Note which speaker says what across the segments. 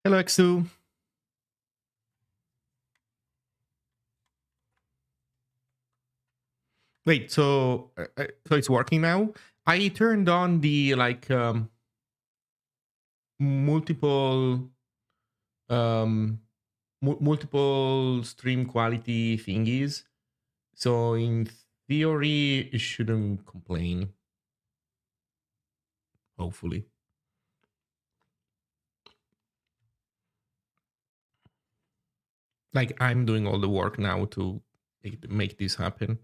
Speaker 1: Hello, X2. Wait, so it's working now? I turned on the multiple um multiple stream quality thingies. So in theory, it shouldn't complain. Hopefully. Like I'm doing all the work now to make this happen.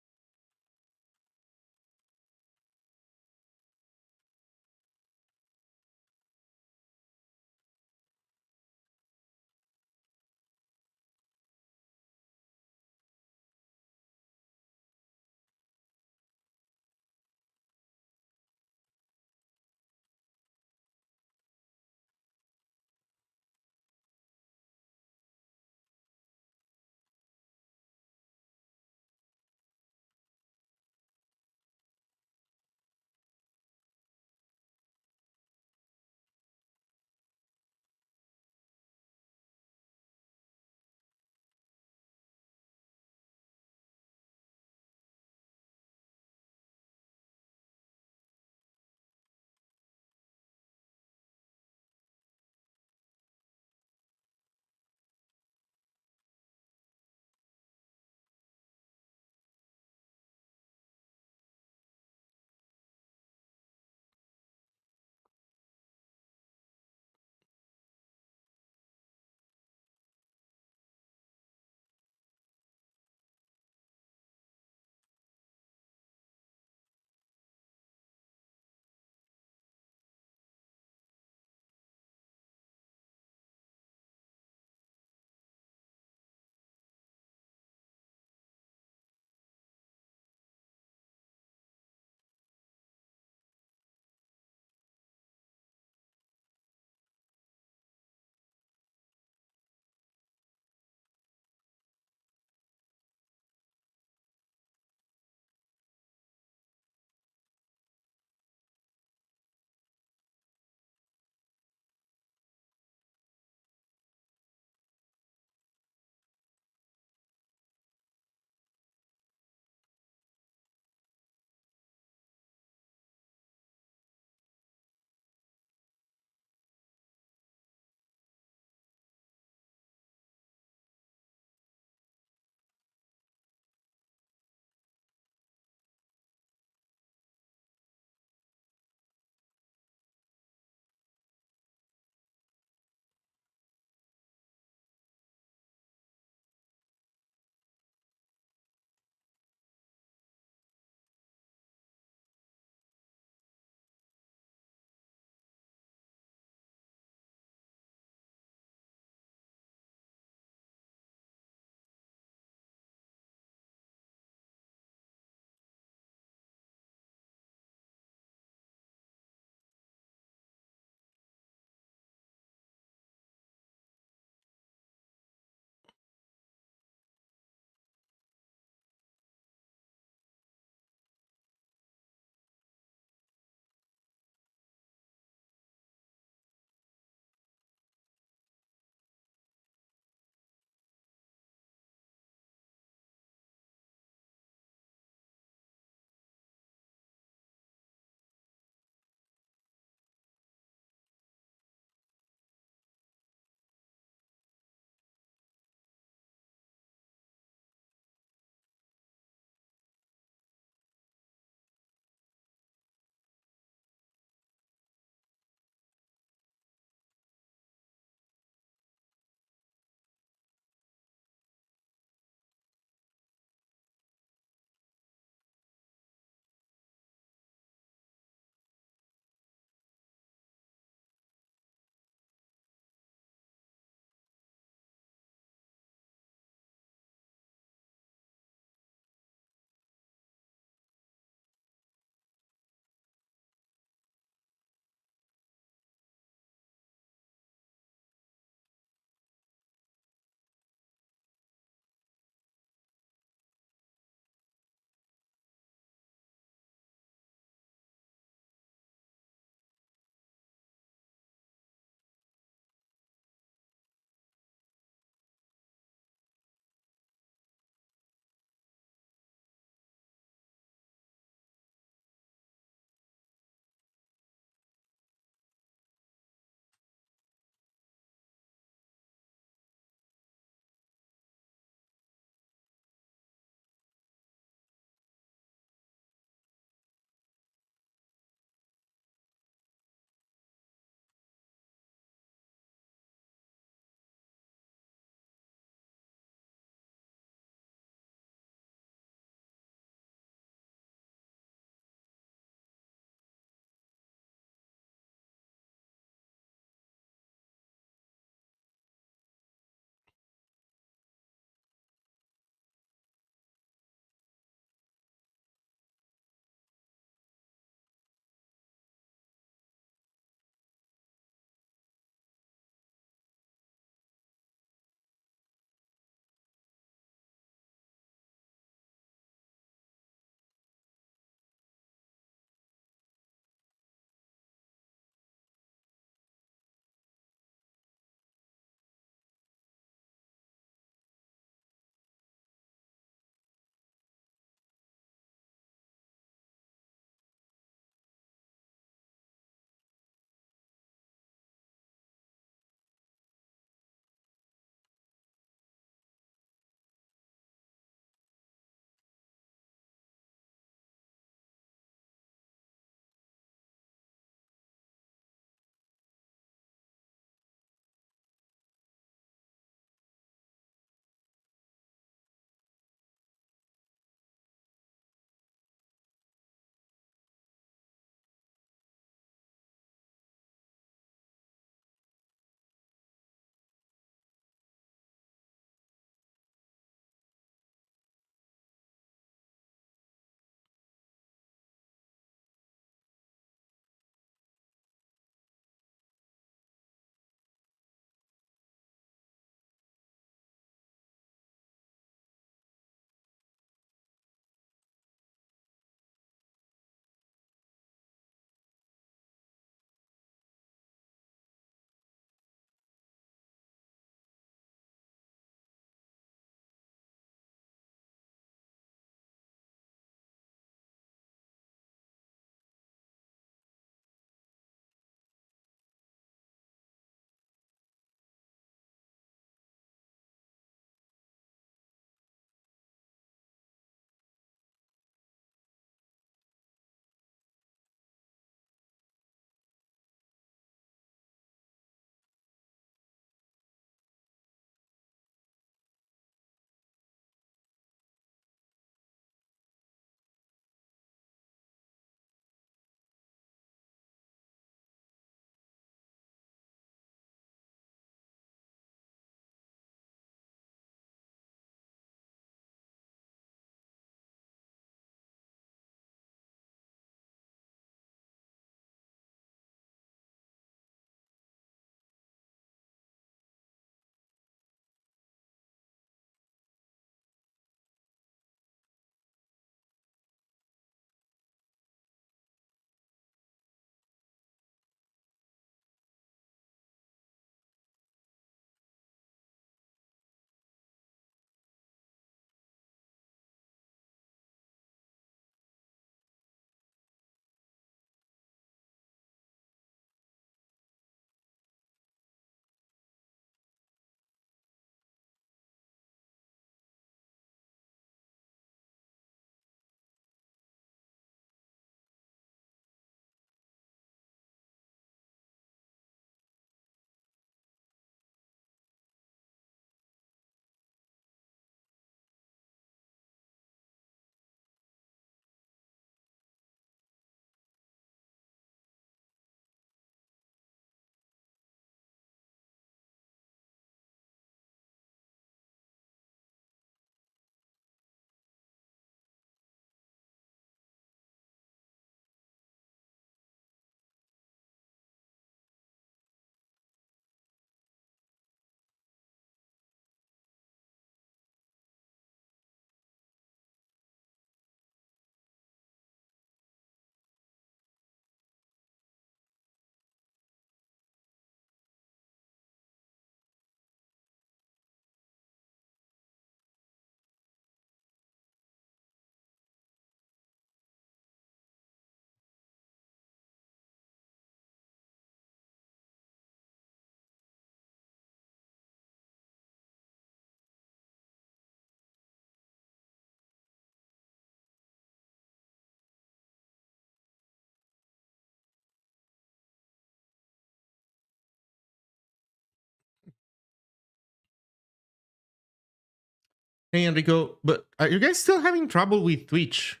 Speaker 1: Hey Enrico, but are you guys still having trouble with Twitch?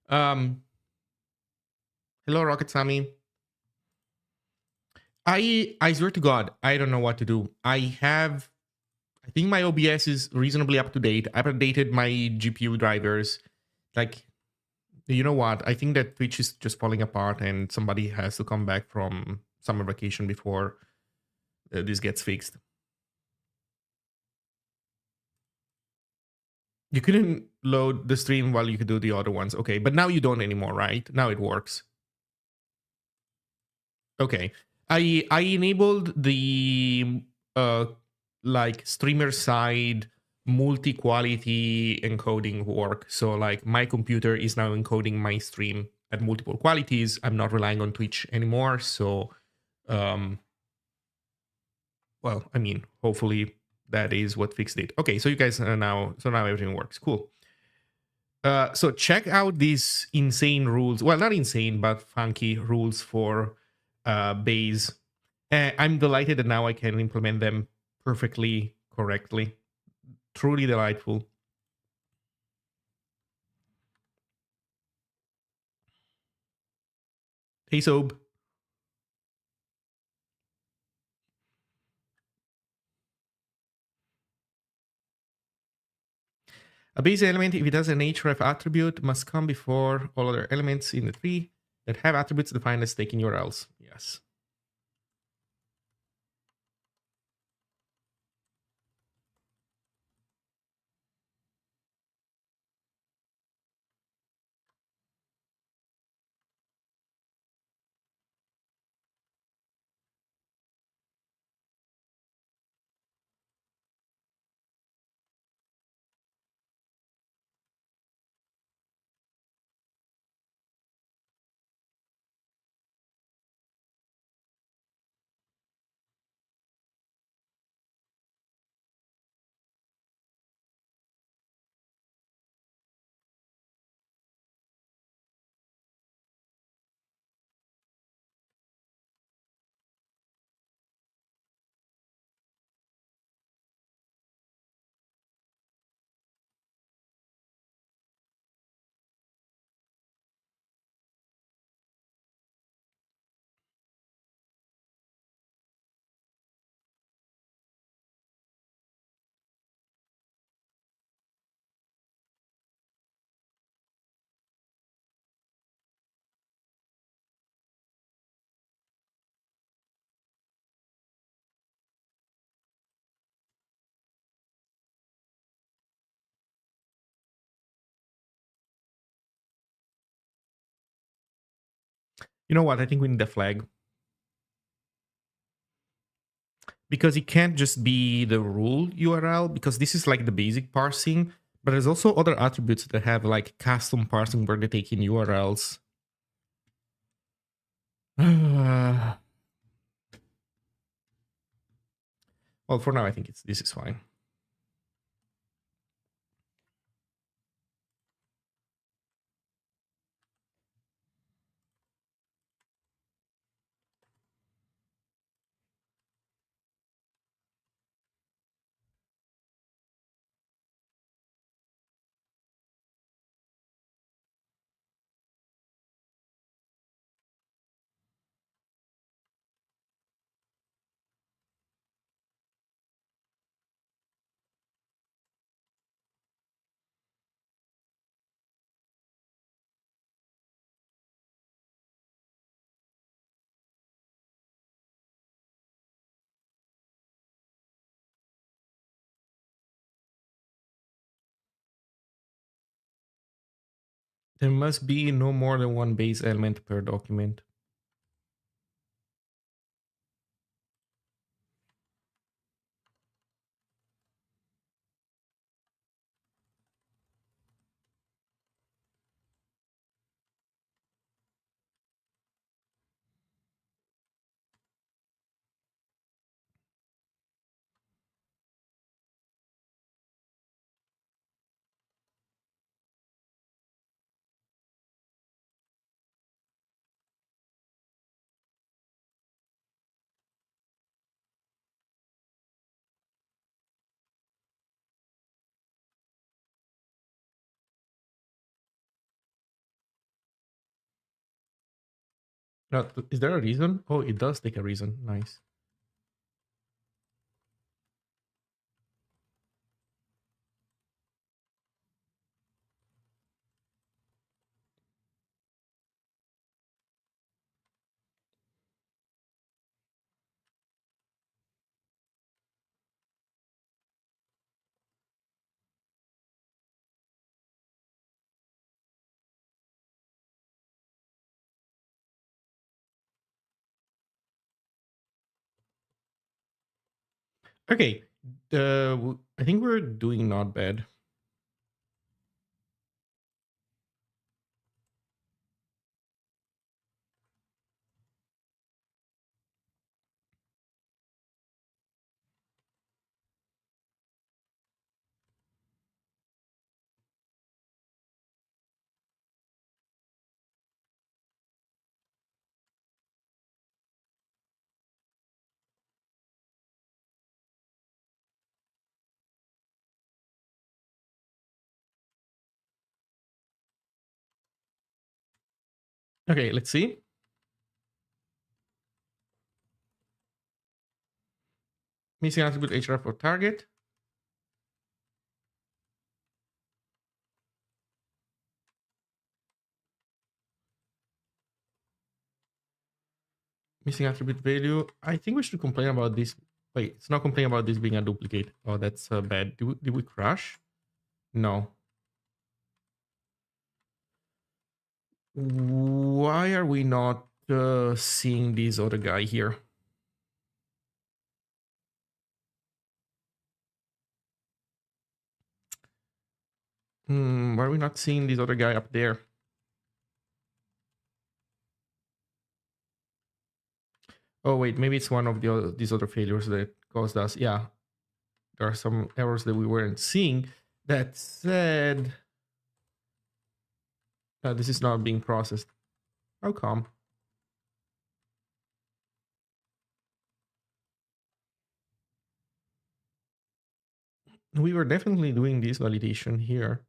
Speaker 1: Hello Rocket Sammy. I swear to God, I don't know what to do. I think my OBS is reasonably up to date. I've updated my GPU drivers. Like, you know what? I think that Twitch is just falling apart and somebody has to come back from summer vacation before this gets fixed. You couldn't load the stream while you could do the other ones. Okay, but now you don't anymore, right? Now it works. Okay. I enabled the uh like streamer side multi-quality encoding work. So like my computer is now encoding my stream at multiple qualities. I'm not relying on Twitch anymore. So um well, I mean, hopefully that is what fixed it. Okay, so you guys are now everything works. Cool. So check out these insane rules. Well, not insane, but funky rules for Base. I'm delighted that now I can implement them perfectly correctly. Truly delightful. Hey, Soap. A base element, if it has an href attribute, must come before all other elements in the tree that have attributes defined as taking URLs. Yes. You know what? I think we need a flag. Because it can't just be the rule URL, because this is like the basic parsing, but there's also other attributes that have like custom parsing where they take in URLs. Well, for now, I think this is fine. There must be no more than one base element per document. Is there a reason? Oh, it does take a reason. Nice. Okay. I think we're doing not bad. Okay, let's see. Missing attribute href for target. Missing attribute value. I think we should complain about this. Wait, it's not complain about this being a duplicate. Oh, that's bad. Did we crash? No. Why are we not seeing this other guy here? Why are we not seeing this other guy up there? Oh wait, maybe it's one of these other failures that caused us. Yeah, there are some errors that we weren't seeing. That said, this is not being processed. How come? We were definitely doing this validation here.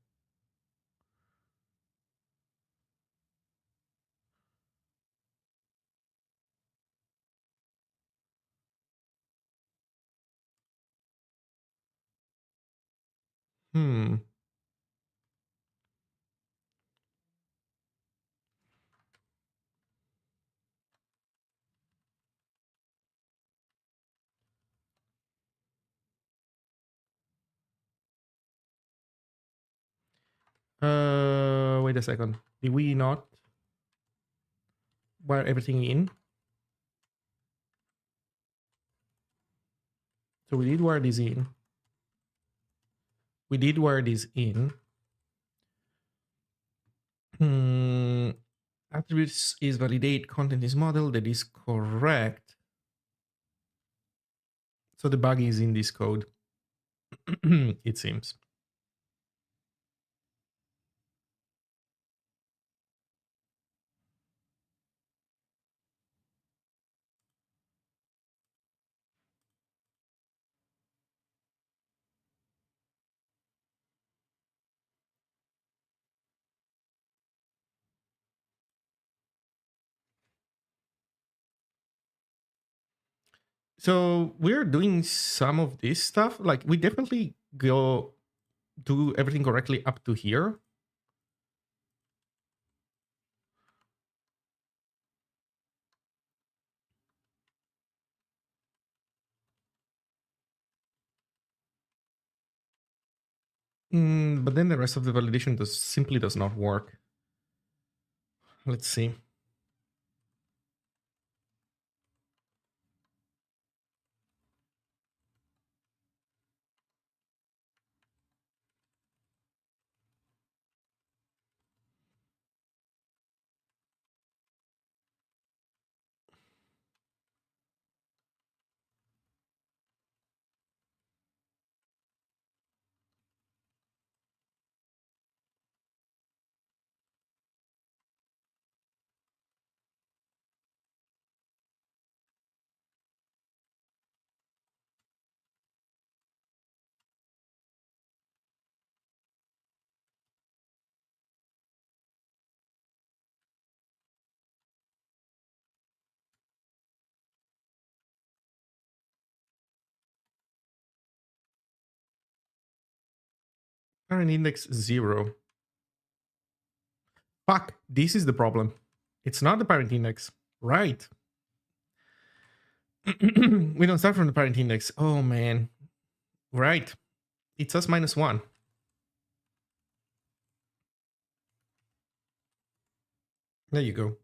Speaker 1: Hmm. Wait a second. Did we not wire everything in? So we did wire this in. We did wire this in. Attributes is validate, content is model. That is correct. So the bug is in this code, it seems. So we're doing some of this stuff. Like we definitely go do everything correctly up to here. But then the rest of the validation simply does not work. Let's see. Parent index 0. Fuck, this is the problem. It's not the parent index. Right. We don't start from the parent index. Oh, man. Right. It's us minus 1. There you go.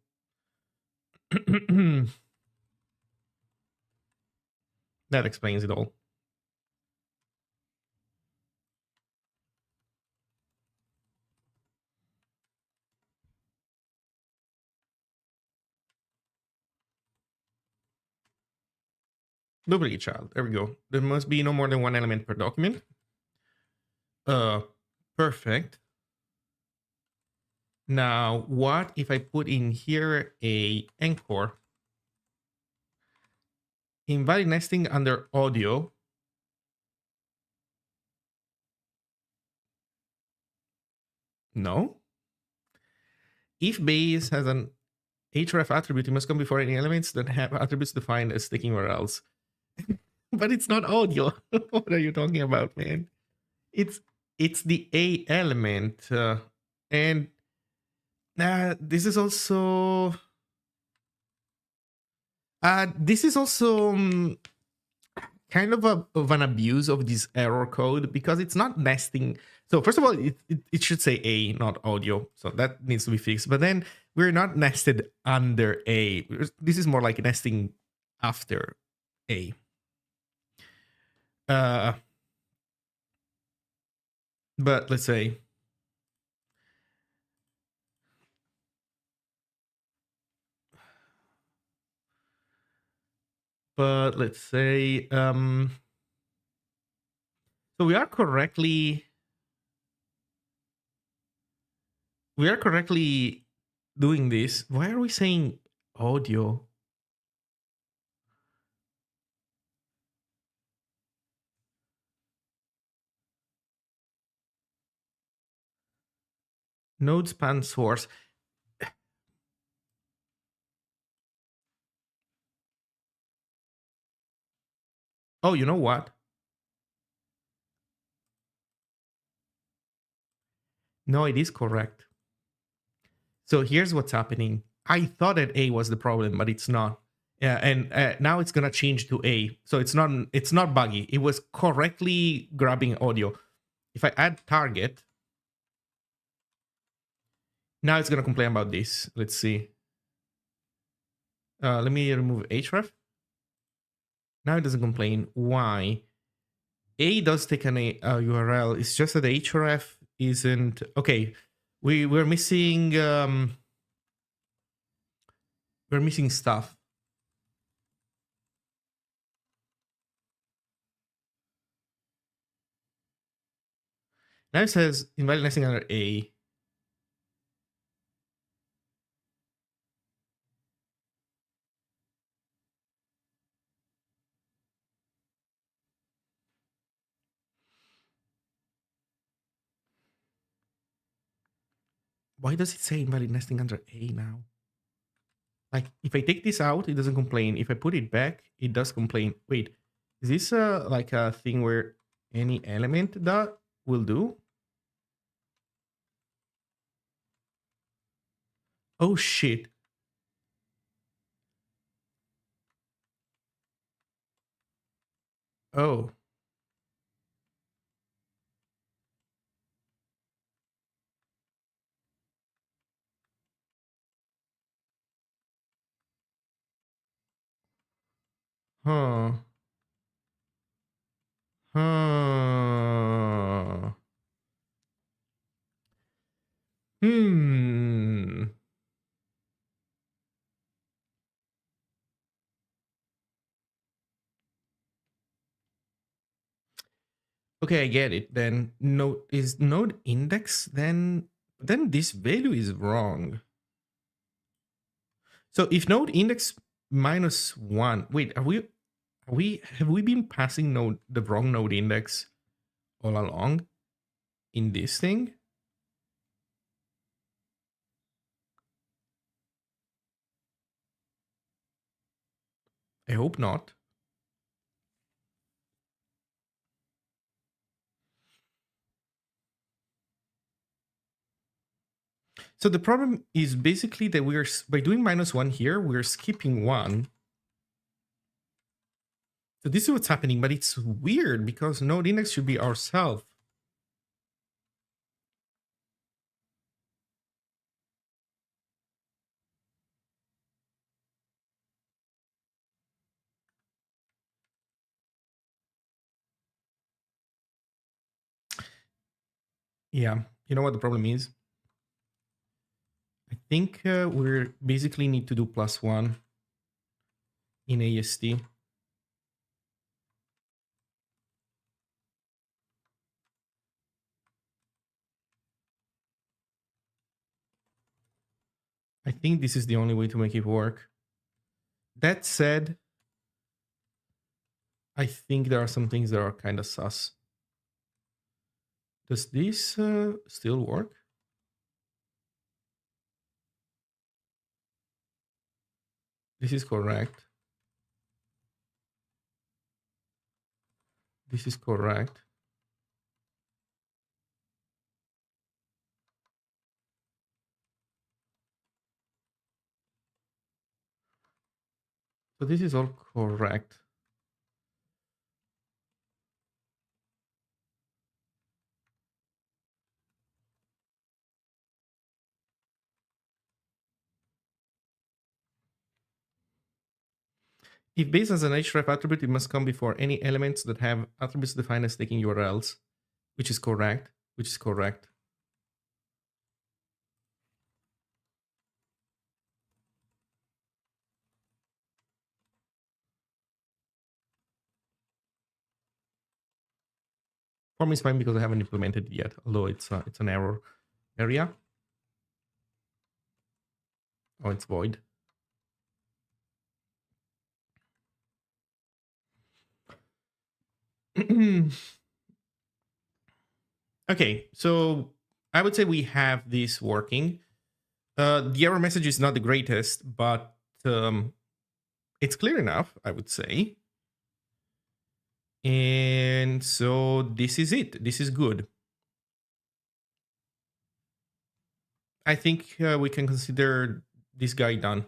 Speaker 1: That explains it all. Duplicate child. There we go. There must be no more than one element per document. Perfect. Now, what if I put in here a anchor? Invalid nesting under audio. No. If base has an href attribute, it must come before any elements that have attributes defined as sticking URLs. But it's not audio. What are you talking about, man? It's the A element. And this is also kind of an abuse of this error code because it's not nesting. So first of all, it should say A, not audio. So that needs to be fixed. But then we're not nested under A. This is more like nesting after A. But let's say so we are correctly doing this. Why are we saying audio? Node span source. Oh, you know what? No, it is correct. So here's what's happening. I thought that A was the problem, but it's not. Yeah, and now it's gonna change to A. So it's not buggy. It was correctly grabbing audio. If I add target, now it's gonna complain about this. Let's see. Let me remove href. Now it doesn't complain. Why? A does take an URL. It's just that the href isn't okay. We're missing stuff. Now it says invalid nesting under A. Why does it say invalid nesting under A now? Like, if I take this out, it doesn't complain. If I put it back, it does complain. Wait, is this like a thing where any element that will do? Oh, shit. Oh. Huh. Huh. Hmm. Okay, I get it. Then node index then this value is wrong. So if node index -1, wait, have we been passing the wrong node index all along in this thing? I hope not. So the problem is basically that we're, by doing -1 here, we're skipping 1. So this is what's happening, but it's weird because node index should be ourself. Yeah, you know what the problem is? I think we basically need to do +1 in AST. I think this is the only way to make it work. That said, I think there are some things that are kind of sus. Does this still work? This is correct. This is correct. So this is all correct. If base has an href attribute, it must come before any elements that have attributes defined as taking URLs, which is correct, which is correct. For me, it's fine because I haven't implemented it yet, although it's an error area. Oh, it's void. Okay, so I would say we have this working. The error message is not the greatest, but it's clear enough, I would say. And so this is it. This is good. I think we can consider this guy done.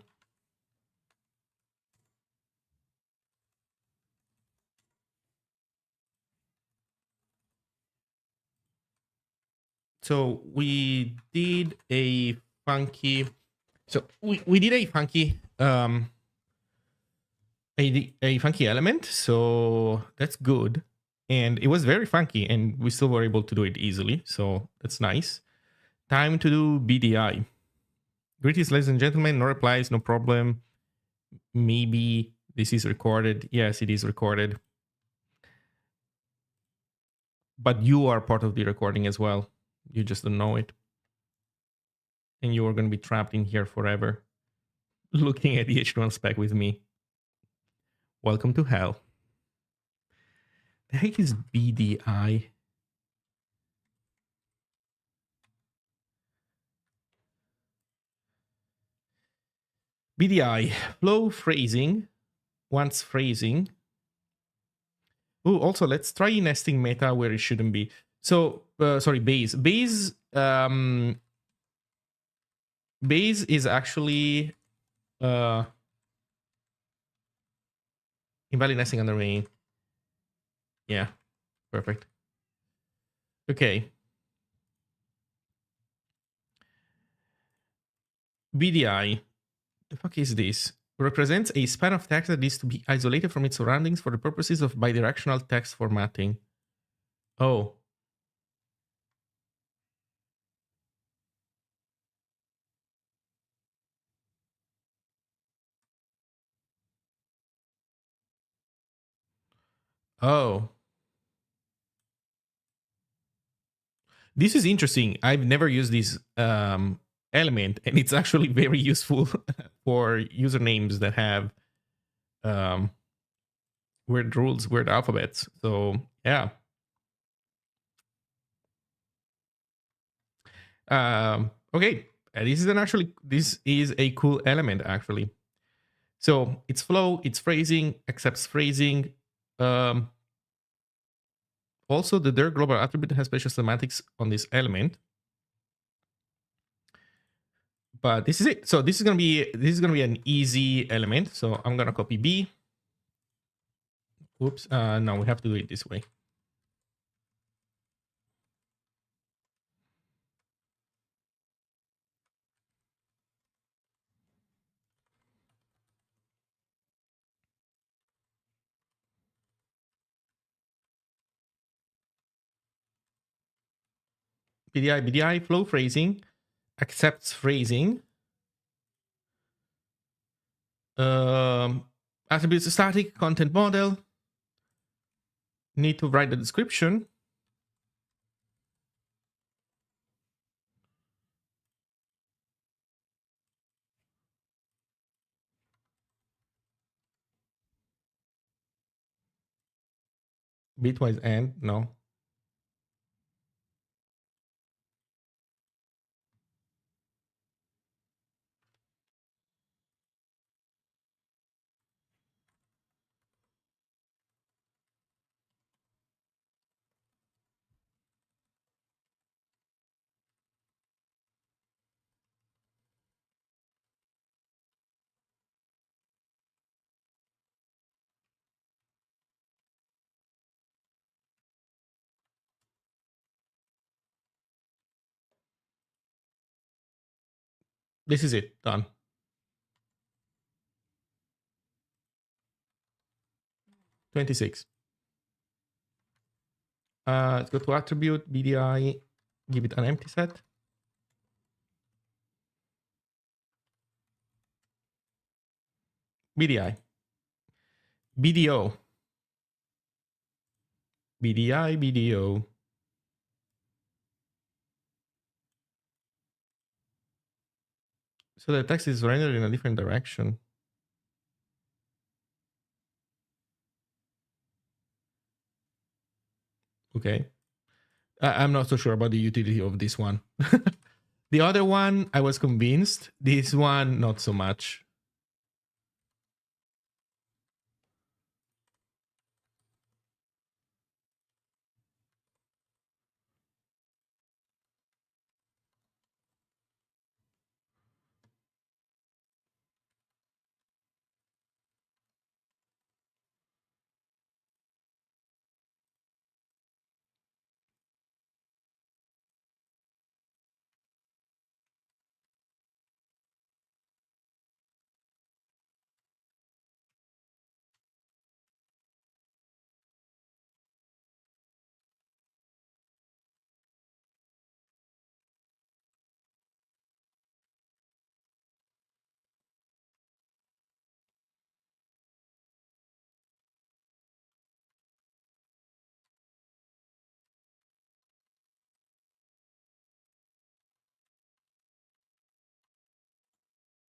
Speaker 1: So we did a funky. So we did a funky a funky element. So that's good, and it was very funky, and we still were able to do it easily. So that's nice. Time to do BDI. Greetings, ladies and gentlemen. No replies, no problem. Maybe this is recorded. Yes, it is recorded. But you are part of the recording as well. You just don't know it. And you are going to be trapped in here forever, looking at the HTML spec with me. Welcome to hell. The heck is BDI? BDI, flow phrasing. Once phrasing. Oh, also, let's try nesting meta where it shouldn't be. So, sorry, base. Base is actually invalid nesting under main. Yeah, perfect. Okay. BDI. The fuck is this? Represents a span of text that needs to be isolated from its surroundings for the purposes of bidirectional text formatting. Oh. Oh. This is interesting. I've never used this element, and it's actually very useful for usernames that have weird rules, weird alphabets. So yeah. Okay. This is a cool element actually. So it's flow, it's phrasing, accepts phrasing. Also, the dir global attribute has special semantics on this element. But this is it. So this is gonna be an easy element. So I'm gonna copy B. Oops. No, we have to do it this way. BDI flow phrasing accepts phrasing. Attributes static content model. Need to write the description. Bitwise and no. This is it. Done. 26. Let's go to attribute, BDI, give it an empty set. BDI. BDO. BDI, BDO. So the text is rendered in a different direction. Okay. I'm not so sure about the utility of this one. The other one, I was convinced. This one, not so much.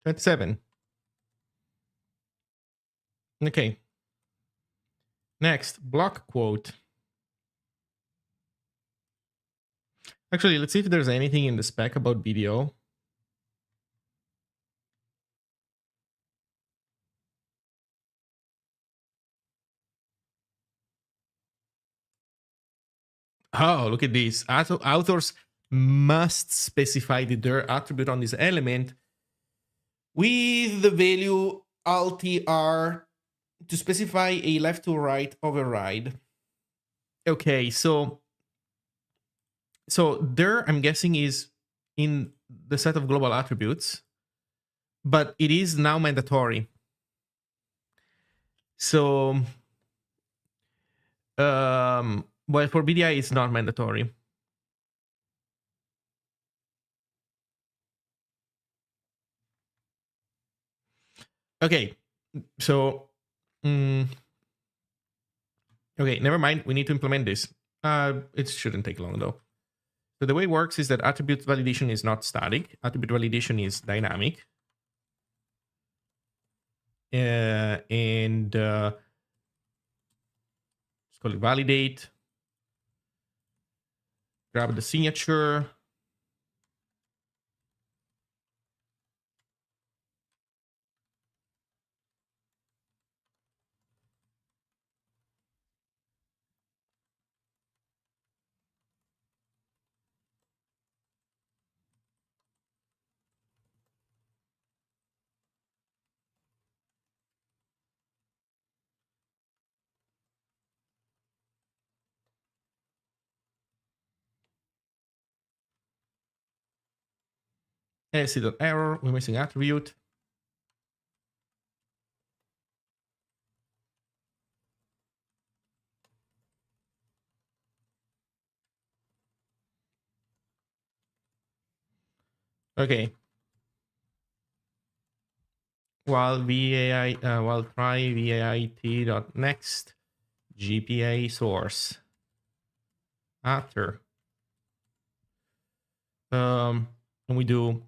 Speaker 1: .7. Okay. Next, block quote. Actually, let's see if there's anything in the spec about BDO. Oh, look at this. Authors must specify their attribute on this element with the value altr to specify a left to right override. Okay, so there I'm guessing is in the set of global attributes, but it is now mandatory. So well, for BDI it's not mandatory. Okay, so okay, never mind. We need to implement this. It shouldn't take long though. So the way it works is that attribute validation is not static. Attribute validation is dynamic. And let's call it validate. Grab the signature. lsp.error, we're missing attribute. Okay. While try vait.next GPA source after and we do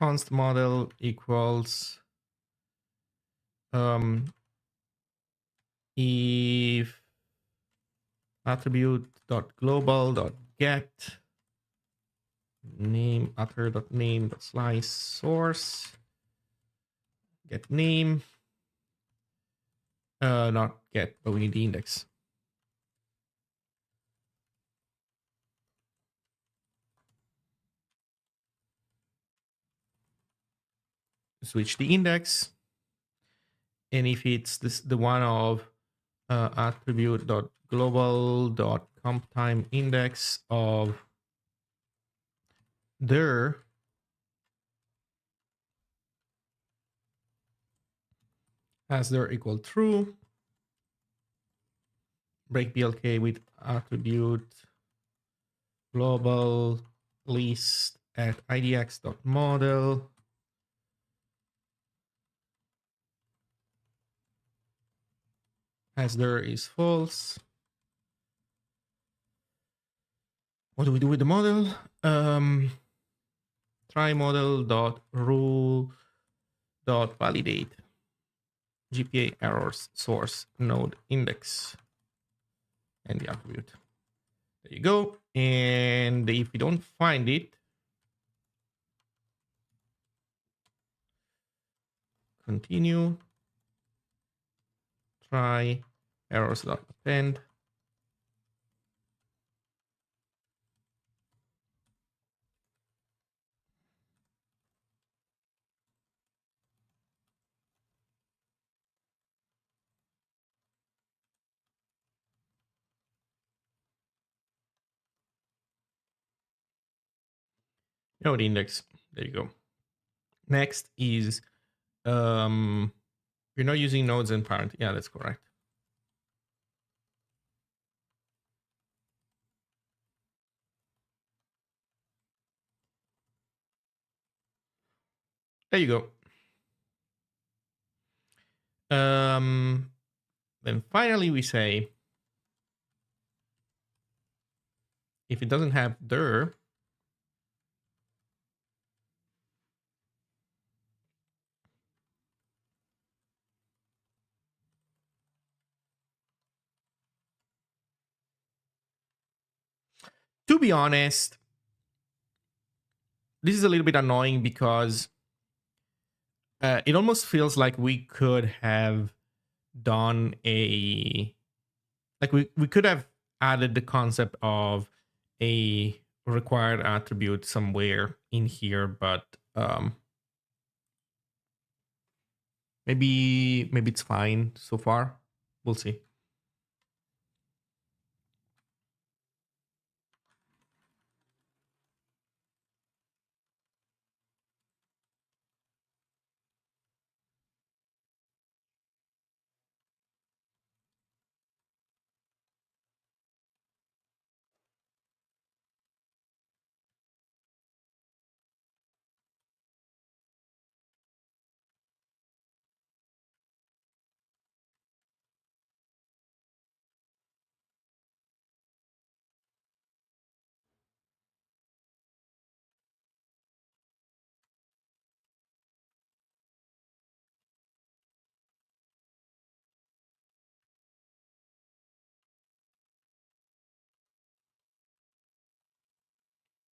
Speaker 1: const model equals if attribute.global.get name utter.name.slice source get name not get, but we need the index. Switch the index, and if it's the one of attribute.global.comptime index of dir as dir equal true, break blk with attribute global list at idx.model as dir is false. What do we do with the model? Try model.rule.validate GPA errors source node index and the attribute. There you go. And if we don't find it, continue. Try errors.append. Node index. There you go. Next is you're not using nodes and parent. Yeah, that's correct. There you go. Then finally we say if it doesn't have dir, to be honest, this is a little bit annoying because it almost feels like we could have done we could have added the concept of a required attribute somewhere in here, but maybe it's fine so far. We'll see.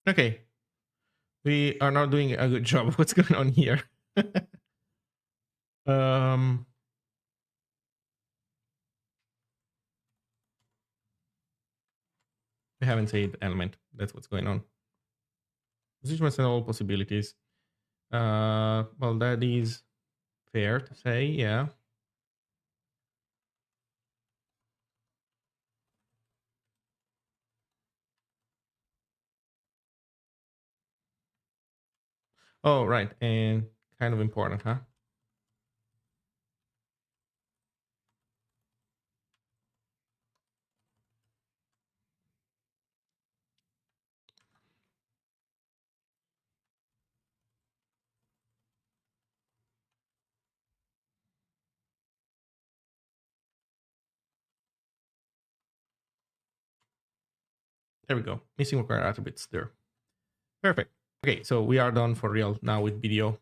Speaker 1: Okay. We are not doing a good job of what's going on here. um we haven't said element. That's what's going on. Position and all possibilities. Well, that is fair to say, yeah. Oh, right. And kind of important, huh? There we go. Missing required attributes there. Perfect. Okay, so we are done for real now with video.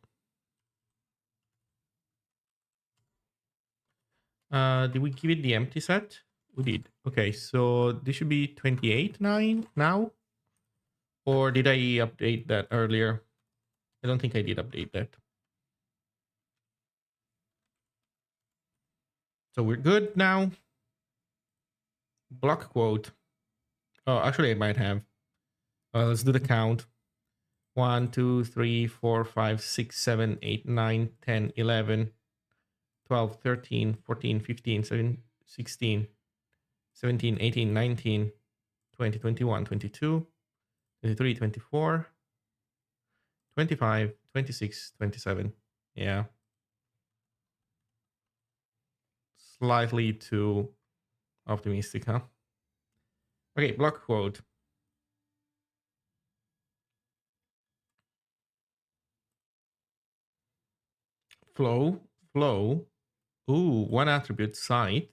Speaker 1: Did we give it the empty set? We did. Okay, so this should be 28.9 now. Or did I update that earlier? I don't think I did update that. So we're good now. Block quote. Oh, actually, I might have. Let's do the count. 1, 2, 3, 4, 5, 6, 7, 8, 9, 10, 11, 12, 13, 14, 15, 16, 17, 18, 19, 20, 21, 22, 23, 24, 25, 26, 27. Yeah. Slightly too optimistic, huh? Okay, block quote. Flow, flow. Ooh, one attribute, site.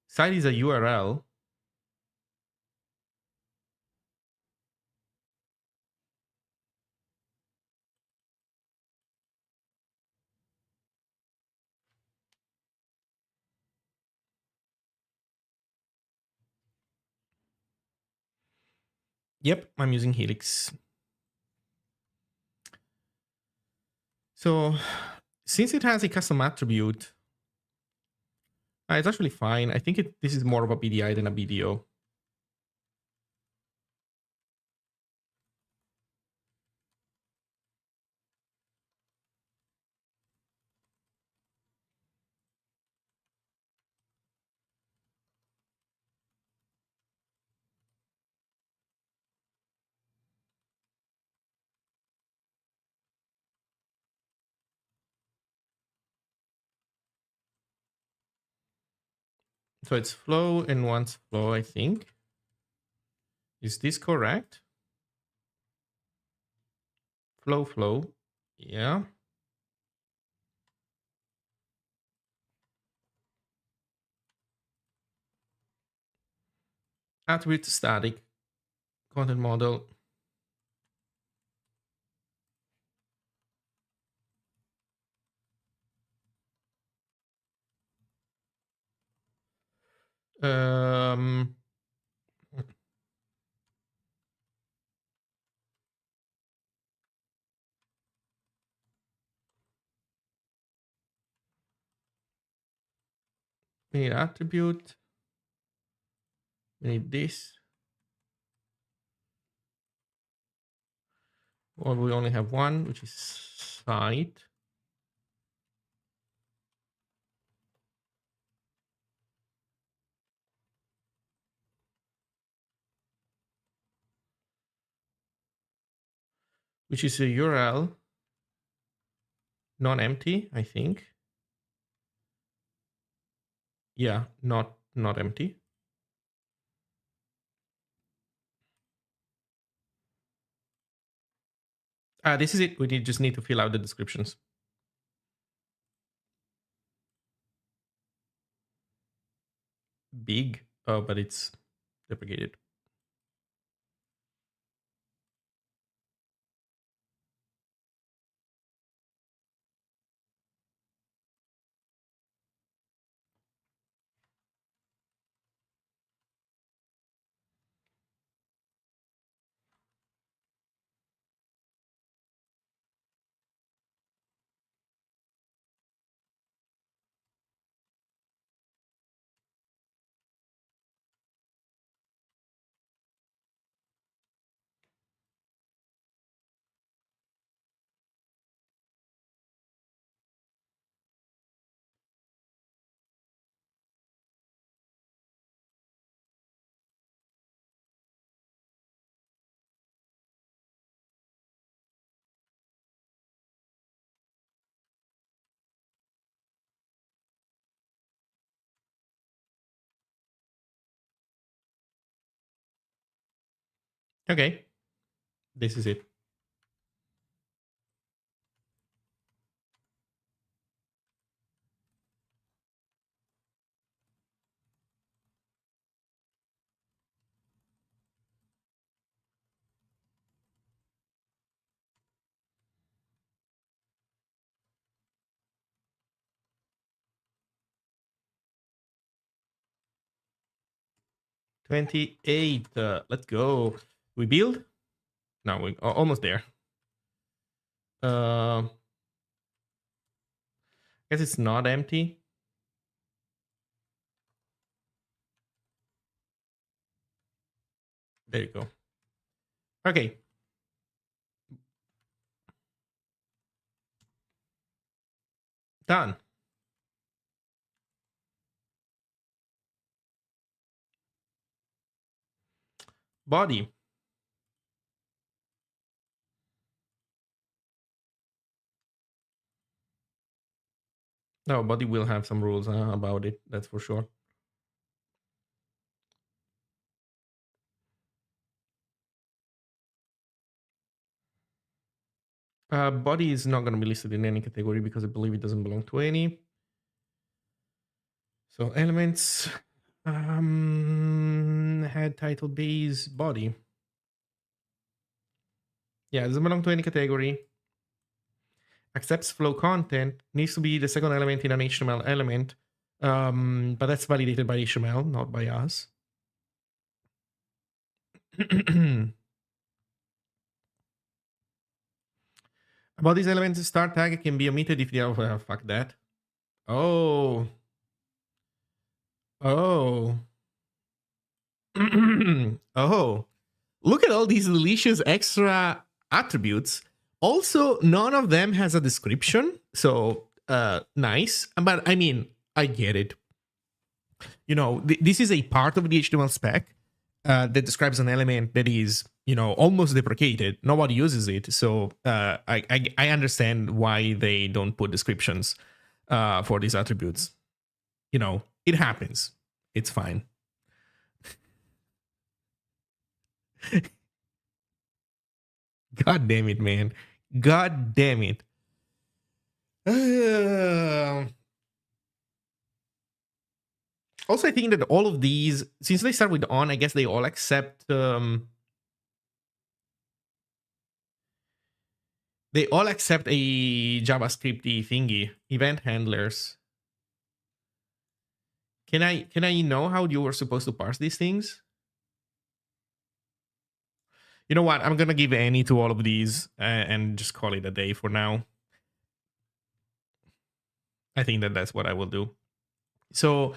Speaker 1: Site is a URL. Yep, I'm using Helix. So since it has a custom attribute, it's actually fine. I think this is more of a BDI than a BDO. So it's flow and once flow, I think. Is this correct? Flow, flow. Yeah. Attribute static. Content model. Um, we need attribute. We need this. Or we only have one, which is site. Which is a URL. Non-empty, I think. Yeah, not empty. This is it. We just need to fill out the descriptions. Big, but it's deprecated. Okay, this is it. $28. Let's go. We build? No, we almost there. Guess it's not empty. There you go. Okay. Done. Body. No, body will have some rules about it. That's for sure. Body is not going to be listed in any category because I believe it doesn't belong to any. So elements, head, title, base, body. Yeah, it doesn't belong to any category. Accepts flow content, needs to be the second element in an HTML element, but that's validated by HTML, not by us. About these elements, start tag can be omitted if they are, fuck that. Oh. Oh. Oh. Look at all these delicious extra attributes. Also, none of them has a description. So, nice. But I mean, I get it. You know, this is a part of the HTML spec that describes an element that is, you know, almost deprecated. Nobody uses it. So I understand why they don't put descriptions for these attributes. You know, it happens. It's fine. God damn it, man. God damn it. Also, I think that all of these, since they start with on, I guess they all accept they all accept a JavaScript-y thingy, event handlers. Can I know how you were supposed to parse these things? You know what? I'm gonna give any to all of these and just call it a day for now. I think that that's what I will do. So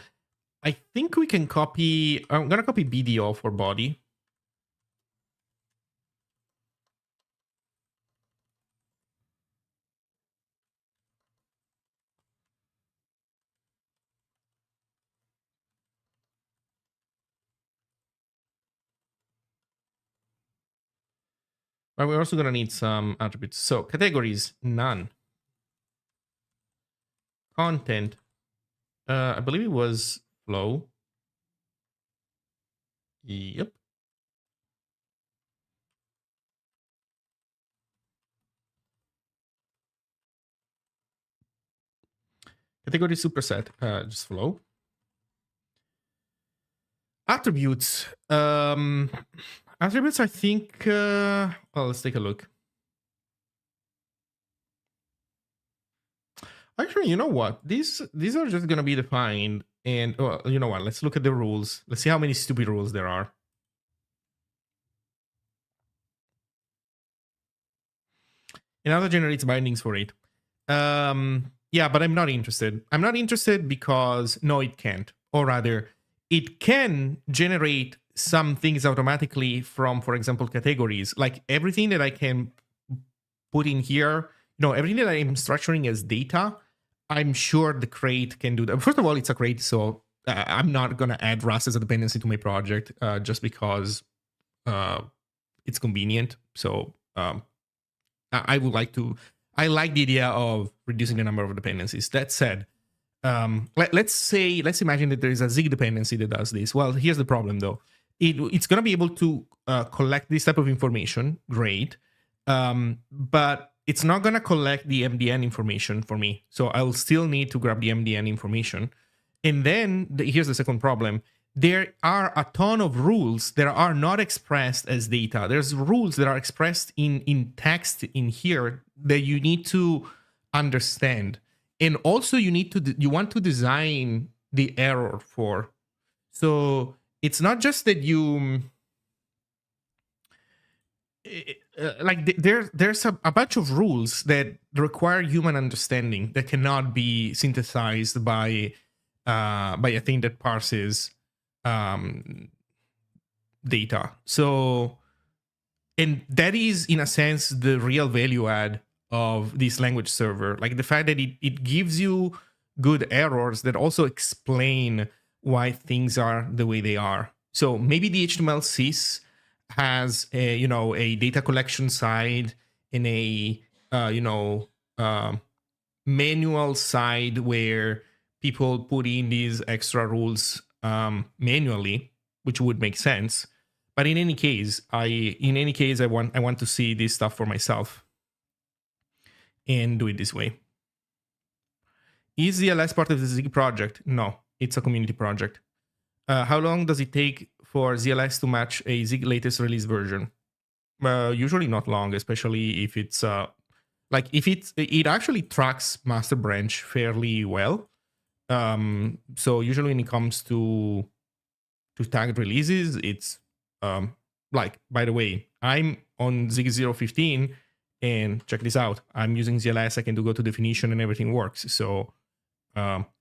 Speaker 1: I think we can copy. I'm gonna copy BDO for body. But we're also gonna need some attributes. So categories, none. Content. I believe it was flow. Yep. Category superset. Just flow. Attributes. Attributes, I think. Well, let's take a look. Actually, you know what? These are just gonna be defined, and well, you know what? Let's look at the rules. Let's see how many stupid rules there are. And auto generates bindings for it. Yeah, but I'm not interested. I'm not interested because no, it can't. Or rather, it can generate some things automatically from, for example, categories. Like everything that I can put in here, you know, everything that I'm structuring as data, I'm sure the crate can do that. First of all, it's a crate, so I'm not gonna add Rust as a dependency to my project just because it's convenient. So I would like to. I like the idea of reducing the number of dependencies. That said, let's imagine that there is a Zig dependency that does this. Well, here's the problem though. it's going to be able to collect this type of information. Great. But it's not going to collect the MDN information for me. So I'll still need to grab the MDN information. And then here's the second problem. There are a ton of rules that are not expressed as data. There's rules that are expressed in text in here that you need to understand. And also you want to design the error for. So it's not just that you there's a bunch of rules that require human understanding that cannot be synthesized by a thing that parses data. So, and that is in a sense the real value add of this language server, like the fact that it gives you good errors that also explain why things are the way they are. So maybe the HTML sys has a data collection side and a manual side where people put in these extra rules manually, which would make sense. But in any case, I want to see this stuff for myself and do it this way. Is ZLS part of the Zig project? No, it's a community project. How long does it take for ZLS to match a Zig latest release version? Usually not long, especially if it's it actually tracks master branch fairly well. So usually when it comes to tagged releases, it's by the way, I'm on Zig 0.15 and check this out. I'm using ZLS. I can go to definition and everything works. So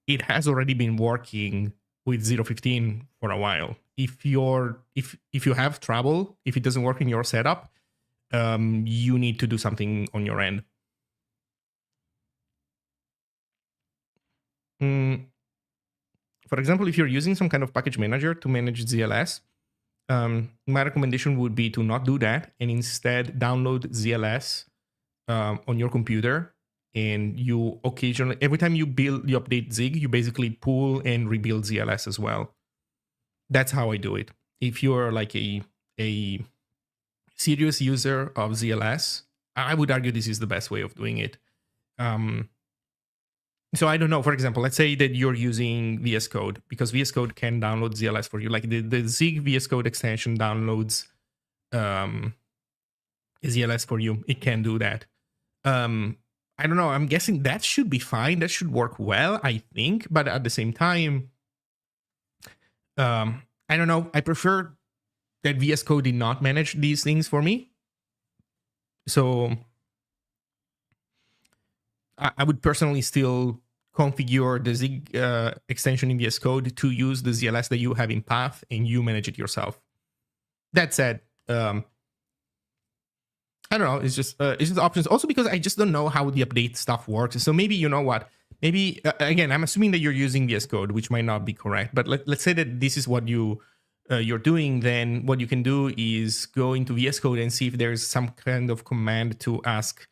Speaker 1: it has already been working with 0.15 for a while. If you have trouble, if it doesn't work in your setup, you need to do something on your end. For example, if you're using some kind of package manager to manage ZLS, my recommendation would be to not do that and instead download ZLS on your computer. And you occasionally, every time you update Zig, you basically pull and rebuild ZLS as well. That's how I do it. If you're like a serious user of ZLS, I would argue this is the best way of doing it. So I don't know, for example, let's say that you're using VS Code, because VS Code can download ZLS for you. Like the Zig VS Code extension downloads ZLS for you. It can do that. I don't know. I'm guessing that should be fine. That should work well, I think. But at the same time, I don't know. I prefer that VS Code did not manage these things for me. So I would personally still configure the Zig extension in VS Code to use the ZLS that you have in path and you manage it yourself. That said, I don't know. It's just options. Also, because I just don't know how the update stuff works. So maybe, you know what? Maybe, again, I'm assuming that you're using VS Code, which might not be correct. But let's say that this is what you're doing. Then what you can do is go into VS Code and see if there's some kind of command to ask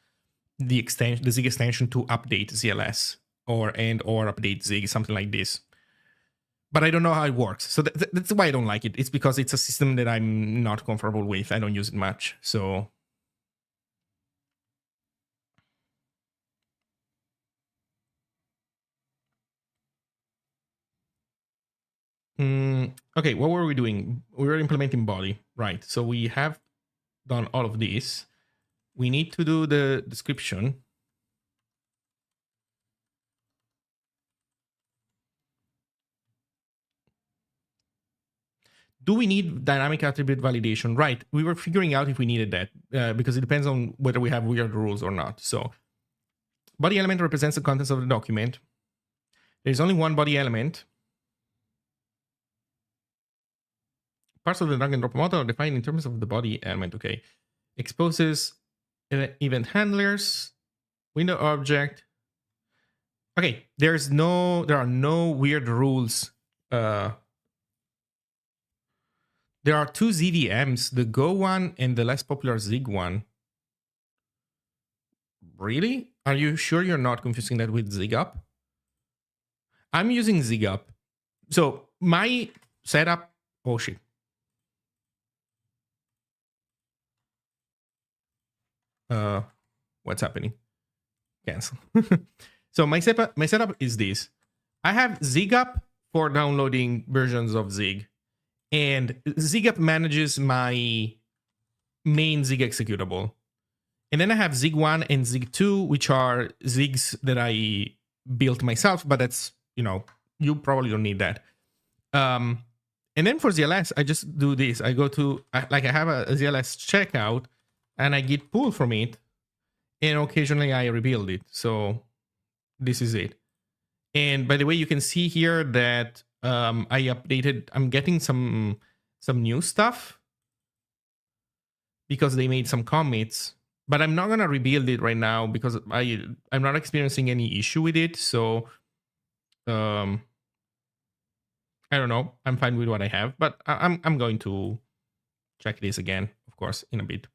Speaker 1: the Zig extension to update ZLS or update Zig, something like this. But I don't know how it works. So that's why I don't like it. It's because it's a system that I'm not comfortable with. I don't use it much. So... okay, what were we doing? We were implementing body, right? So we have done all of this. We need to do the description. Do we need dynamic attribute validation? Right, we were figuring out if we needed that because it depends on whether we have weird rules or not. So body element represents the contents of the document. There's only one body element. Parts of the drag and drop model are defined in terms of the body element. Okay. Exposes event handlers, window object. Okay, there are no weird rules. There are two ZVMs, the Go one and the less popular Zig one. Really? Are you sure you're not confusing that with ZigUp? I'm using ZigUp. So my setup, oh shit. What's happening? Cancel. So my setup is this. I have ZigUp for downloading versions of Zig, and ZigUp manages my main Zig executable. And then I have Zig1 and Zig2, which are Zigs that I built myself, but that's, you probably don't need that. And then for ZLS, I just do this. I go to, I have a ZLS checkout, and I git pull from it, and occasionally I rebuild it. So this is it. And by the way, you can see here that I updated, I'm getting some new stuff because they made some commits, but I'm not going to rebuild it right now because I'm not experiencing any issue with it. So I don't know. I'm fine with what I have, but I'm going to check this again, of course, in a bit.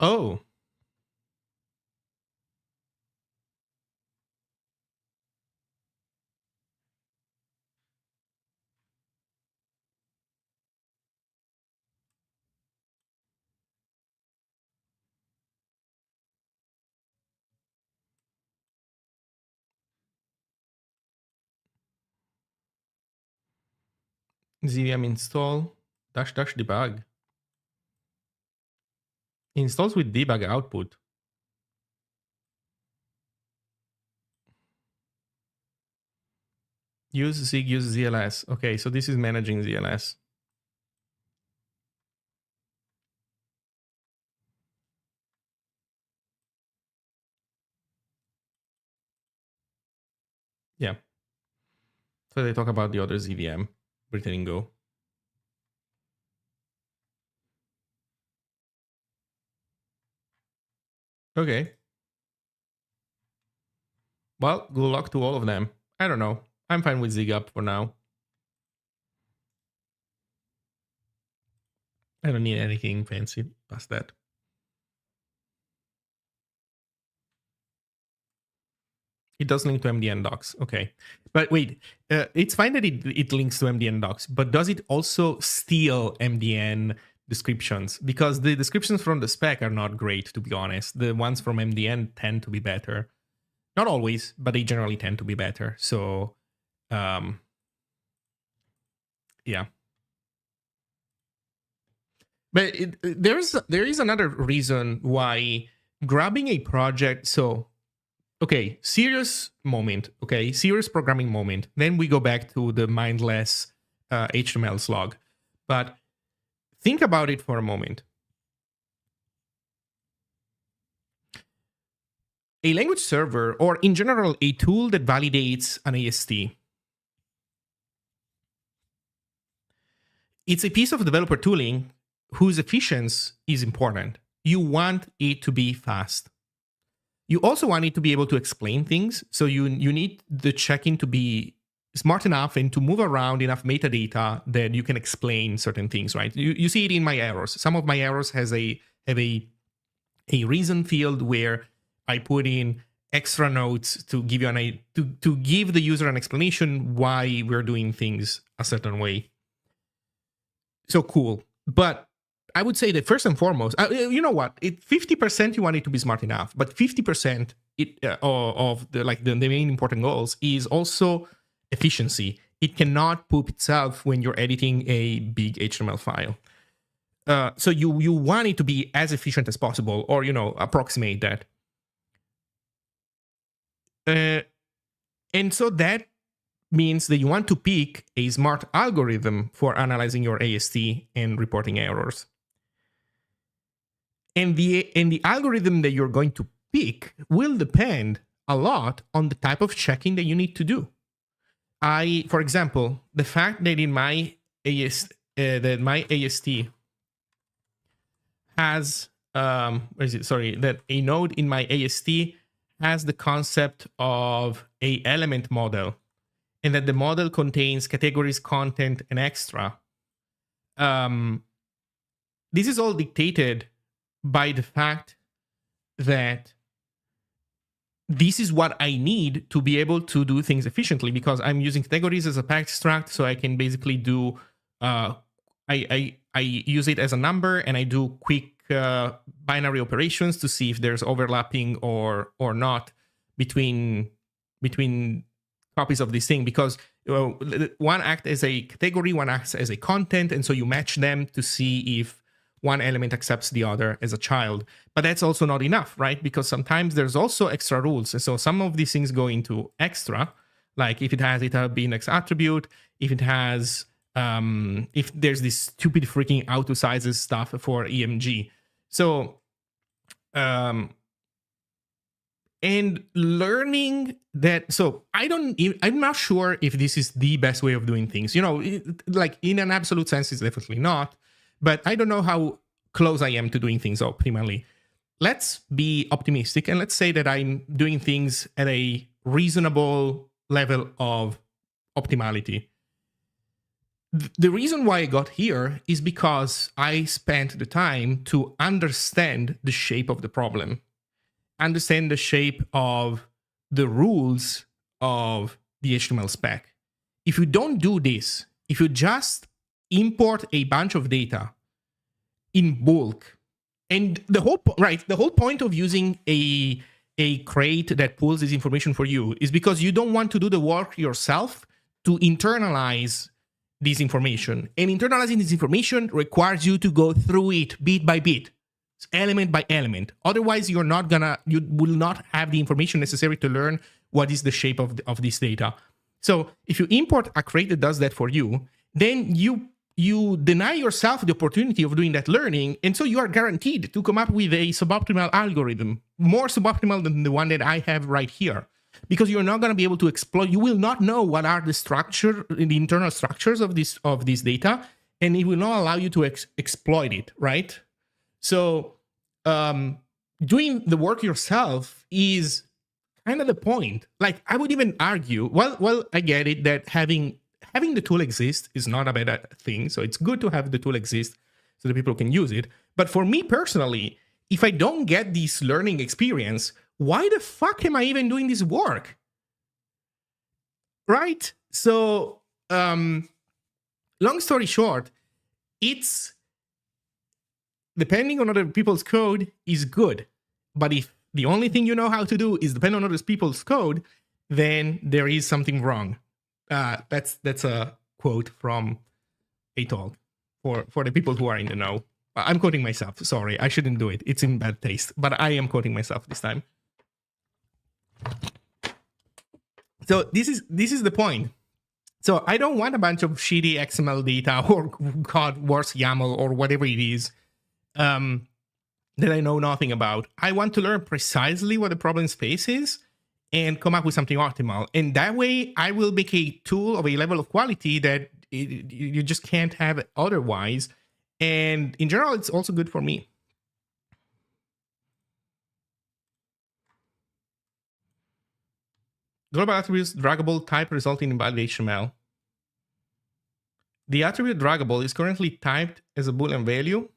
Speaker 1: Oh. ZVM install -- debug. Installs with debug output. Use Zig, use ZLS. Okay, so this is managing ZLS. Yeah. So they talk about the other ZVM, Britain Go. Okay. Well, good luck to all of them. I don't know. I'm fine with ZigUp for now. I don't need anything fancy past that. It does link to MDN docs. Okay. But wait, it's fine that it links to MDN docs, but does it also steal MDN descriptions? Because the descriptions from the spec are not great, to be honest. The ones from MDN tend to be better. Not always, but they generally tend to be better. So, yeah. But there is another reason why grabbing a project. So, okay, serious moment. Okay, serious programming moment. Then we go back to the mindless HTML slog. But think about it for a moment. A language server, or in general, a tool that validates an AST, it's a piece of developer tooling whose efficiency is important. You want it to be fast. You also want it to be able to explain things. So you need the check-in to be smart enough and to move around enough metadata that you can explain certain things, right? You see it in my errors. Some of my errors have a reason field where I put in extra notes to give you to give the user an explanation why we're doing things a certain way. So cool. But I would say that first and foremost, you know what? 50% you want it to be smart enough, but 50% of the main important goals is also efficiency. It cannot poop itself when you're editing a big HTML file. So you want it to be as efficient as possible, or approximate that. And so that means that you want to pick a smart algorithm for analyzing your AST and reporting errors. And the algorithm that you're going to pick will depend a lot on the type of checking that you need to do. For example, the fact that in my AST has that a node in my AST has the concept of a element model, and that the model contains categories, content, and extra. This is all dictated by the fact that this is what I need to be able to do things efficiently, because I'm using categories as a path extract, so I can basically do I use it as a number, and I do quick binary operations to see if there's overlapping or not between copies of this thing, because one acts as a category, one acts as a content, and so you match them to see if one element accepts the other as a child. But that's also not enough, right? Because sometimes there's also extra rules. And so some of these things go into extra, like if it has it be index attribute, if it has if there's this stupid freaking auto sizes stuff for EMG. So and learning that, so I'm not sure if this is the best way of doing things. Like in an absolute sense, it's definitely not. But I don't know how close I am to doing things optimally. Let's be optimistic and let's say that I'm doing things at a reasonable level of optimality. The reason why I got here is because I spent the time to understand the shape of the problem, understand the shape of the rules of the HTML spec. If you don't do this, if you just import a bunch of data in bulk, and the whole point of using a crate that pulls this information for you is because you don't want to do the work yourself to internalize this information. And internalizing this information requires you to go through it bit by bit, element by element. Otherwise, you will not have the information necessary to learn what is the shape of this data. So if you import a crate that does that for you, then you deny yourself the opportunity of doing that learning, and so you are guaranteed to come up with a suboptimal algorithm, more suboptimal than the one that I have right here, because you're not going to be able to exploit. You will not know what are the internal structures of this data, and it will not allow you to exploit it, right? So doing the work yourself is kind of the point. Like, I would even argue, well, I get it that having the tool exist is not a bad thing. So it's good to have the tool exist so that people can use it. But for me personally, if I don't get this learning experience, why the fuck am I even doing this work? Right? So, long story short, it's depending on other people's code is good. But if the only thing you know how to do is depend on other people's code, then there is something wrong. That's a quote from a talk for the people who are in the know. I'm quoting myself. Sorry, I shouldn't do it. It's in bad taste, but I am quoting myself this time. So this is the point. So I don't want a bunch of shitty XML data or God, worse YAML or whatever it is that I know nothing about. I want to learn precisely what the problem space is and come up with something optimal. And that way, I will make a tool of a level of quality that you just can't have otherwise. And in general, it's also good for me. Global attributes draggable type resulting in invalid HTML. The attribute draggable is currently typed as a Boolean value,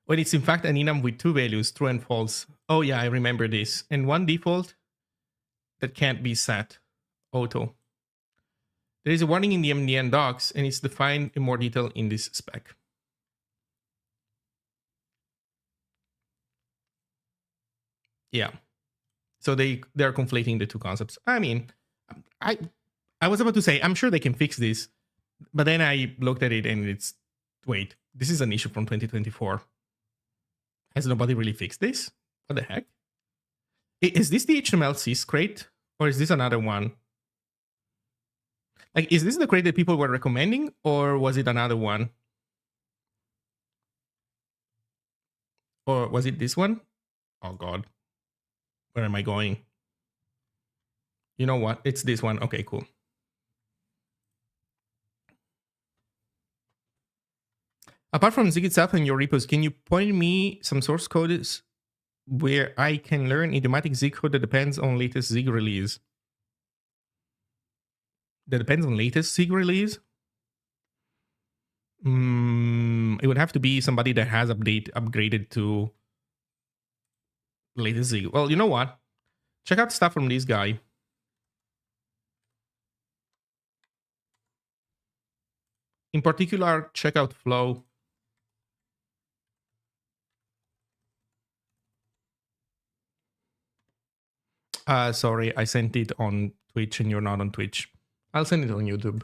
Speaker 1: when it's in fact an enum with two values, true and false. Oh yeah, I remember this. And one default that can't be set, auto. There is a warning in the MDN docs, and it's defined in more detail in this spec. Yeah. So they're conflating the two concepts. I mean, I was about to say, I'm sure they can fix this, but then I looked at it and it's, wait, this is an issue from 2024. Has nobody really fixed this? What the heck? Is this the HTML6 crate, or is this another one? Like, is this the crate that people were recommending, or was it another one? Or was it this one? Oh God. Where am I going? You know what? It's this one. Okay, cool. Apart from Zig itself and your repos, can you point me some source codes where I can learn idiomatic Zig code that depends on latest Zig release? That depends on latest Zig release? It would have to be somebody that has upgraded to latest Zig. Well, you know what? Check out stuff from this guy. In particular, check out Flow. Sorry, I sent it on Twitch and you're not on Twitch. I'll send it on YouTube.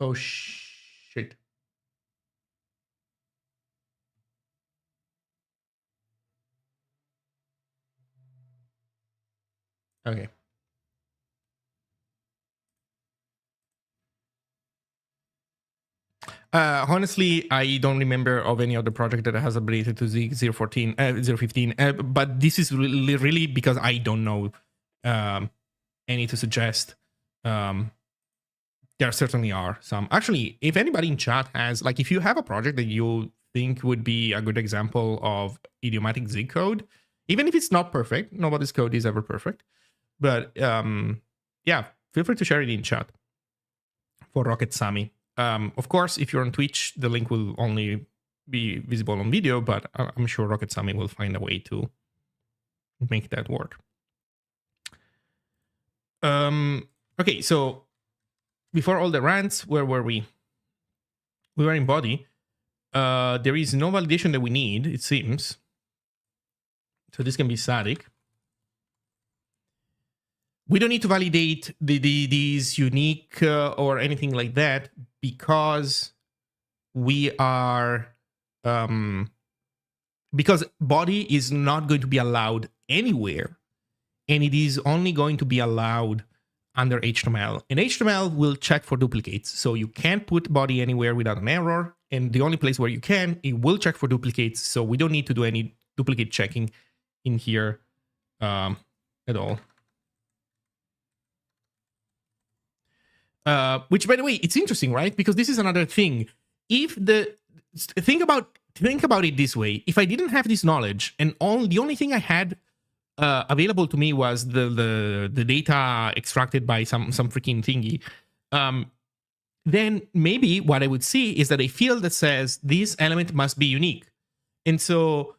Speaker 1: Oh, shit. Okay. Honestly, I don't remember of any other project that has ability to Zig 014, 015. But this is really because I don't know any to suggest. There certainly are some. Actually, if anybody in chat has, like, if you have a project that you think would be a good example of idiomatic Zig code, even if it's not perfect, nobody's code is ever perfect. But yeah, feel free to share it in chat for Rocket Sammy. Of course, if you're on Twitch, the link will only be visible on video, but I'm sure Rocket Sammy will find a way to make that work. Okay, so before all the rants, where were we? We were in body. There is no validation that we need, it seems. So this can be static. We don't need to validate these unique or anything like that because we are because body is not going to be allowed anywhere, and it is only going to be allowed under HTML. And HTML will check for duplicates, so you can't put body anywhere without an error. And the only place where you can, it will check for duplicates. So we don't need to do any duplicate checking in here at all. Which, by the way, it's interesting, right? Because this is another thing. If the think about it this way: if I didn't have this knowledge, and the only thing I had available to me was the data extracted by some freaking thingy, then maybe what I would see is that a field that says this element must be unique, and so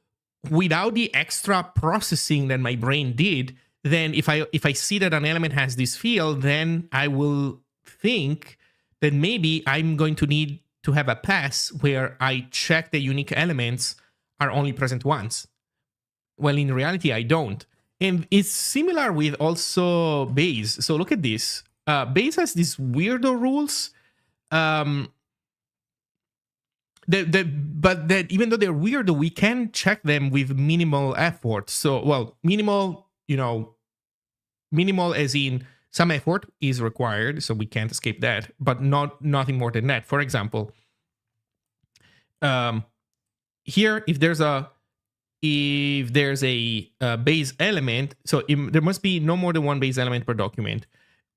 Speaker 1: without the extra processing that my brain did, then if I see that an element has this field, then I will think that maybe I'm going to need to have a pass where I check the unique elements are only present once. Well, in reality, I don't. And it's similar with also base. So look at this. Base has these weirdo rules. But that even though they're weirdo, we can check them with minimal effort. So, well, minimal, minimal as in some effort is required, so we can't escape that, but nothing more than that. For example, here, if there's a base element, so there must be no more than one base element per document.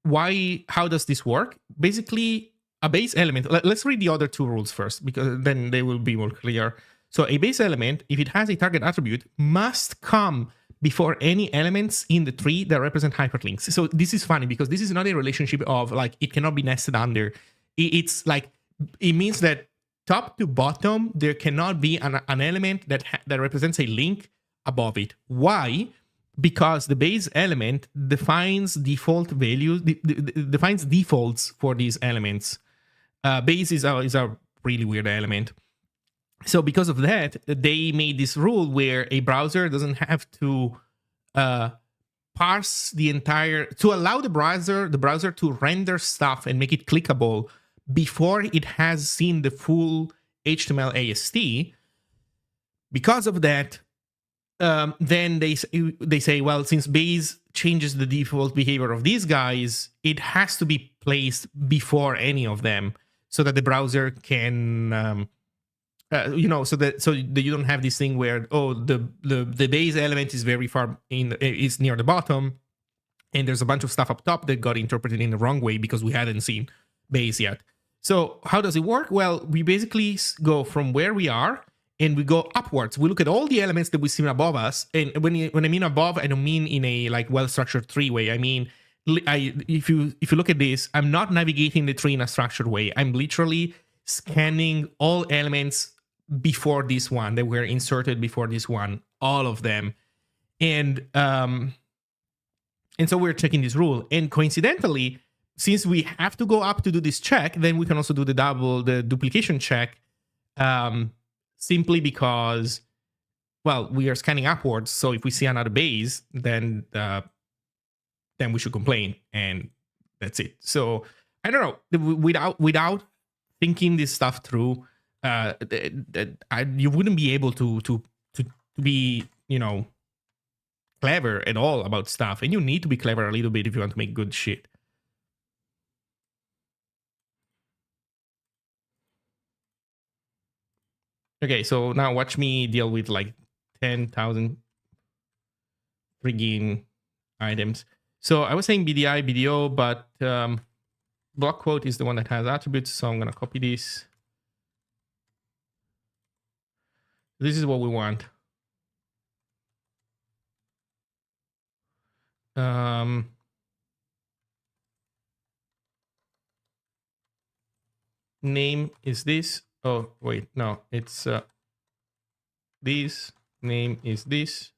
Speaker 1: How does this work? Basically, a base element, let's read the other two rules first, because then they will be more clear. So a base element, if it has a target attribute, must come before any elements in the tree that represent hyperlinks. So this is funny because this is not a relationship of like it cannot be nested under. It's like it means that top to bottom there cannot be an element that represents a link above it. Why? Because the base element defines default values, defines defaults for these elements. Base is a really weird element. So because of that, they made this rule where a browser doesn't have to parse the entire, to allow the browser to render stuff and make it clickable before it has seen the full HTML AST. Because of that, then they say, well, since base changes the default behavior of these guys, it has to be placed before any of them so that the browser can so that you don't have this thing where the base element is very far is near the bottom, and there's a bunch of stuff up top that got interpreted in the wrong way because we hadn't seen base yet. So how does it work? Well, we basically go from where we are and we go upwards. We look at all the elements that we see above us, and when I mean above, I don't mean in a like well-structured tree way. I mean if you look at this, I'm not navigating the tree in a structured way. I'm literally scanning all elements before this one that were inserted before this one, all of them, and so we're checking this rule. And coincidentally, since we have to go up to do this check, then we can also do the duplication check, simply because, well, we are scanning upwards. So if we see another base, then we should complain, and that's it. So I don't know. Without thinking this stuff through, you wouldn't be able to be, clever at all about stuff, and you need to be clever a little bit if you want to make good shit. Okay, so now watch me deal with like 10,000 friggin' items. So I was saying BDI, BDO, but block quote is the one that has attributes, so I'm gonna copy this. This is what we want. Name is this. Oh, wait, no, it's this. Name is this.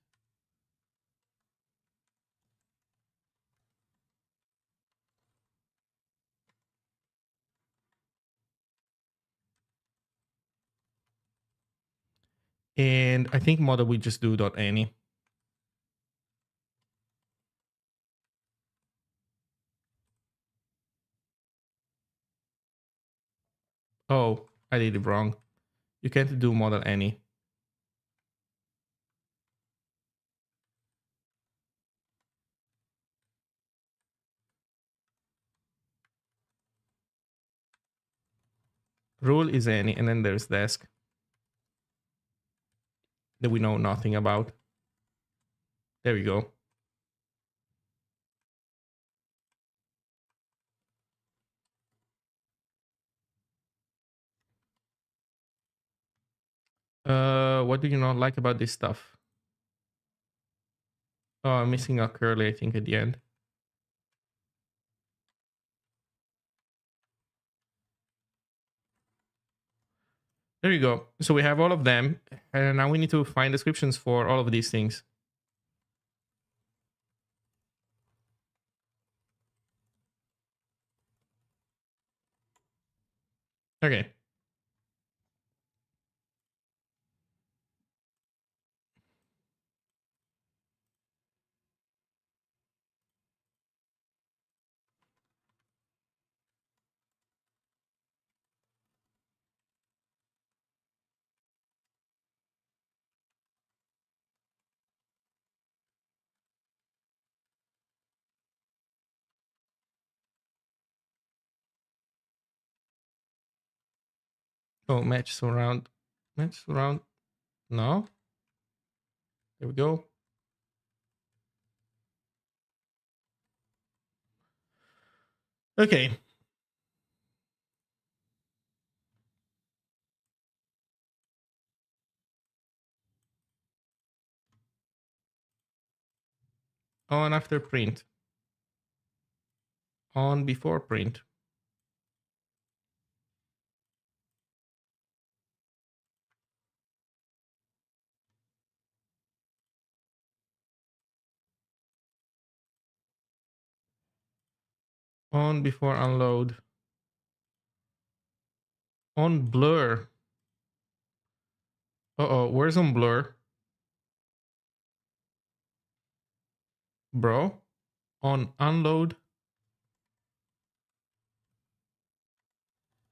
Speaker 1: And I think model we just do .any. Oh, I did it wrong. You can't do model any. Rule is any, and then there's desk that we know nothing about. There we go. What do you not like about this stuff? Oh, I'm missing a curly, I think, at the end. There you go. So we have all of them, and now we need to find descriptions for all of these things. Okay. Oh, match surround. Match surround. No. There we go. Okay. On after print. On before print. On before unload. On blur. Uh-oh, where's on blur? Bro? On unload.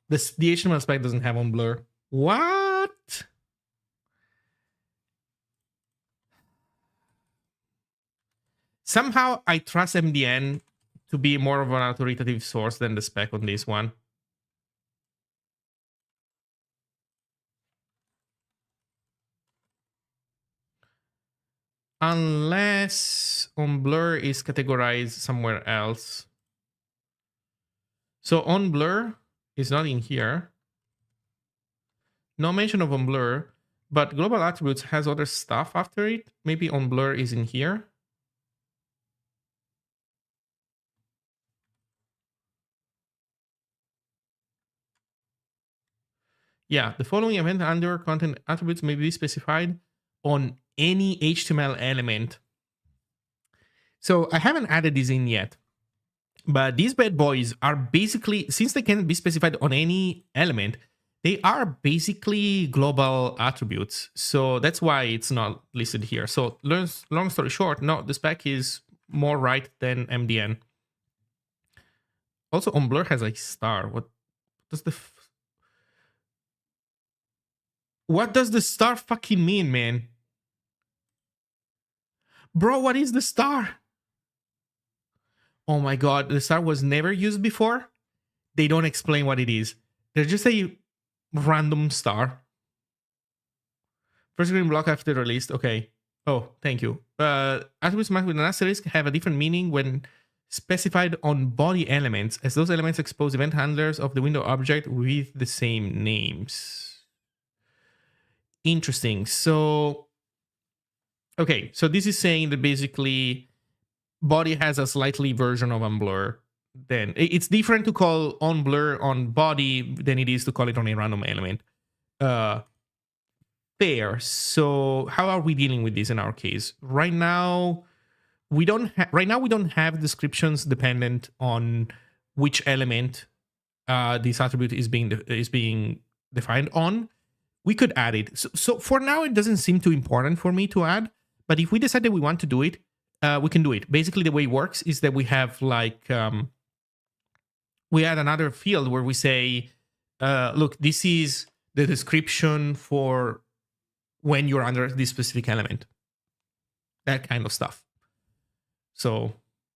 Speaker 1: The HTML spec doesn't have on blur. What? Somehow I trust MDN to be more of an authoritative source than the spec on this one. Unless on blur is categorized somewhere else. So on blur is not in here. No mention of on blur, but global attributes has other stuff after it. Maybe on blur is in here. Yeah, the following event handler content attributes may be specified on any HTML element. So I haven't added this in yet, but these bad boys are basically, since they can be specified on any element, they are basically global attributes. So that's why it's not listed here. So long story short, no, the spec is more right than MDN. Also, on Blur has a star. What does what does the star fucking mean, man? Bro, what is the star? Oh my god, the star was never used before. They don't explain what it is. They're just a random star. First green block after released. Okay. Oh, thank you. Attributes marked with an asterisk have a different meaning when specified on body elements, as those elements expose event handlers of the window object with the same names. Interesting. So, okay. So this is saying that basically body has a slightly version of unblur. Then it's different to call onBlur on body than it is to call it on a random element. Fair. So how are we dealing with this in our case? Right now, we don't have descriptions dependent on which element this attribute is being defined on. We could add it. So for now, it doesn't seem too important for me to add. But if we decide that we want to do it, we can do it. Basically, the way it works is that we have like we add another field where we say, look, this is the description for when you're under this specific element. That kind of stuff. So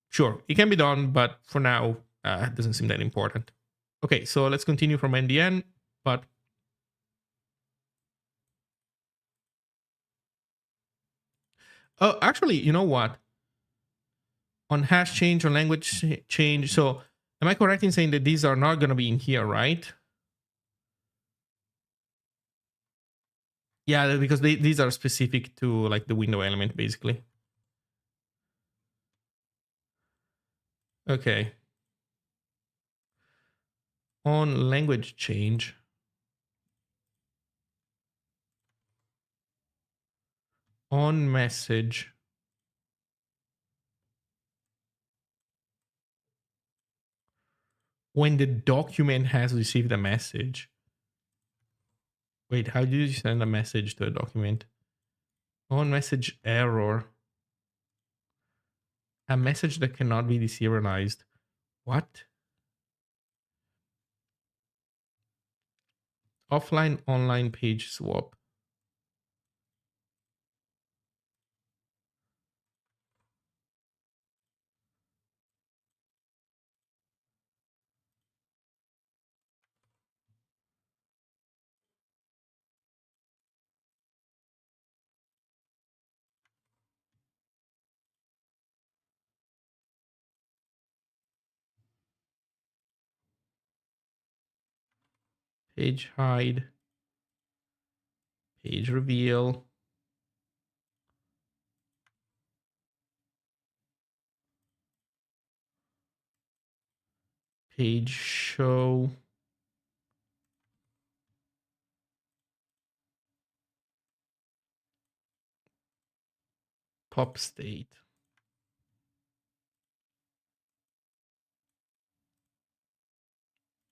Speaker 1: sure, it can be done, but for now, it doesn't seem that important. Okay, so let's continue from NDN, but oh, actually, you know what? On hash change, on language change. So am I correct in saying that these are not going to be in here, right? Yeah, because these are specific to like the window element, basically. Okay. On language change. On message. When the document has received a message. Wait, how do you send a message to a document? On message error. A message that cannot be deserialized. What? Offline online page swap. Page hide. Page reveal. Page show. Pop state.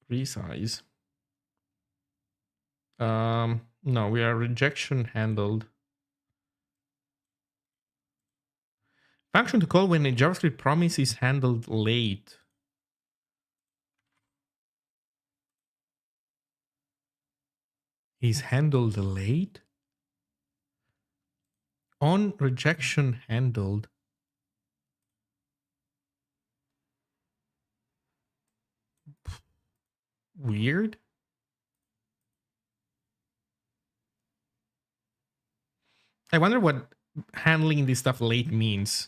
Speaker 1: Resize. No, we are rejection handled. Function to call when a JavaScript promise is handled late. Is handled late? On rejection handled. Weird. I wonder what handling this stuff late means.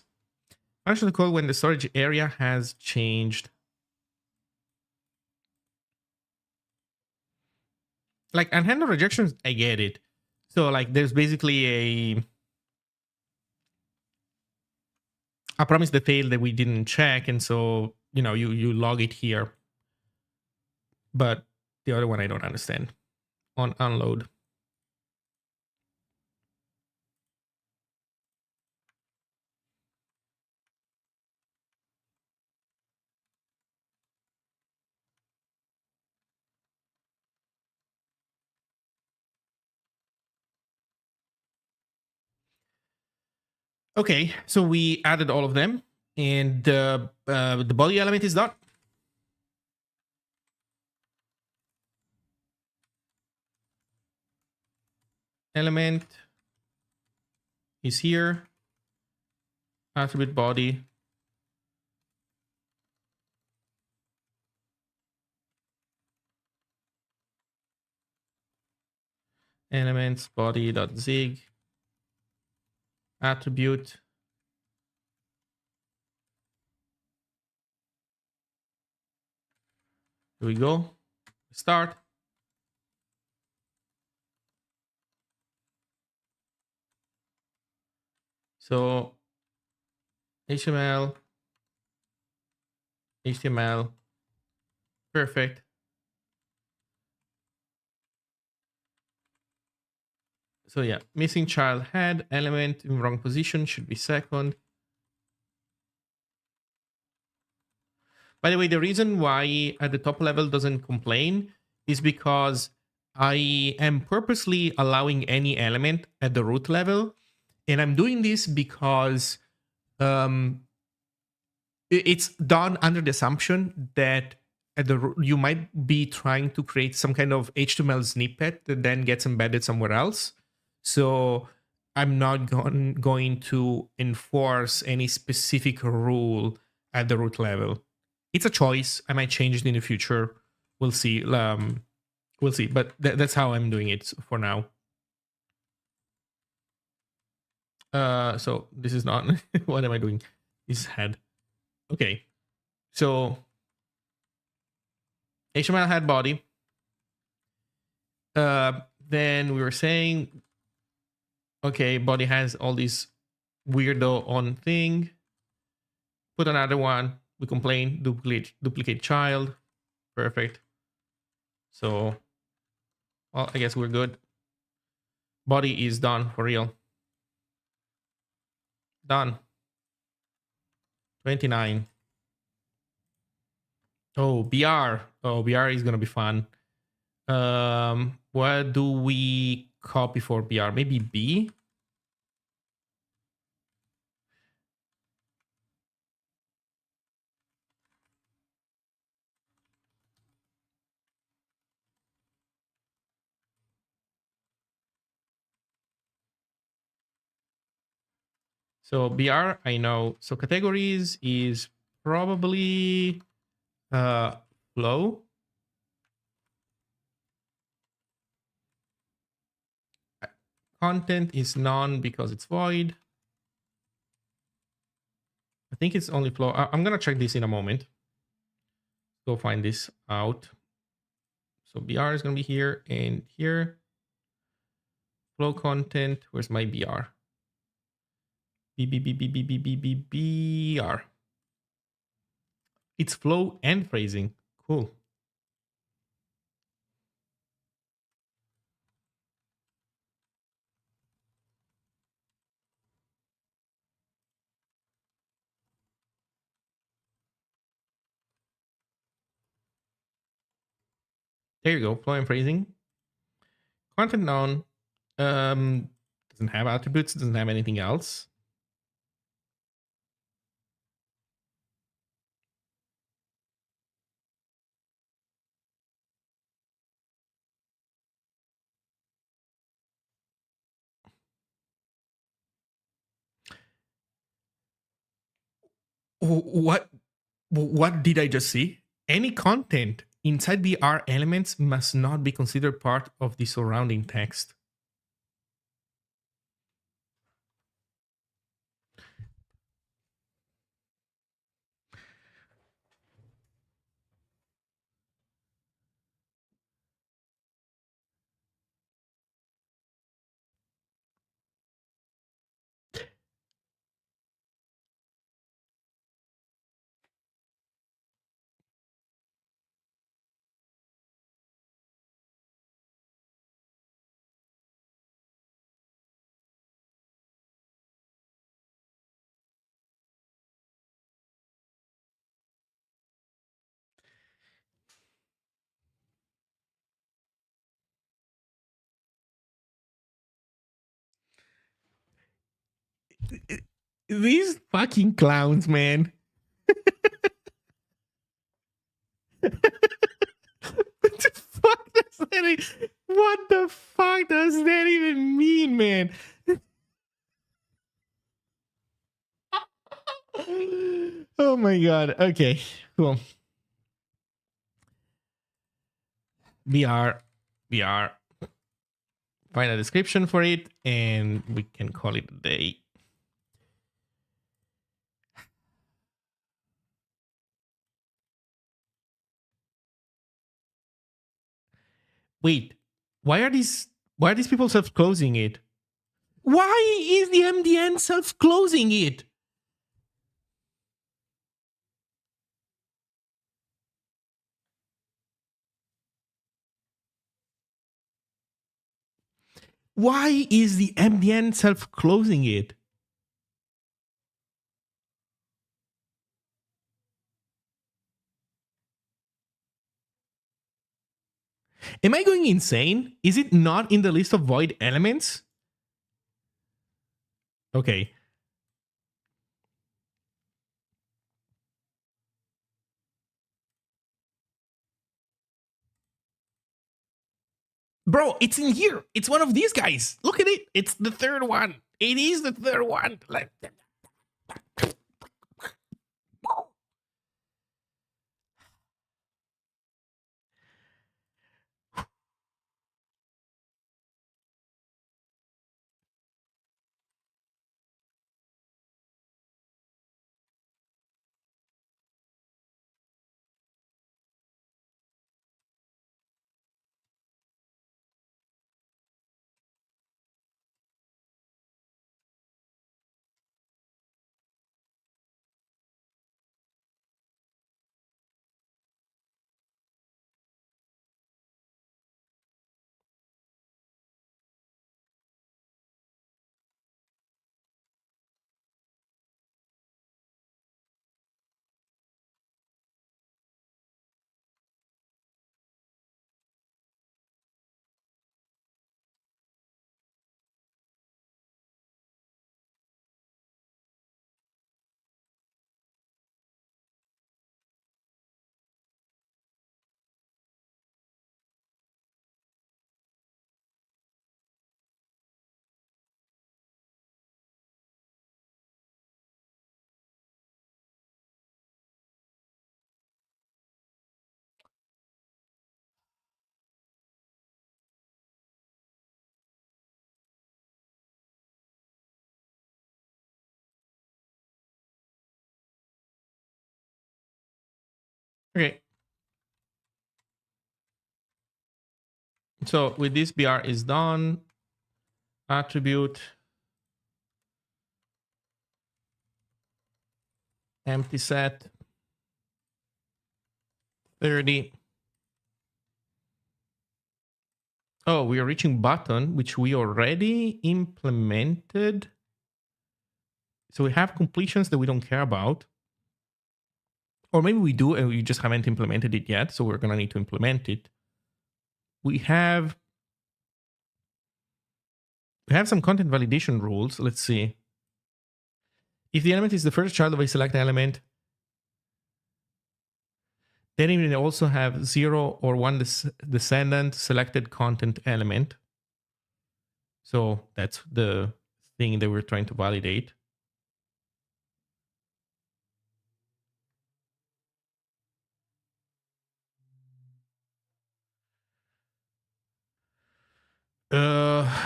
Speaker 1: Function to call when the storage area has changed. Like unhandled rejections, I get it. So like there's basically a promise that failed that we didn't check, and so you log it here. But the other one I don't understand. on unload. Okay, so we added all of them, and the body element is done. Element is here. Attribute body. Elements body.zig. Attribute. Here we go. Start. So HTML, HTML, perfect. So yeah, missing child head element in wrong position should be second. By the way, the reason why at the top level doesn't complain is because I am purposely allowing any element at the root level. And I'm doing this because um, it's done under the assumption that you might be trying to create some kind of HTML snippet that then gets embedded somewhere else. So I'm not going to enforce any specific rule at the root level. It's a choice. I might change it in the future. We'll see. We'll see. But that's how I'm doing it for now. So this is not. What am I doing? This head. Okay. So HTML head body. Then we were saying, okay, body has all these weirdo on thing. Put another one. We complain. Duplicate child. Perfect. So, well, I guess we're good. Body is done for real. Done. 29. Oh, BR. Oh, BR is gonna be fun. What do we copy for BR? Maybe B. So BR, I know. So categories is probably flow. Content is none because it's void. I think it's only flow. I'm gonna check this in a moment. Go find this out. So BR is gonna be here and here. Flow content. Where's my BR? BR. It's flow and phrasing. Cool. There you go. Flow and phrasing. Content known. Doesn't have attributes. Doesn't have anything else. What did I just see? Any content inside BR elements must not be considered part of the surrounding text. These fucking clowns, man. What the fuck does that? What the fuck does that even mean, man? Oh my god. Okay, cool. VR. Find a description for it, and we can call it a day. Wait, why are these people self-closing it? Why is the MDN self-closing it? Why is the MDN self-closing it? Am I going insane? Is it not in the list of void elements? Okay. Bro, it's in here. It's one of these guys. Look at it. It's the third one. It is the third one. Like, okay. So with this, BR is done. Attribute. Empty set. 30. Oh, we are reaching button, which we already implemented. So we have completions that we don't care about. Or maybe we do and we just haven't implemented it yet. So we're going to need to implement it. We have some content validation rules. Let's see. If the element is the first child of a select element, then it will also have 0 or 1 descendant selected content element. So that's the thing that we're trying to validate.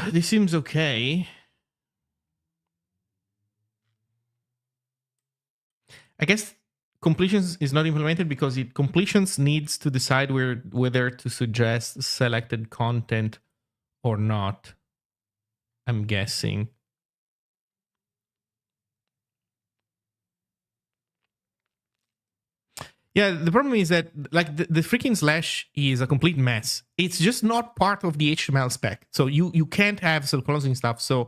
Speaker 1: This seems okay. I guess completions is not implemented because completions needs to decide whether to suggest selected content or not. I'm guessing. Yeah, the problem is that like the freaking slash is a complete mess. It's just not part of the HTML spec, so you can't have self-closing stuff. So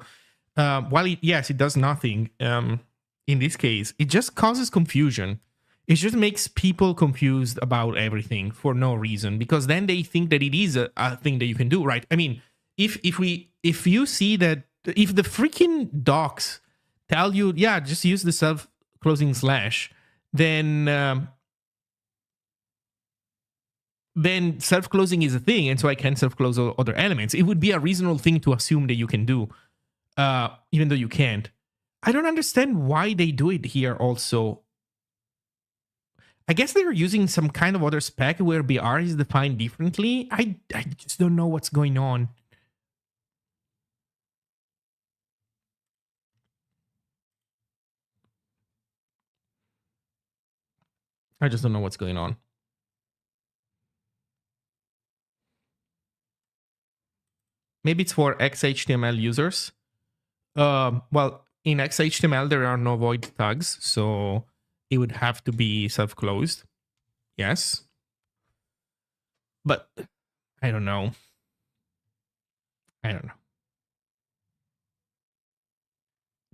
Speaker 1: while it does nothing, in this case, it just causes confusion. It just makes people confused about everything for no reason, because then they think that it is a thing that you can do, right? I mean, if you see that if the freaking docs tell you, yeah, just use the self-closing slash, then self-closing is a thing, and so I can self-close other elements. It would be a reasonable thing to assume that you can do, even though you can't. I don't understand why they do it here also. I guess they're using some kind of other spec where BR is defined differently. I just don't know what's going on. I just don't know what's going on. Maybe it's for XHTML users. Well, in XHTML, there are no void tags, so it would have to be self-closed. Yes. But I don't know. I don't know.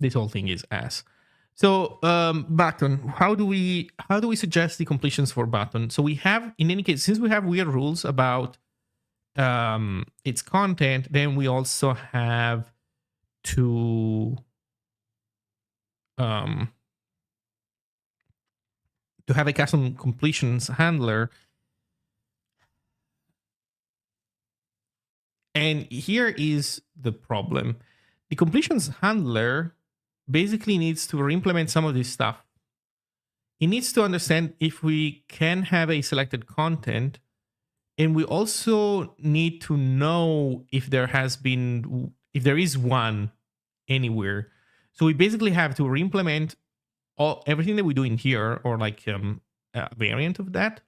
Speaker 1: This whole thing is ass. So button, how do we suggest the completions for button? So we have, in any case, since we have weird rules about its content, then we also have to have a custom completions handler. And here is the problem. The completions handler basically needs to re-implement some of this stuff. It needs to understand if we can have a selected content, and we also need to know if there is one anywhere. So we basically have to re-implement everything that we do in here, or like a variant of that.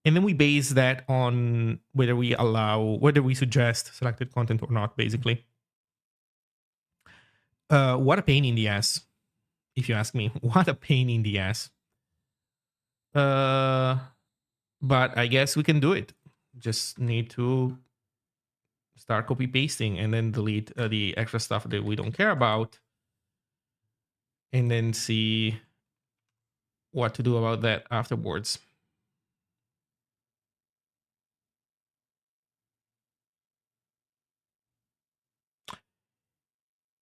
Speaker 1: And then we base that on whether we suggest selected content or not, basically. What a pain in the ass, if you ask me. What a pain in the ass. But I guess we can do it. Just need to start copy pasting and then delete the extra stuff that we don't care about, and then see what to do about that afterwards.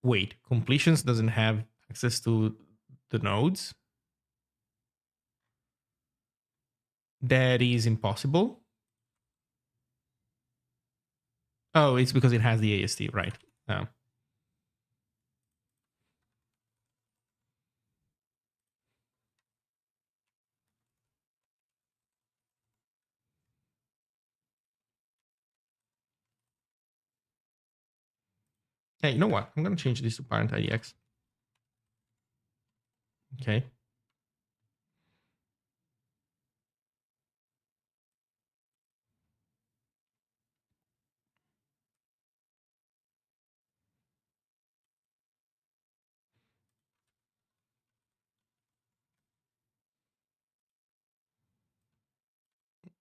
Speaker 1: Wait, completions doesn't have access to the nodes? That is impossible. Oh, it's because it has the AST, right? Hey, you know what? I'm going to change this to parent IDX. Okay.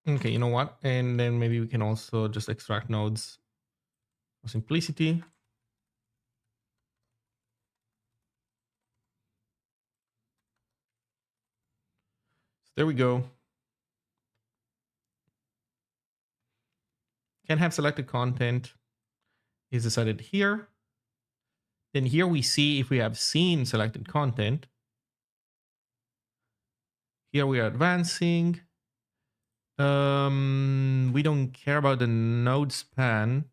Speaker 1: Okay, you know what? And then maybe we can also just extract nodes for simplicity. So there we go. Can have selected content is decided here. Then here we see if we have seen selected content. Here we are advancing. We don't care about the node span.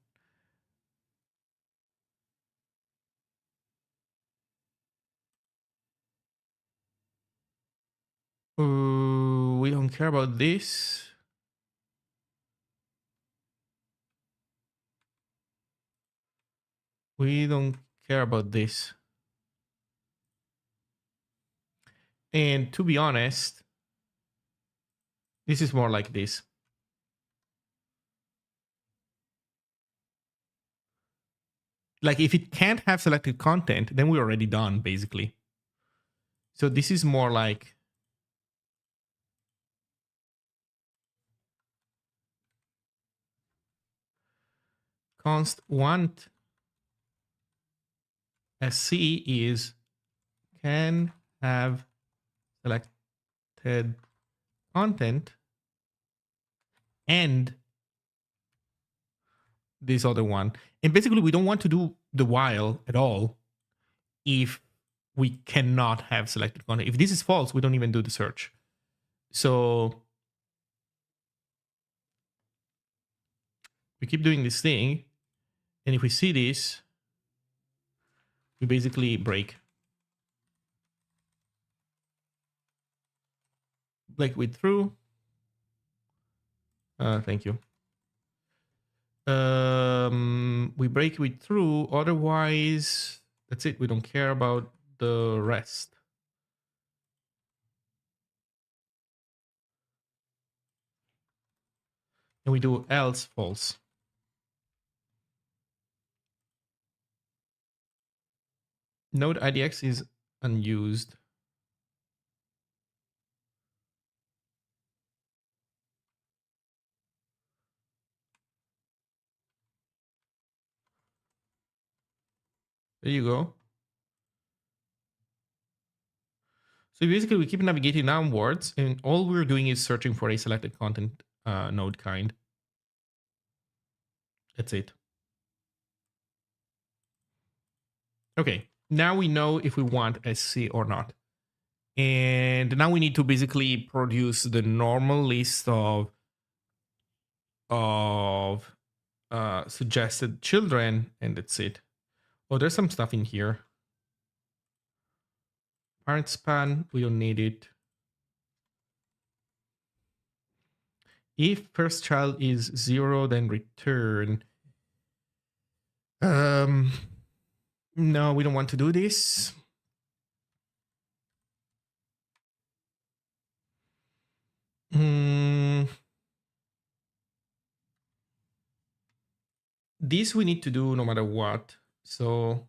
Speaker 1: We don't care about this. We don't care about this. And to be honest, this is more like this. Like if it can't have selected content, then we're already done, basically. So this is more like const want sc is can have selected content and this other one. And basically we don't want to do the while at all if we cannot have selected content. If this is false, we don't even do the search. So we keep doing this thing. And if we see this, we basically break. Break with true. Thank you. We break with true. Otherwise, that's it. We don't care about the rest. And we do else false. Node IDX is unused. There you go. So basically, we keep navigating downwards, and all we're doing is searching for a selected content node kind. That's it. Okay, now we know if we want SC or not. And now we need to basically produce the normal list of suggested children, and that's it. Oh, there's some stuff in here. Parent span, we don't need it. If first child is 0, then return. No, we don't want to do this. This we need to do no matter what. So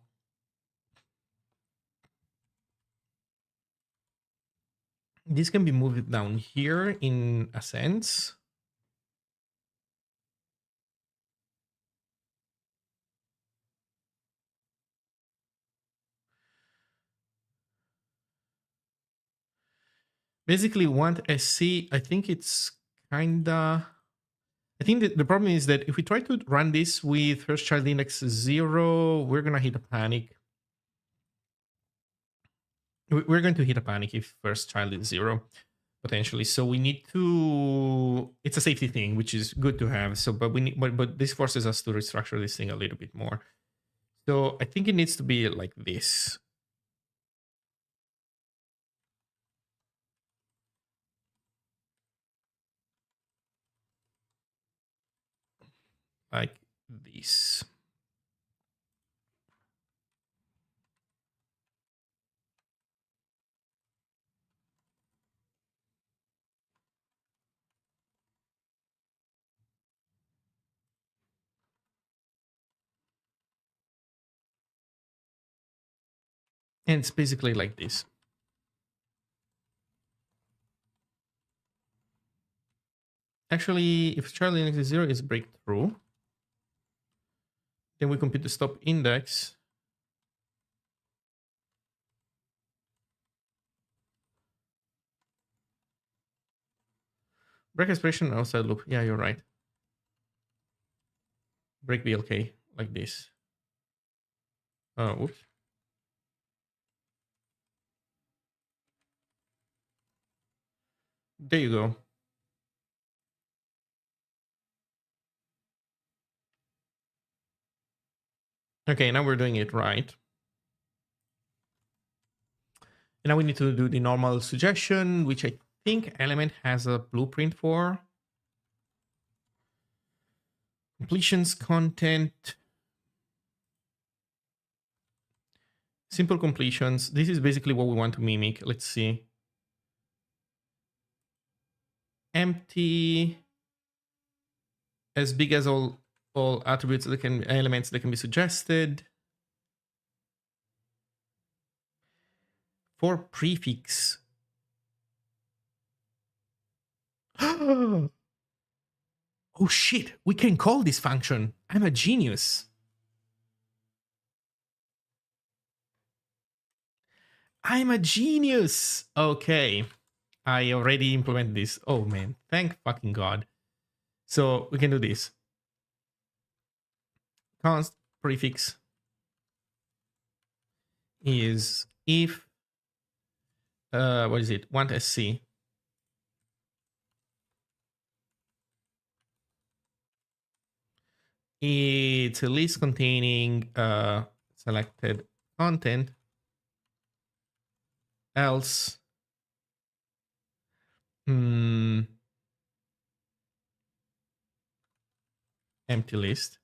Speaker 1: this can be moved down here in a sense. Basically, want SC, I think it's kinda... I think that the problem is that if we try to run this with first child index 0, we're gonna hit a panic. We're going to hit a panic if first child is 0, potentially. So we need to... It's a safety thing, which is good to have. So, but we need, but this forces us to restructure this thing a little bit more. So I think it needs to be like this. Like this. And it's basically like this. Actually, if child index is 0, is breakthrough. Then we compute the stop index. Break expression outside loop. Yeah, you're right. Break BLK like this. Oops. There you go. Okay, now we're doing it right. And now we need to do the normal suggestion, which I think Element has a blueprint for. Completions content. Simple completions. This is basically what we want to mimic. Let's see. Empty. As big as all attributes that can elements that can be suggested. For prefix. Oh shit, we can call this function. I'm a genius. I'm a genius. Okay. I already implemented this. Oh man, thank fucking God. So we can do this. Const prefix is if what is it? Want SC. It's a list containing selected content, else empty list.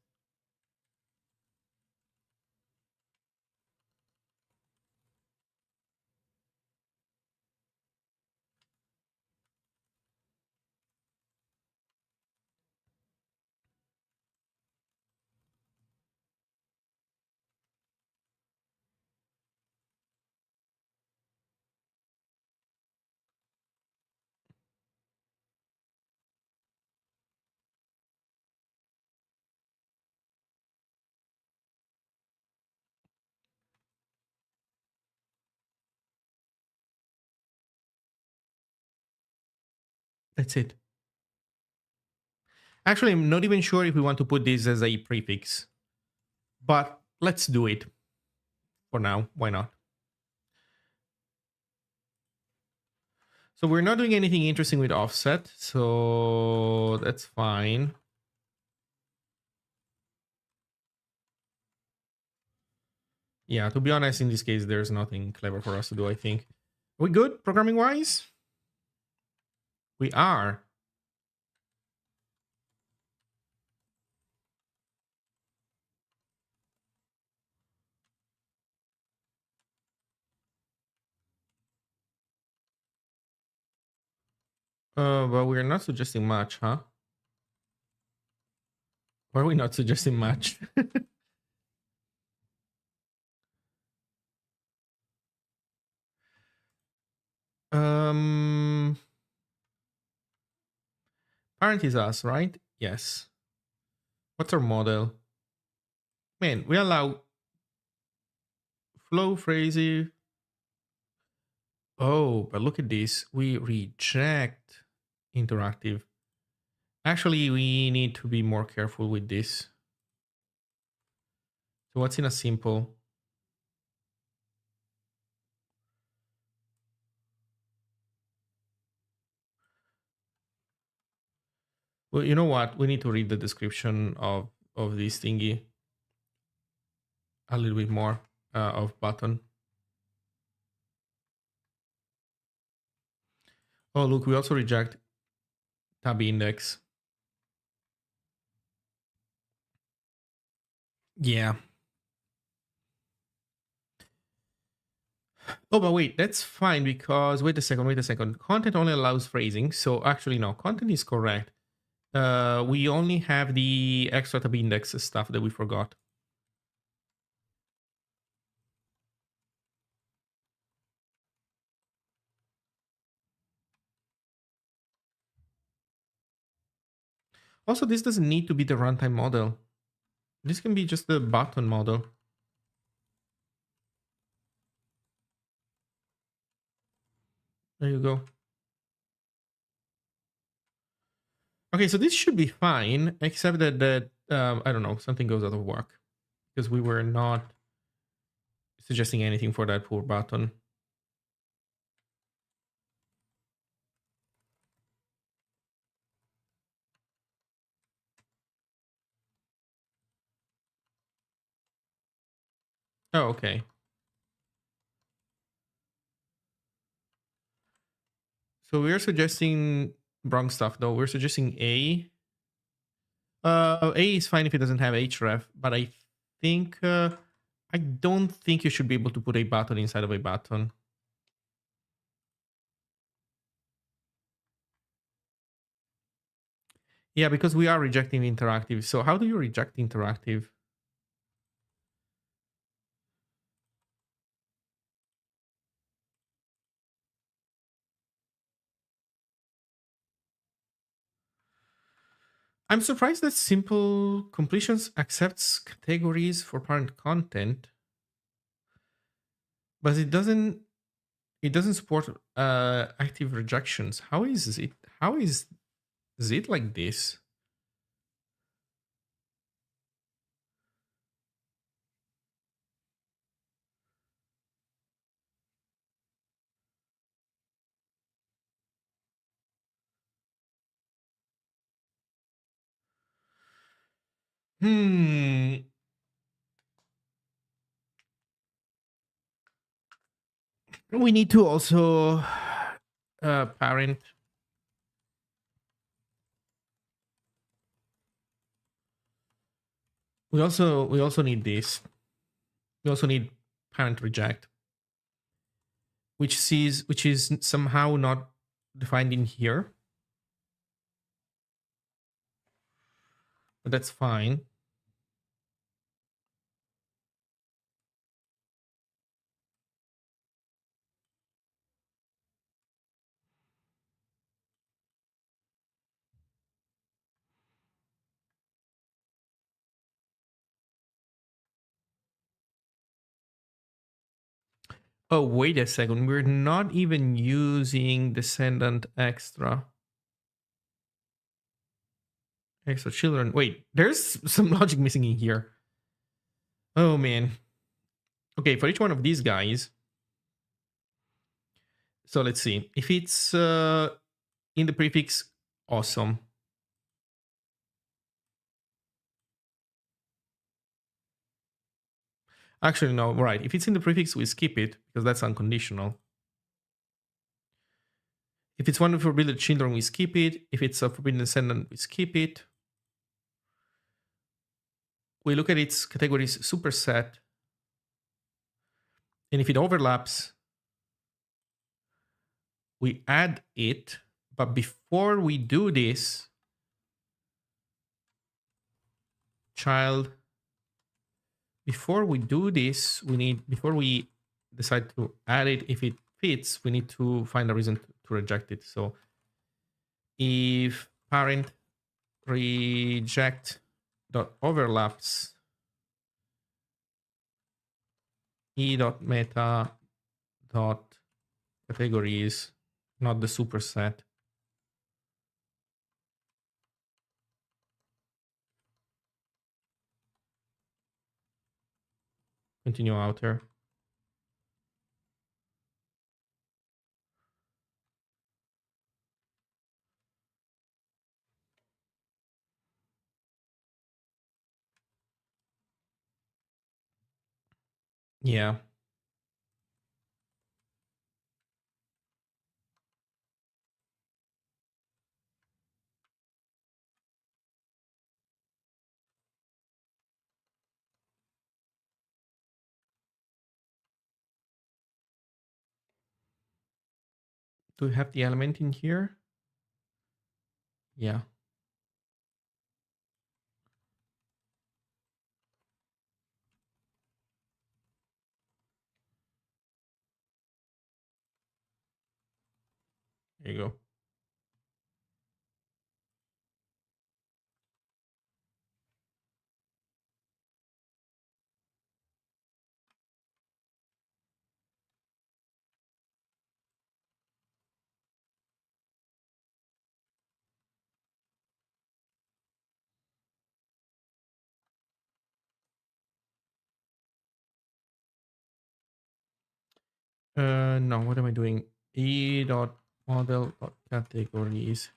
Speaker 1: That's it. Actually, I'm not even sure if we want to put this as a prefix, but let's do it for now. Why not? So we're not doing anything interesting with offset, so that's fine. Yeah, to be honest, in this case, there's nothing clever for us to do, I think. Are we good programming-wise? We are. But we're not suggesting much, huh? Why are we not suggesting much? um, Parent is us, right? Yes. What's our model? Man, we allow flow phrasing. Oh, but look at this. We reject interactive. Actually, we need to be more careful with this. So what's in a simple? Well, you know what? We need to read the description of this thingy a little bit more of button. Oh, look, we also reject tab index. Yeah. Oh, but wait, that's fine because wait a second. Content only allows phrasing. So actually, no, content is correct. We only have the extra tab index stuff that we forgot. Also, this doesn't need to be the runtime model. This can be just the button model. There you go. Okay, so this should be fine, except that I don't know, something goes out of work because we were not suggesting anything for that poor button. Oh, okay. So we're suggesting wrong stuff though. We're suggesting A. A is fine if it doesn't have href, but I think I don't think you should be able to put a button inside of a button. Yeah, because we are rejecting interactive. So how do you reject interactive? I'm surprised that simple completions accepts categories for parent content, but it doesn't support active rejections. How is it like this? We need to also parent. We also need this. We also need parent reject, which is somehow not defined in here, but that's fine. Oh, wait a second. We're not even using descendant extra children. Wait, there's some logic missing in here. Oh man. Okay, for each one of these guys. So let's see. If it's in the prefix, awesome. Actually, no, right. If it's in the prefix, we skip it because that's unconditional. If it's one of forbidden children, we skip it. If it's a forbidden descendant, we skip it. We look at its categories superset. And if it overlaps, we add it. But before we do this, before we decide to add it, if it fits, we need to find a reason to reject it. So if parent reject dot overlaps e.meta dot categories, not the superset, continue outer. Yeah. Do we have the element in here? Yeah. There you go. No, what am I doing? E dot model dot categories.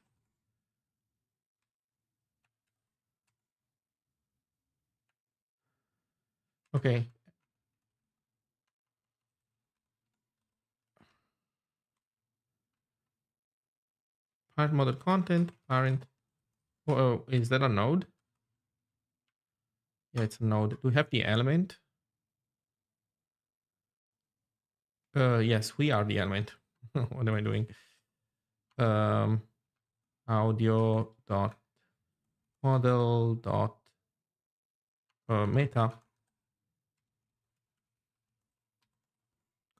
Speaker 1: Okay. Parent model content, parent. Oh, is that a node? Yeah, it's a node. Do we have the element? Yes, we are the element. What am I doing? Audio dot model dot meta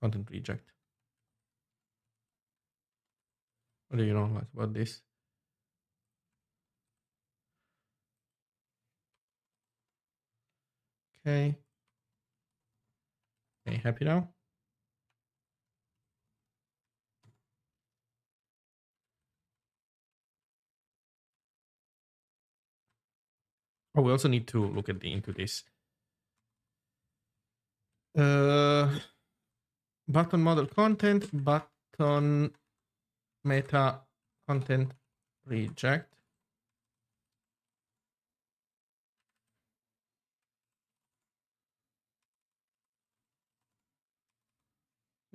Speaker 1: content reject. What do you know about this? Okay. Okay, happy now? Oh, we also need to look at into this. Button model content, button meta content reject.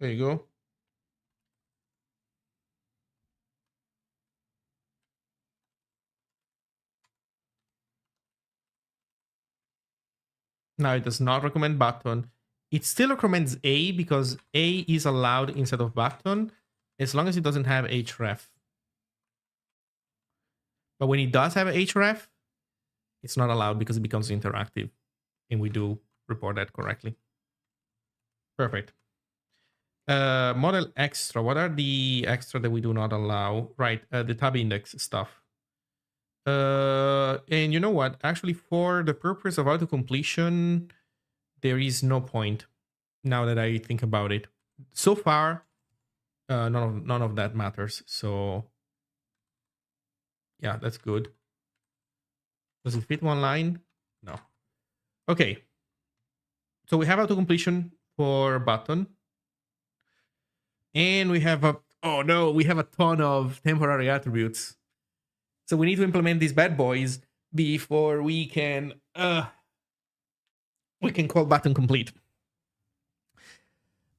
Speaker 1: There you go. Now it does not recommend button. It still recommends A because A is allowed instead of button as long as it doesn't have href. But when it does have href, it's not allowed because it becomes interactive. And we do report that correctly. Perfect. Model extra. What are the extra that we do not allow? Right, the tab index stuff. And you know what? Actually, for the purpose of auto-completion, there is no point now that I think about it. So far, none of that matters. So yeah, that's good. Does it fit one line? No. Okay. So we have auto-completion for button. And we have we have a ton of temporary attributes. So we need to implement these bad boys before we can call button complete.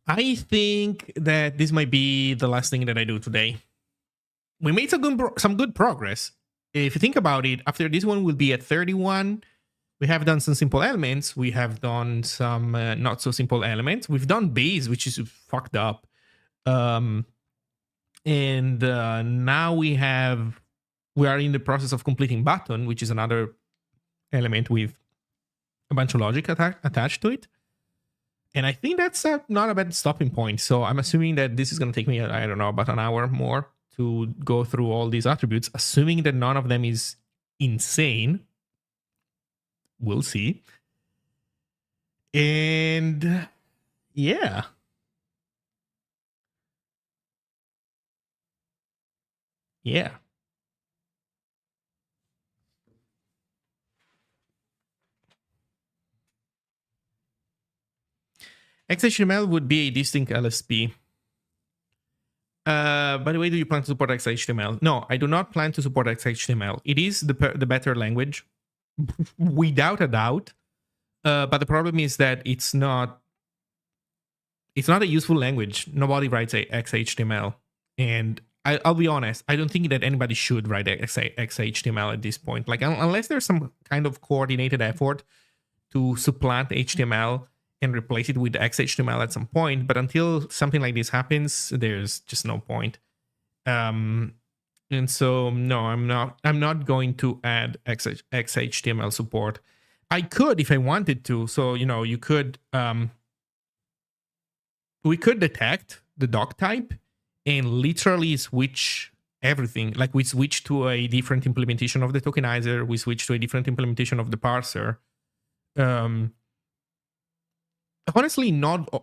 Speaker 1: I think that this might be the last thing that I do today. We made some good progress. If you think about it, after this one, we'll be at 31. We have done some simple elements. We have done some not so simple elements. We've done base, which is fucked up. And now we are in the process of completing button, which is another element with a bunch of logic attached to it. And I think that's not a bad stopping point. So I'm assuming that this is going to take me, I don't know, about an hour more to go through all these attributes, assuming that none of them is insane. We'll see. And yeah. Yeah. XHTML would be a distinct LSP. By the way, do you plan to support XHTML? No, I do not plan to support XHTML. It is the better language, without a doubt. But the problem is that it's not a useful language. Nobody writes XHTML. And I'll be honest, I don't think that anybody should write XHTML at this point. Like, unless there's some kind of coordinated effort to supplant HTML and replace it with XHTML at some point. But until something like this happens, there's just no point. And so, no, I'm not going to add XHTML support. I could if I wanted to. So, you could, we could detect the doc type and literally switch everything. Like, we switch to a different implementation of the tokenizer. We switch to a different implementation of the parser. Honestly, it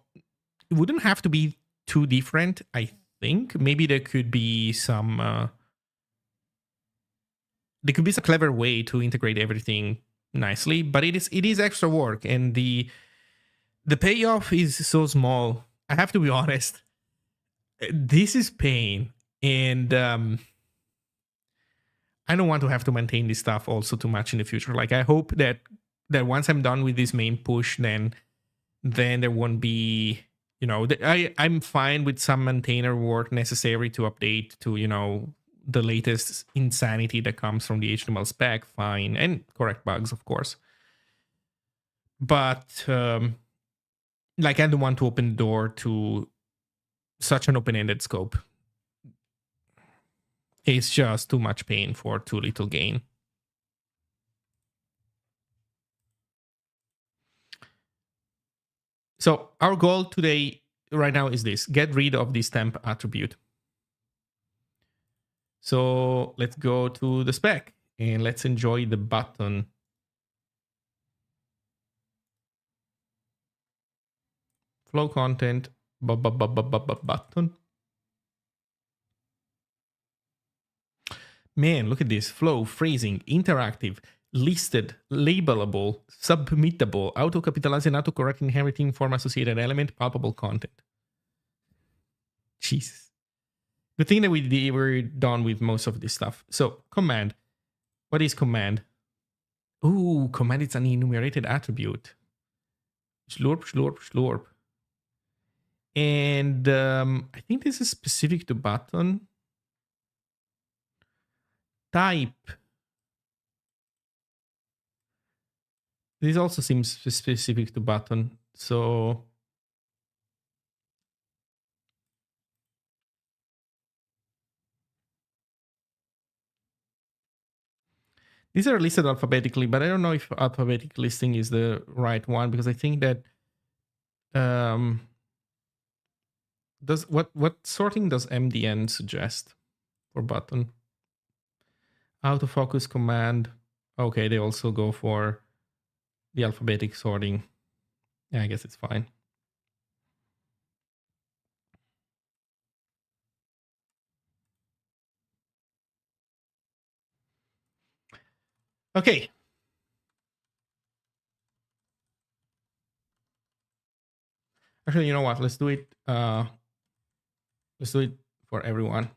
Speaker 1: wouldn't have to be too different, I think. Maybe there could be some clever way to integrate everything nicely, but it is extra work, and the payoff is so small. I have to be honest. This is pain, and I don't want to have to maintain this stuff also too much in the future. Like, I hope that once I'm done with this main push, then there won't be, I'm fine with some maintainer work necessary to update to, the latest insanity that comes from the HTML spec, fine, and correct bugs, of course. But, like, I don't want to open the door to such an open-ended scope. It's just too much pain for too little gain. So our goal today, right now, is this: get rid of this temp attribute. So let's go to the spec and let's enjoy the button. Flow content, button. Man, look at this: flow, phrasing, interactive, listed, labelable, submittable, auto-capitalizing, auto-correct, inheriting, form associated element, palpable content. Jesus. The thing that we're done with most of this stuff. So command. What is command? Ooh, command is an enumerated attribute. Slurp, slurp, slurp. And I think this is specific to button. Type. This also seems specific to button. So these are listed alphabetically, but I don't know if alphabetic listing is the right one, because I think that does what sorting does MDN suggest for button? Autofocus command. Okay, they also go for the alphabetic sorting. Yeah, I guess it's fine. Okay. Actually, you know what? Let's do it. Let's do it for everyone.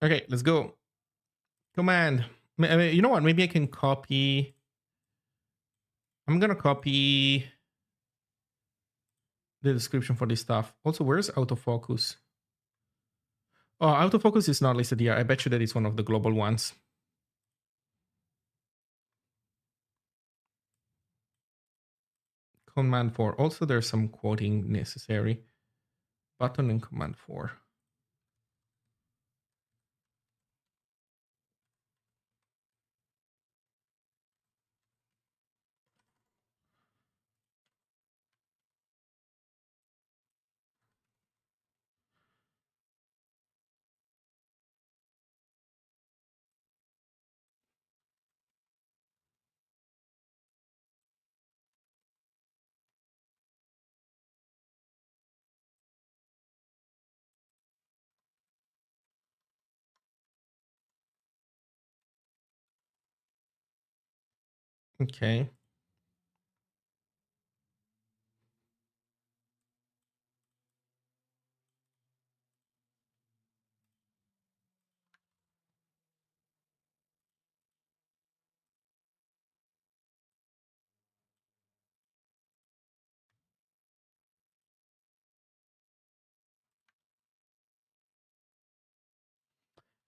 Speaker 1: Okay, let's go. Command. I mean, you know what? Maybe I can copy. I'm gonna copy the description for this stuff. Also, where's autofocus? Oh, autofocus is not listed here. I bet you that it's one of the global ones. Command 4. Also, there's some quoting necessary. Button and command 4. Okay.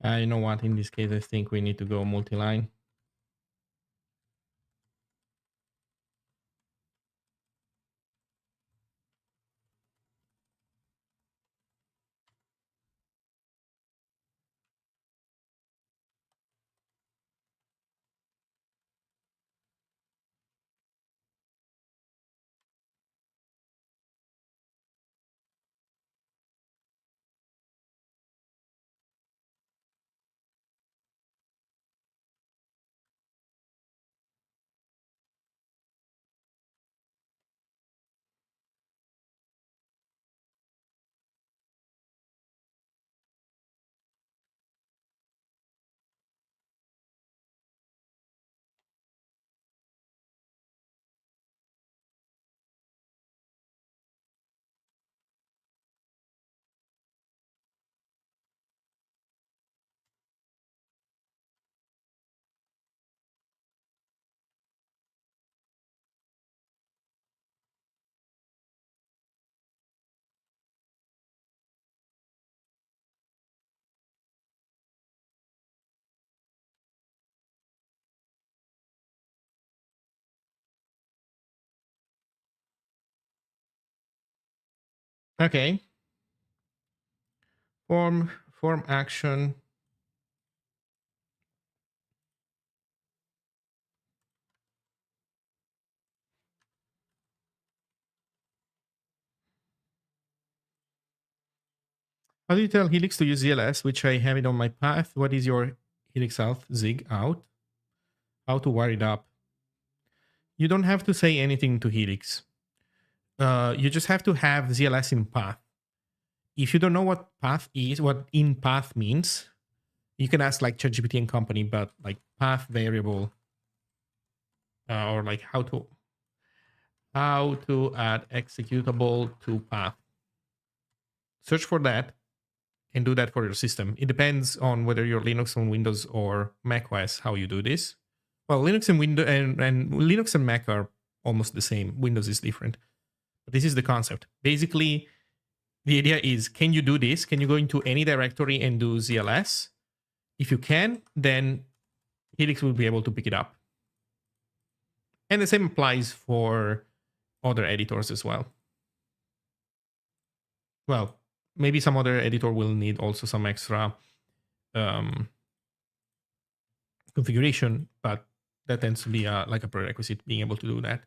Speaker 1: You know what? In this case, I think we need to go multi-line. Okay. Form action. How do you tell Helix to use ZLS, which I have it on my path? What is your Helix out, Zig out? How to wire it up? You don't have to say anything to Helix. You just have to have ZLS in path. If you don't know what path is, what in path means, you can ask like ChatGPT and company, but like path variable or like how to add executable to path. search for that and do that for your system. It depends on whether you're Linux on Windows or Mac OS how you do this. Well, Linux and Windows and Linux and Mac are almost the same. Windows is different. But this is the concept. Basically, the idea is, can you do this? Can you go into any directory and do ZLS? If you can, then Helix will be able to pick it up. And the same applies for other editors as well. Well, maybe some other editor will need also some extra configuration, but that tends to be like a prerequisite, being able to do that.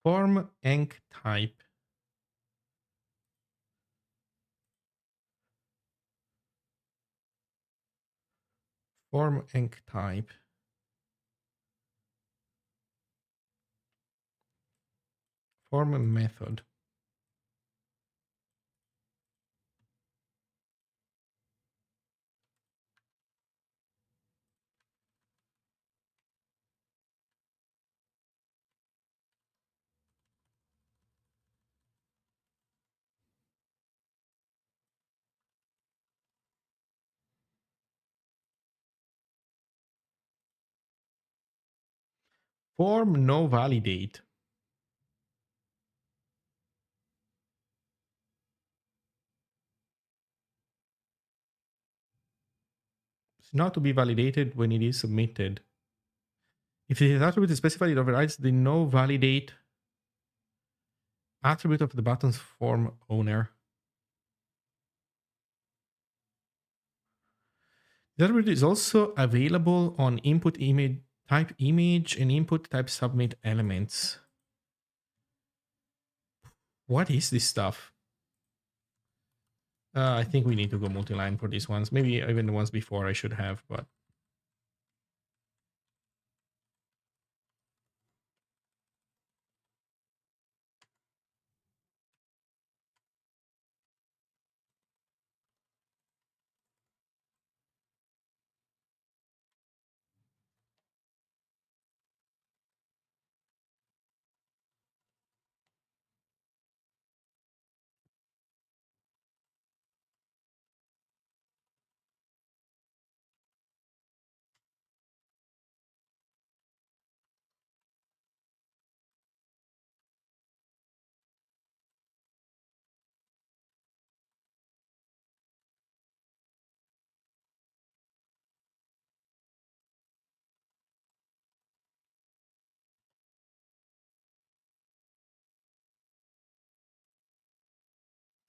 Speaker 1: Form enc type. Form enc type. Form method. Form no validate. It's not to be validated when it is submitted. If the attribute is specified, it overrides the no validate attribute of the button's form owner. The attribute is also available on input image type image and input type submit elements. What is this stuff? I think we need to go multi-line for these ones. Maybe even the ones before I should have, but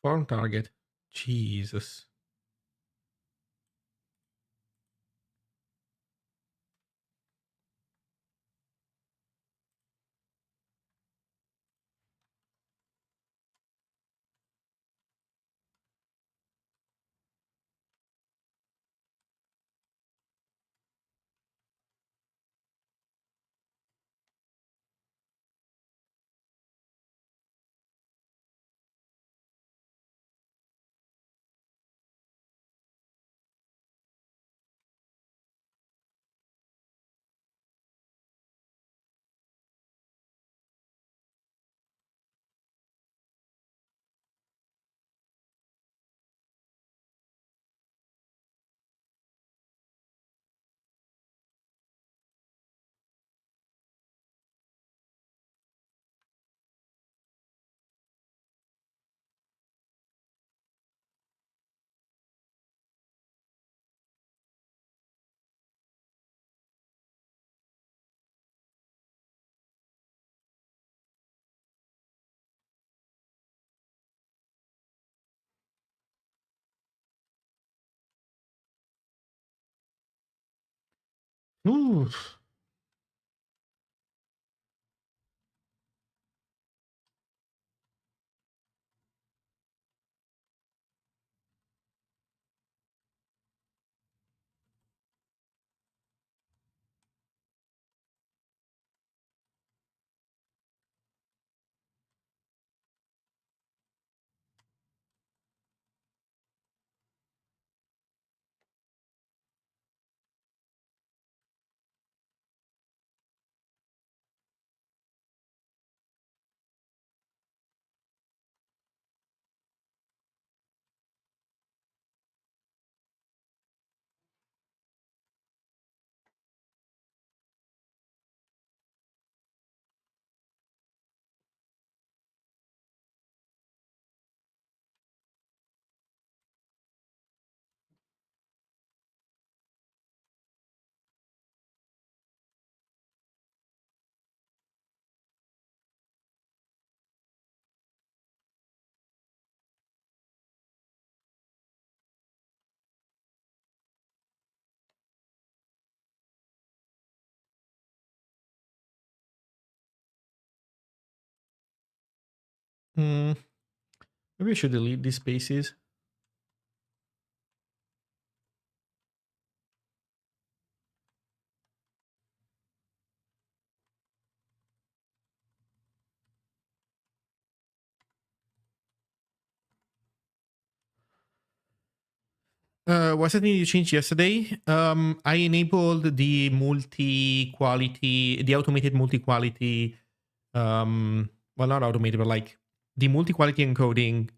Speaker 1: form target. Jesus. Ooh. Maybe I should delete these spaces. Was something you changed yesterday? I enabled the multi-quality, the automated multi-quality, well, not automated, but like the multi-quality encoding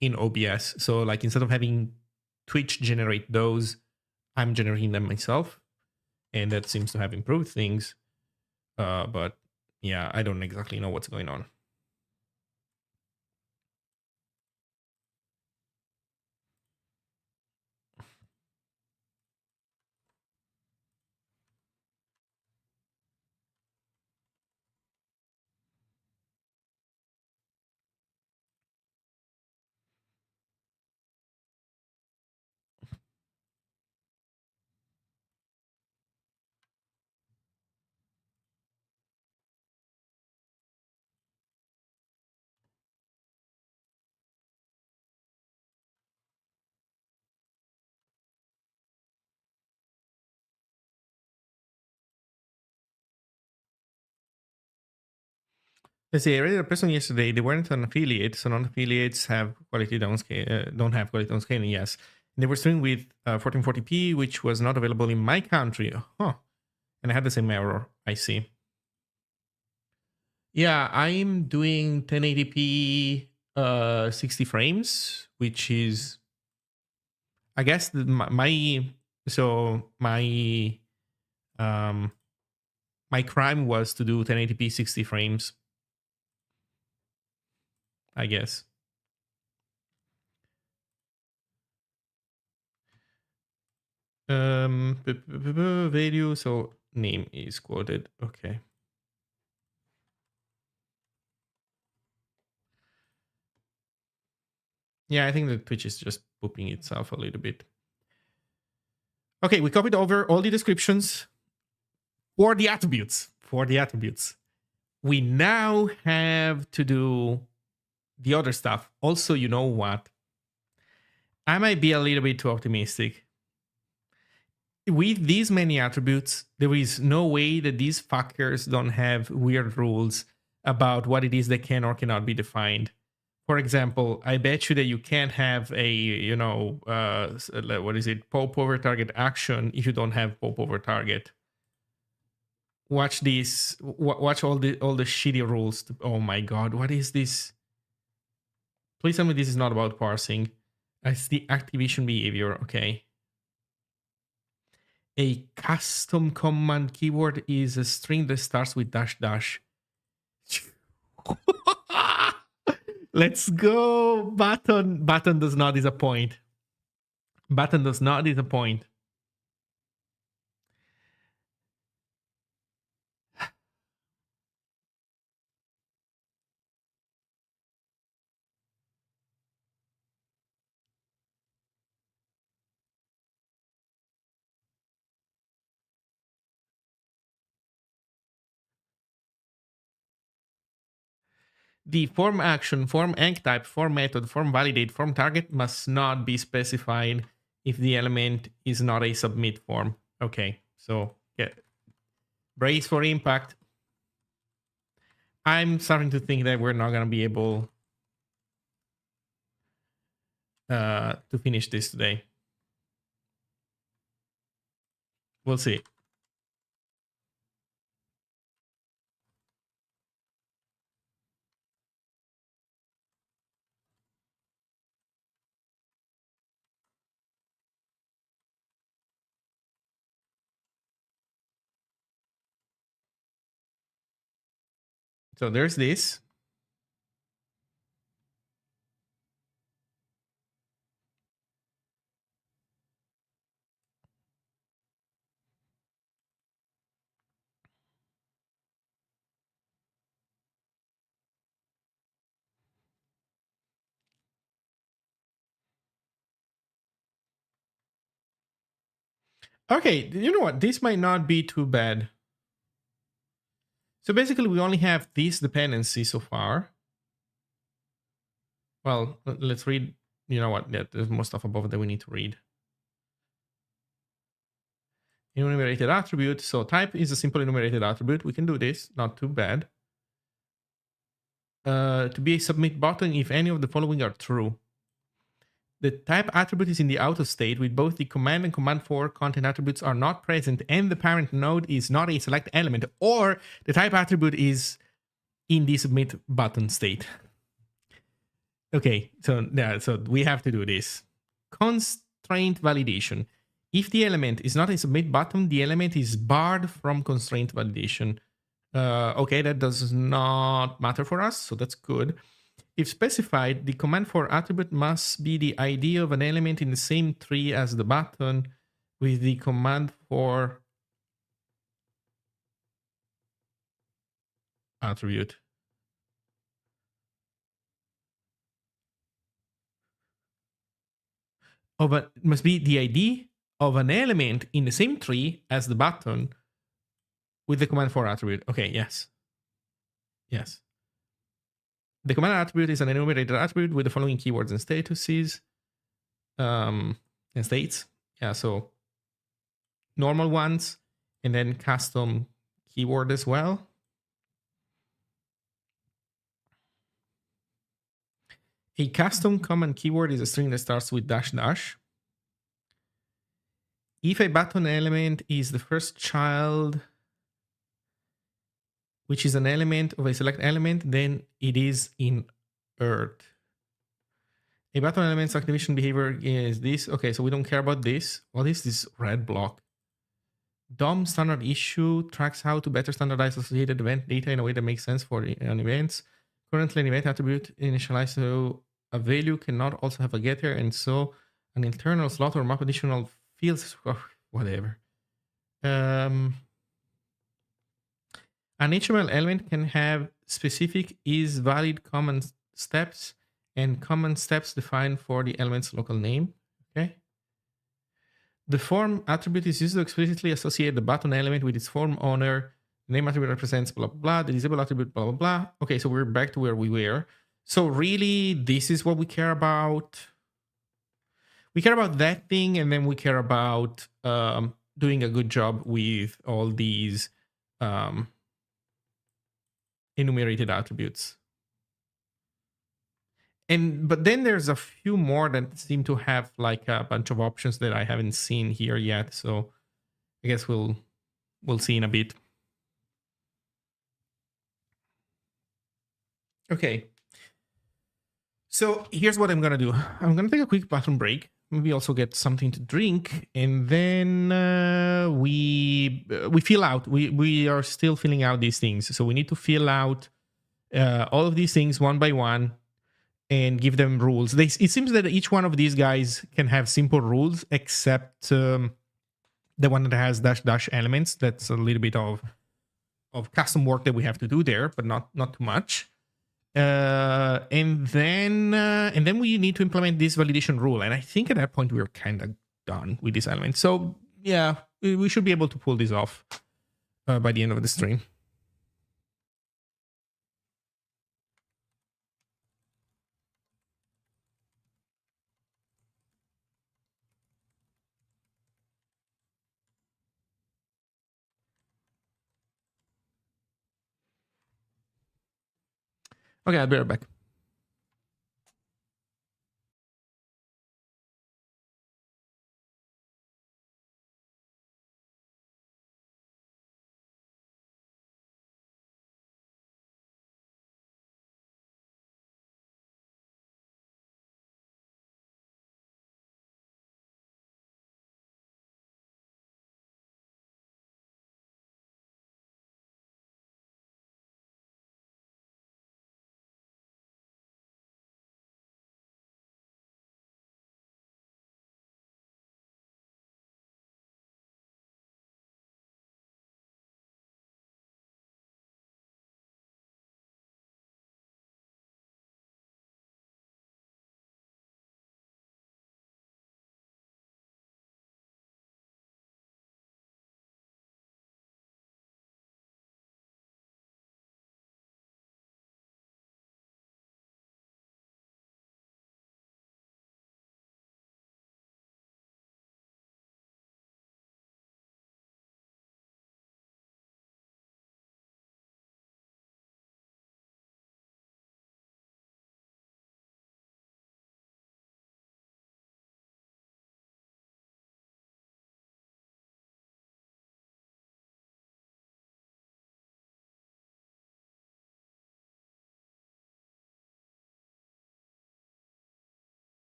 Speaker 1: in OBS. So like instead of having Twitch generate those, I'm generating them myself. And that seems to have improved things. But yeah, I don't exactly know what's going on. Let's see, I read a person yesterday, they weren't an affiliate, so non-affiliates have quality downscale, don't have quality downscaling, yes. And they were streaming with 1440p, which was not available in my country. Huh. And I had the same error, I see. Yeah, I'm doing 1080p 60 frames, which is, I guess, um, my crime was to do 1080p 60 frames, I guess. Value, so name is quoted. Okay. Yeah, I think that Twitch is just pooping itself a little bit. Okay, we copied over all the descriptions for the attributes. For the attributes. We now have to do the other stuff. Also, you know what? I might be a little bit too optimistic. With these many attributes, there is no way that these fuckers don't have weird rules about what it is that can or cannot be defined. For example, I bet you that you can't have a, what is it, pop over target action if you don't have pop over target. Watch this. Watch all the shitty rules. Oh my god, what is this? Please tell me this is not about parsing. It's the activation behavior. Okay. A custom command keyword is a string that starts with dash dash. Let's go. Button does not disappoint. Button does not disappoint. The form action, form enc type, form method, form validate, form target must not be specified if the element is not a submit form. Okay, so yeah. Brace for impact. I'm starting to think that we're not going to be able to finish this today. We'll see. So there's this. Okay, you know what? This might not be too bad. So basically, we only have this dependency so far. Well, let's read. You know what? Yeah, there's more stuff above that we need to read. Enumerated attribute. So type is a simple enumerated attribute. We can do this. Not too bad. To be a submit button if any of the following are true. The type attribute is in the auto state with both the command and command for content attributes are not present and the parent node is not a select element, or the type attribute is in the submit button state. Okay, so yeah, so we have to do this. Constraint validation. If the element is not a submit button, the element is barred from constraint validation. Okay, that does not matter for us, so that's good. If specified, the command for attribute must be the ID of an element in the same tree as the button with the command for attribute. It must be the ID of an element in the same tree as the button with the command for attribute. Okay, yes. Yes. The command attribute is an enumerated attribute with the following keywords and statuses. And states. Yeah, so normal ones and then custom keyword as well. A custom common keyword is a string that starts with dash dash. If a button element is the first child, which is an element of a select element, then it is in earth. A button element's activation behavior is this. Okay, so we don't care about this. What is this red block? DOM standard issue tracks how to better standardize associated event data in a way that makes sense for an event. Currently, an event attribute initialized to a value cannot also have a getter, and so an internal slot or map additional fields, whatever. An HTML element can have specific is valid common steps and common steps defined for the element's local name. Okay. The form attribute is used to explicitly associate the button element with its form owner. The name attribute represents blah, blah, blah. The disable attribute, blah, blah, blah. Okay, so we're back to where we were. So really, this is what we care about. We care about that thing, and then we care about doing a good job with all these enumerated attributes. But then there's a few more that seem to have like a bunch of options that I haven't seen here yet. So I guess we'll see in a bit. Okay. So here's what I'm gonna do. I'm gonna take a quick bathroom break. Maybe also get something to drink, and then we fill out. We are still filling out these things, so we need to fill out all of these things one by one and give them rules. It seems that each one of these guys can have simple rules, except the one that has dash dash elements. That's a little bit of custom work that we have to do there, but not too much. And then we need to implement this validation rule. And I think at that point we're kind of done with this element. So yeah, we should be able to pull this off by the end of the stream. Okay, I'll be right back.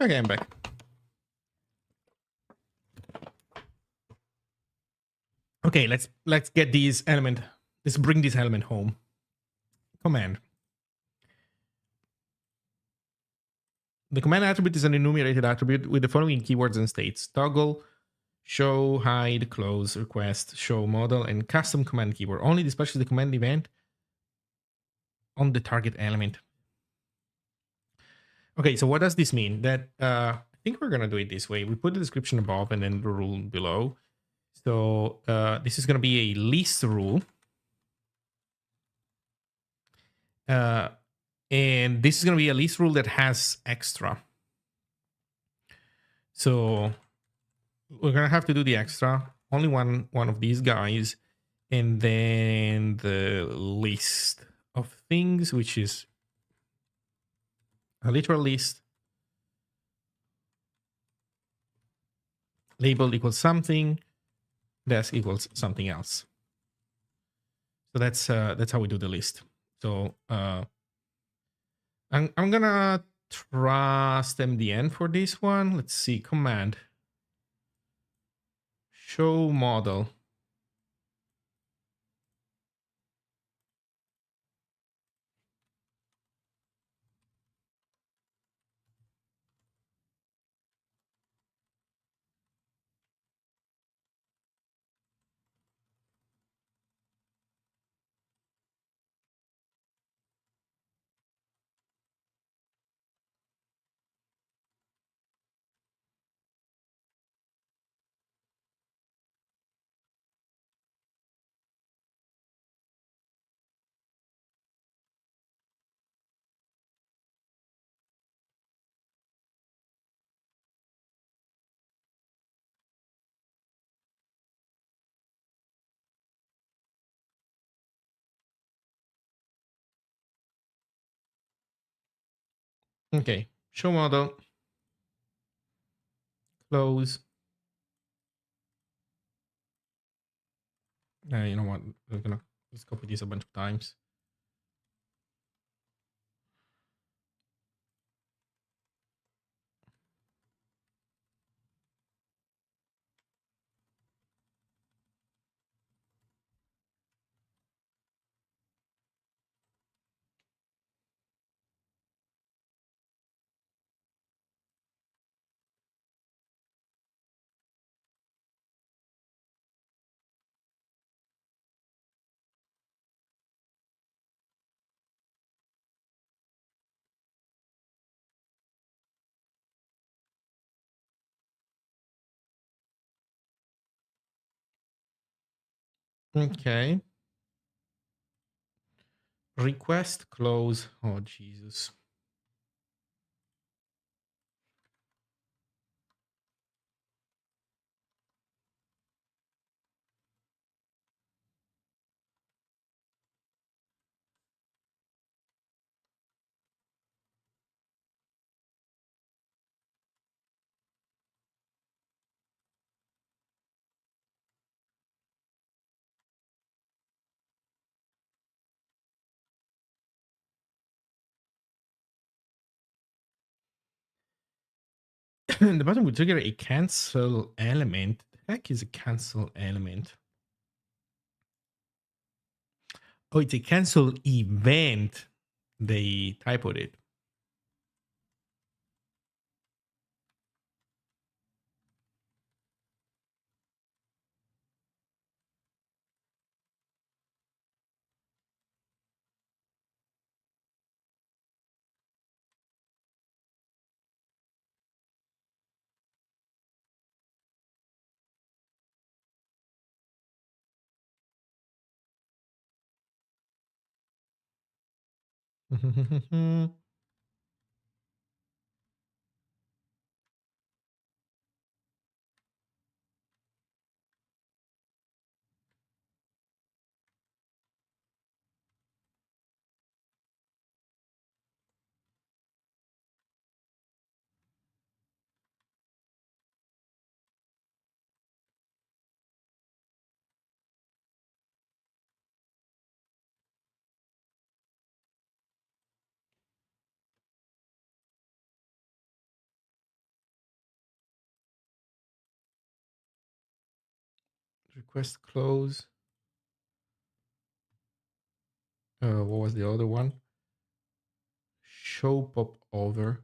Speaker 1: Okay, I'm back. Okay, let's get this element. Let's bring this element home. Command. The command attribute is an enumerated attribute with the following keywords and states: toggle, show, hide, close, request, show model, and custom command keyword. Only dispatches the command event on the target element. Okay, so what does this mean? That I think we're gonna do it this way. We put the description above and then the rule below. So this is gonna be a list rule. And this is gonna be a list rule that has extra. So we're gonna have to do the extra. Only one of these guys, and then the list of things, which is a literal list. Label equals something. Desk equals something else. So that's how we do the list. So I'm gonna trust MDN for this one. Let's see, command show model. Okay, show model, close. You know what? We're gonna let's copy this a bunch of times. Okay. Request close. Oh Jesus. The button will trigger a cancel element. The heck is a cancel element? Oh, it's a cancel event. They typoed it. Request close. What was the other one? Show pop over.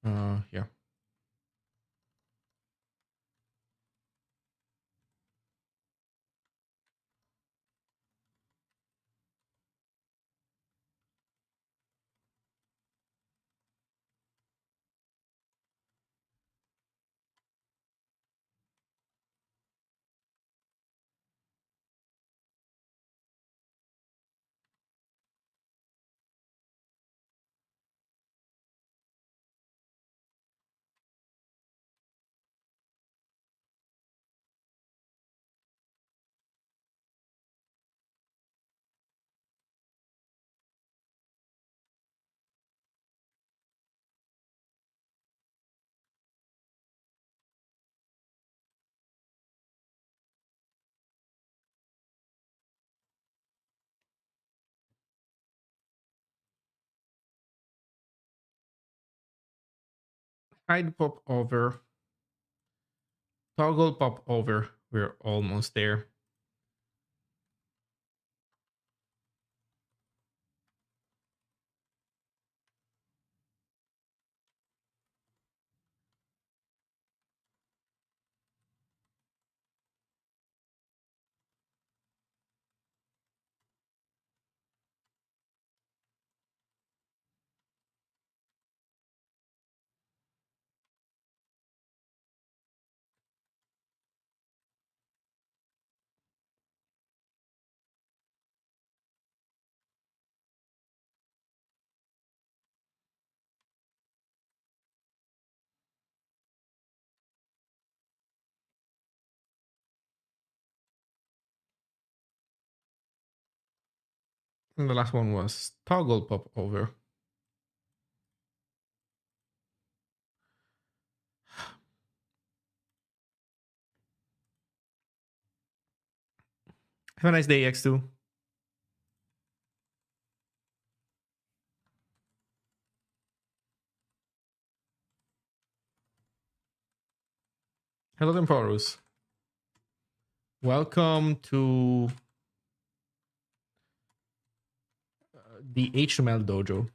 Speaker 1: Yeah. Hide pop over. Toggle pop over. We're almost there. And the last one was toggle pop over. Have a nice day, X2. Hello, Temporus. Welcome to the HTML dojo.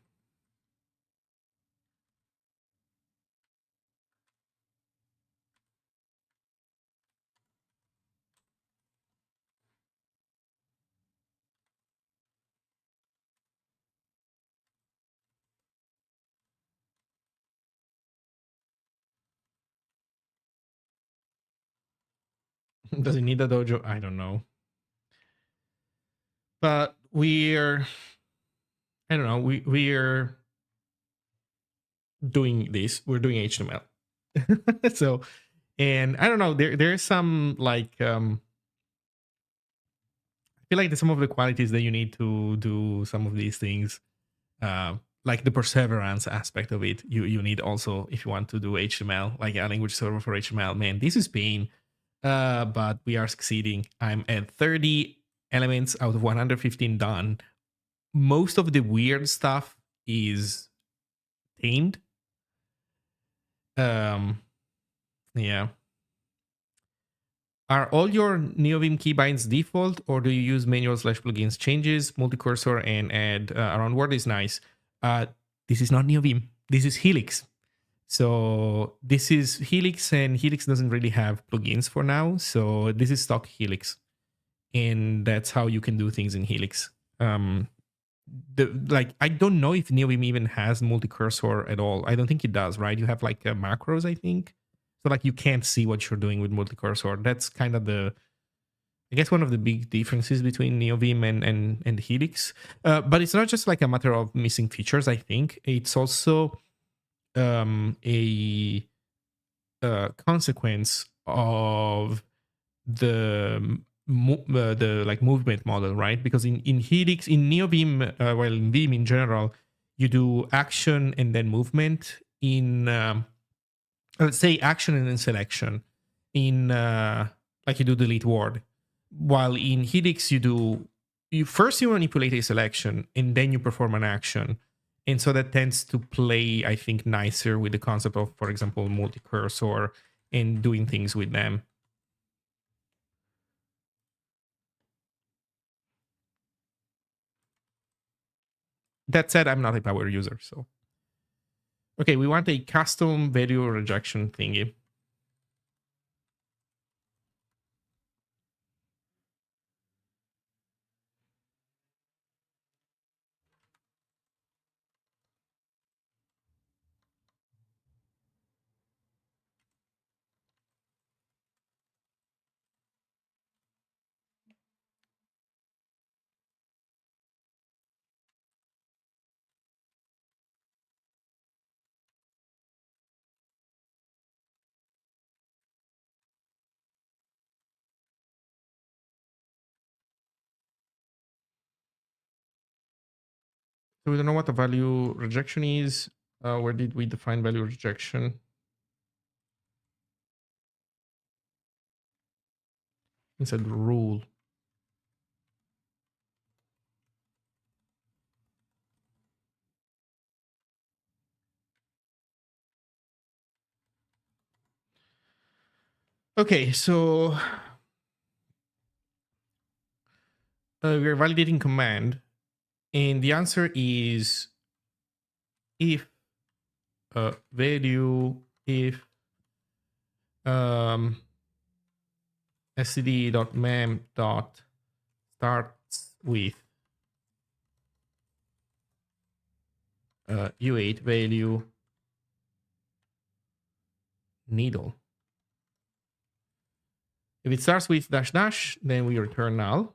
Speaker 1: Does it need a dojo? I don't know. But we're, I don't know, we're doing this. We're doing HTML. So, and I don't know, there's some like, I feel like some of the qualities that you need to do some of these things, like the perseverance aspect of it, you need also if you want to do HTML, like a language server for HTML. Man, this is pain, but we are succeeding. I'm at 30 elements out of 115 done. Most of the weird stuff is tamed. Yeah. Are all your NeoVim keybinds default, or do you use manual / plugins changes, multi-cursor, and add around word is nice? This is not NeoVim. This is Helix. So this is Helix, and Helix doesn't really have plugins for now. So this is stock Helix, and that's how you can do things in Helix. I don't know if NeoVim even has multi-cursor at all. I don't think it does, right? You have like macros, I think. So like you can't see what you're doing with multi-cursor. That's kind of I guess one of the big differences between NeoVim and Helix. But it's not just like a matter of missing features, I think. It's also a consequence of the like movement model, right? Because in Helix, in NeoVim, well, in Vim in general, you do action and then movement in let's say action and then selection in like you do delete word, while in Helix you first you manipulate a selection and then you perform an action, and so that tends to play, I think, nicer with the concept of, for example, multi-cursor and doing things with them. That said, I'm not a power user, so. Okay, we want a custom value rejection thingy. So we don't know what the value rejection is. Where did we define value rejection? Inside rule. Okay, so we're validating command, and the answer is if value if std.mem dot starts with u8 value needle. If it starts with dash dash, then we return null.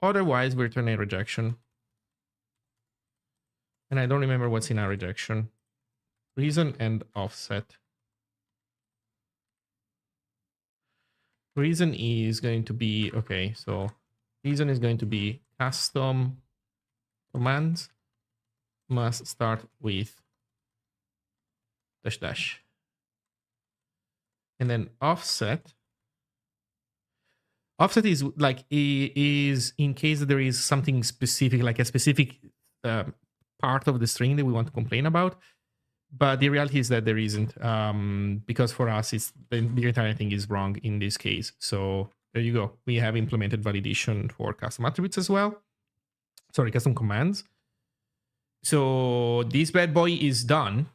Speaker 1: Otherwise, we return a rejection. And I don't remember what's in our rejection. Reason and offset. Reason is going to be, okay, so reason is going to be custom commands must start with dash dash. And then offset. Offset is like is in case there is something specific, like a specific part of the string that we want to complain about. But the reality is that there isn't, because for us, it's the entire thing is wrong in this case. So there you go. We have implemented validation for custom attributes as well. Sorry, custom commands. So this bad boy is done.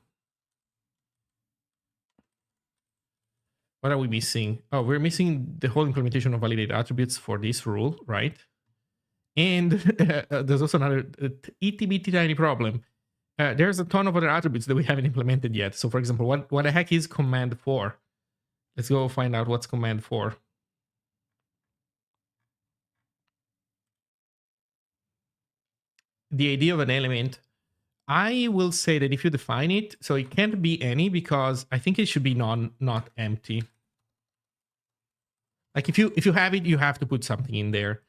Speaker 1: What are we missing? Oh, we're missing the whole implementation of validated attributes for this rule, right? And there's also another itty bitty tiny problem. There's a ton of other attributes that we haven't implemented yet. So for example, what the heck is command for? Let's go find out what's command for. The idea of an element, I will say that if you define it, so it can't be any because I think it should be not empty. Like if you have it, you have to put something in there.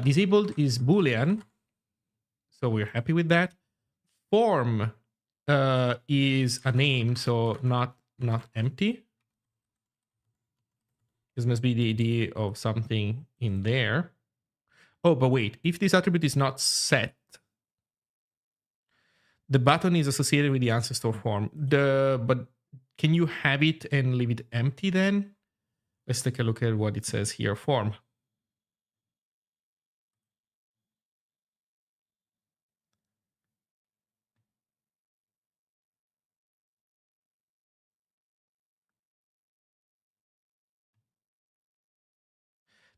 Speaker 1: Disabled is Boolean, so we're happy with that. Form is a name, so not empty. This must be the idea of something in there. Oh, but wait, if this attribute is not set, the button is associated with the ancestor form. But can you have it and leave it empty then? Let's take a look at what it says here, form.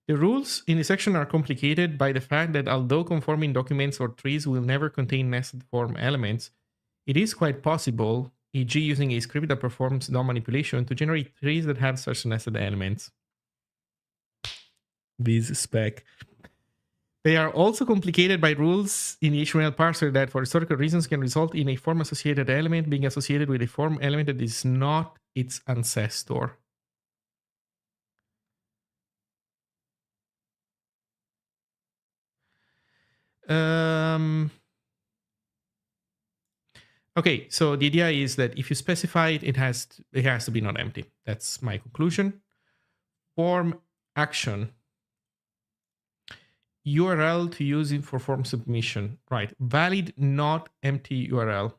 Speaker 1: The rules in this section are complicated by the fact that although conforming documents or trees will never contain nested form elements, it is quite possible, e.g. using a script that performs DOM manipulation to generate trees that have such nested elements. This spec. They are also complicated by rules in the HTML parser that for historical reasons can result in a form associated element being associated with a form element that is not its ancestor. Okay, so the idea is that if you specify it, it has to be not empty. That's my conclusion. Form action. URL to use it for form submission. Right. Valid not empty URL.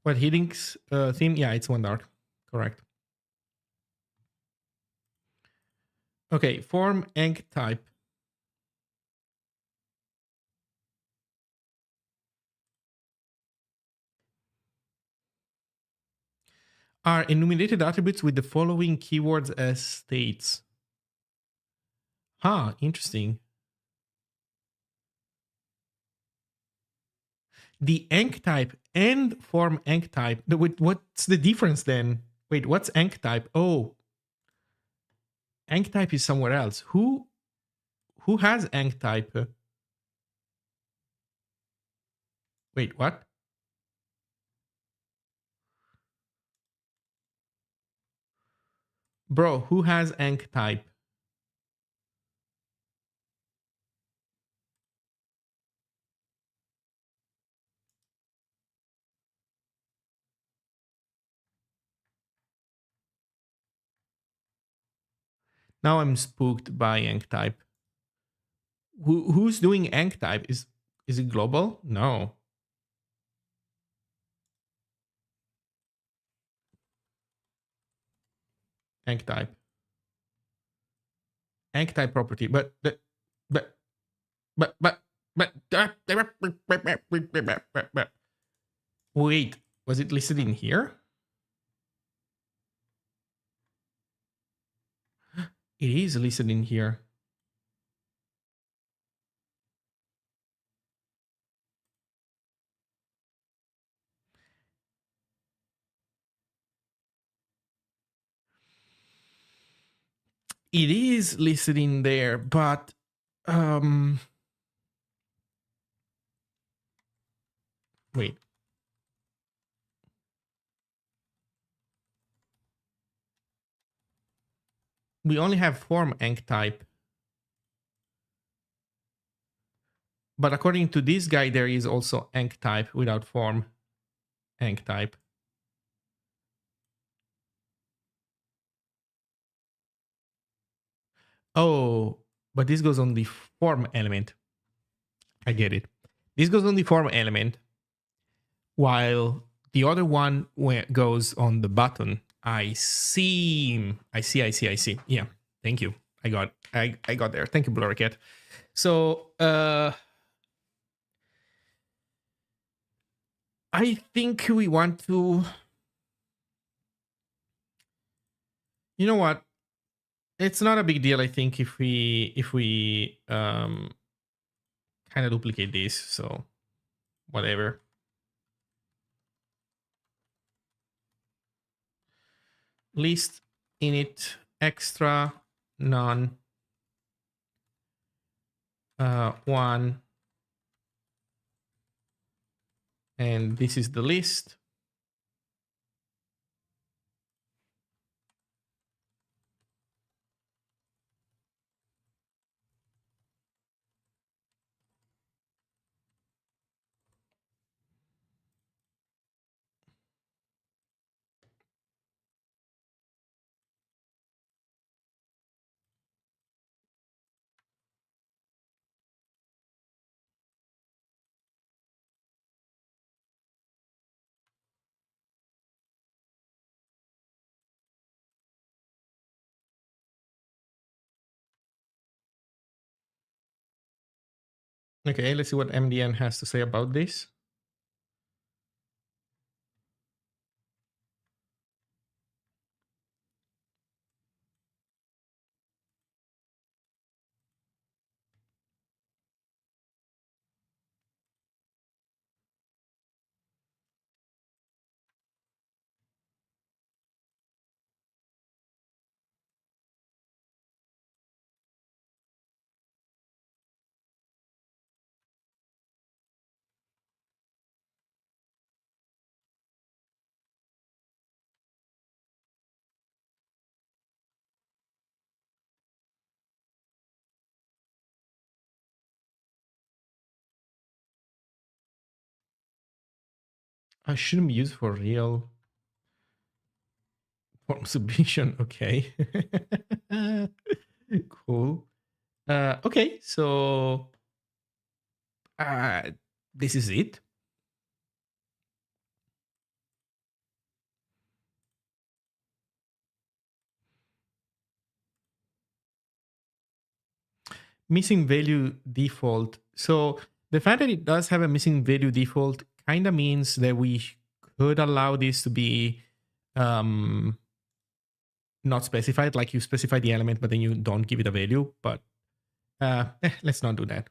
Speaker 1: What Healing's theme? Yeah, it's one dark. Correct. Okay, form enc type. Are enumerated attributes with the following keywords as states. Huh, interesting. The enc type and form enc type. Wait, what's the difference then? Wait, what's enc type? Oh, enc type is somewhere else. Who has enc type? Wait, what? Bro, who has enc type? Now I'm spooked by enc type. Who's doing enc type? Is it global? No. Enc type. Enc type property. But but but wait, was it listed in here? It is listed in here. It is listed in there, but wait. We only have form enc type. But according to this guy, there is also enc type without form enc type. Oh, but this goes on the form element. I get it. This goes on the form element, while the other one goes on the button. I see. I see. Yeah. Thank you. I got there. Thank you, Blurry Cat. So I think we want to. You know what? It's not a big deal. I think if we kind of duplicate this. So whatever. List init extra none one, and this is the list. Okay, let's see what MDN has to say about this. I shouldn't be used for real form submission. Okay. Cool. Okay, so uh, this is it. missing value default. So the fact that it does have a missing value default kind of means that we could allow this to be not specified, like you specify the element, but then you don't give it a value. But let's not do that.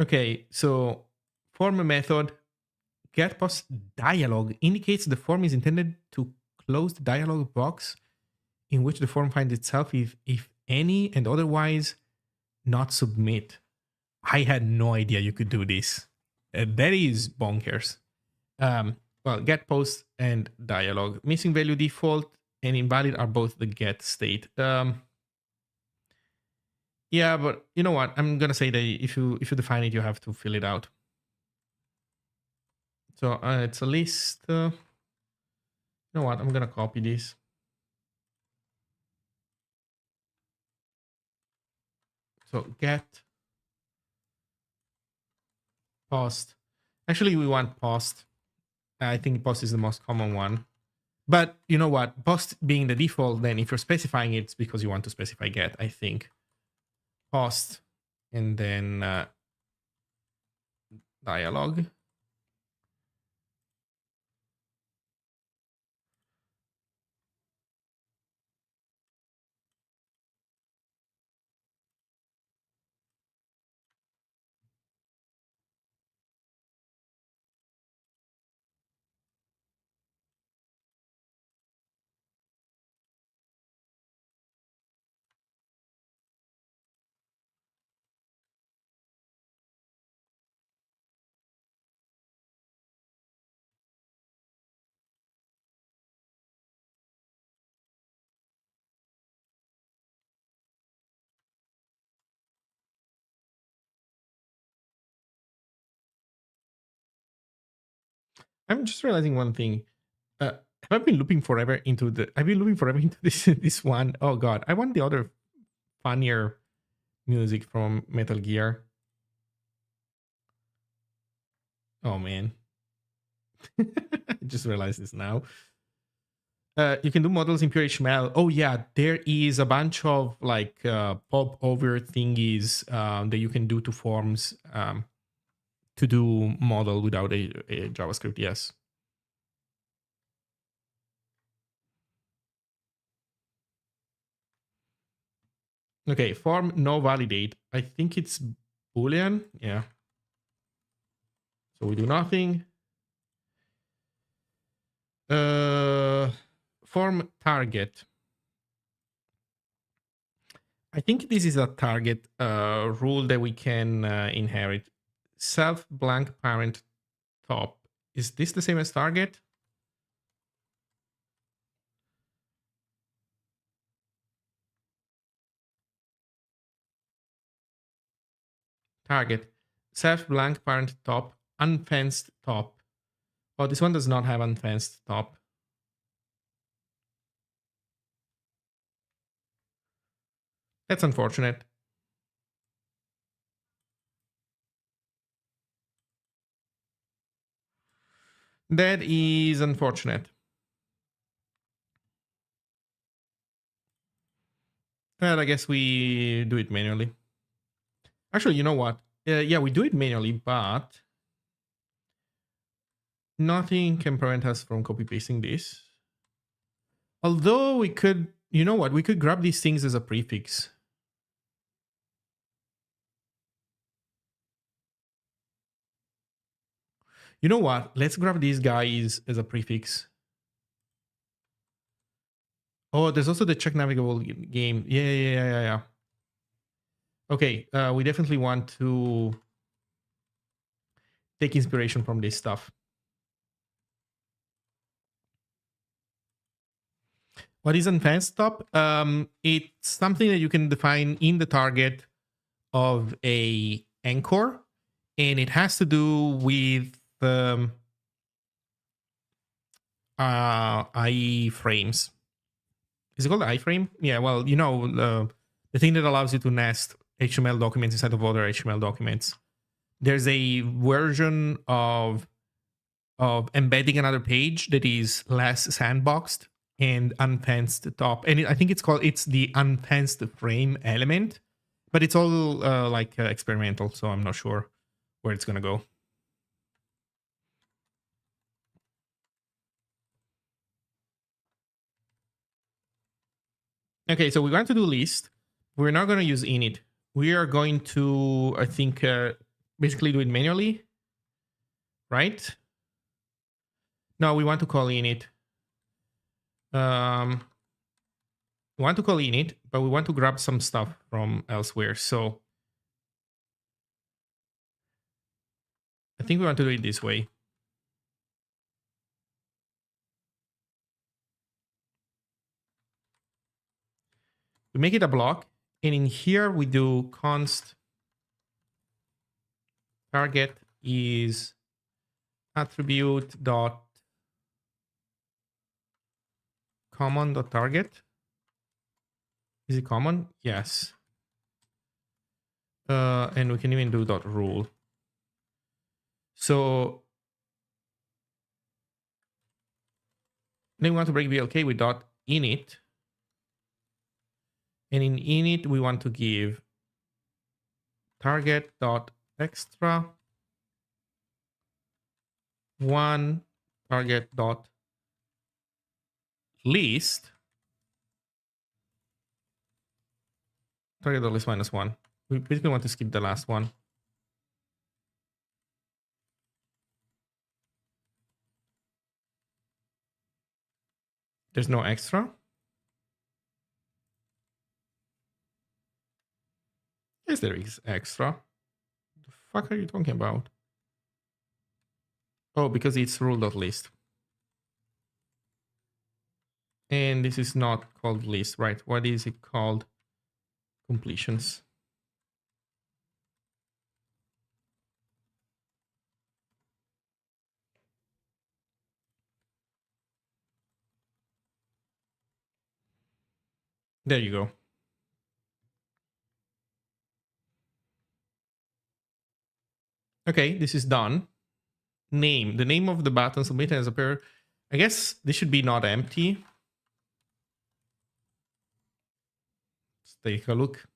Speaker 1: Okay, so form method get post dialog indicates the form is intended to close the dialog box in which the form finds itself, if any, and otherwise not submit. I had no idea you could do this. That is bonkers. Well, get post and dialog. Missing value default and invalid are both the get state. Yeah, but you know what? I'm gonna say that if you define it, you have to fill it out. So it's a list. You know what? I'm gonna copy this. So get post. Actually, we want post. I think post is the most common one. But you know what? Post being the default, then if you're specifying it, it's because you want to specify get, I think. Post and then dialog. I'm just realizing one thing. Have I been looping forever into the? I've been looping forever into this one. Oh god, I want the other funnier music from Metal Gear. Oh man, I just realized this now. You can do models in pure HTML. Oh yeah, there is a bunch of like pop over thingies that you can do to forms to do model without a JavaScript. Yes. Okay, form no validate. I think it's Boolean. Yeah. So we do nothing. Form target. I think this is a target rule that we can inherit. Self blank parent top. Is this the same as target? Target. Self blank parent top. Unfenced top. Oh, this one does not have unfenced top. That's unfortunate. That is unfortunate. Well, I guess we do it manually. Actually, you know what? Yeah, we do it manually, but nothing can prevent us from copy pasting this. Although we could, you know what? We could grab these things as a prefix. You know what? Let's grab these guys as a prefix. Oh, there's also the check navigable game. Yeah. Okay, we definitely want to take inspiration from this stuff. What is unfenced top? It's something that you can define in the target of a anchor, and it has to do with iframes. Is it called iframe? Yeah, well, you know, the thing that allows you to nest HTML documents inside of other HTML documents. There's a version of embedding another page that is less sandboxed, and unfenced top. And I think it's the unfenced frame element, but it's all experimental, so I'm not sure where it's gonna go. Okay, so we want to do list. We're not going to use init. We are going to, I think, basically do it manually, right? No, we want to call init. We want to call init, but we want to grab some stuff from elsewhere. So I think we want to do it this way. We make it a block, and in here we do const target is attribute dot common dot target. Is it common? Yes. And we can even do dot rule. So then we want to break VLK with dot init. And in init, we want to give target dot extra one target dot list target dot list minus one. We basically want to skip the last one. There's no extra. Yes, there is extra. The fuck are you talking about? Oh, because it's rule.list. And this is not called list, right? What is it called? Completions. There you go. Okay, this is done. Name. The name of the button submitted as a pair. I guess this should be not empty. Let's take a look.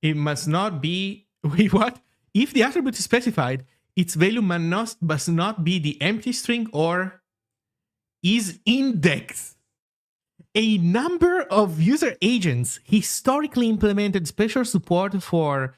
Speaker 1: It must not be. Wait, what? If the attribute is specified, its value must not be the empty string or is index. A number of user agents historically implemented special support for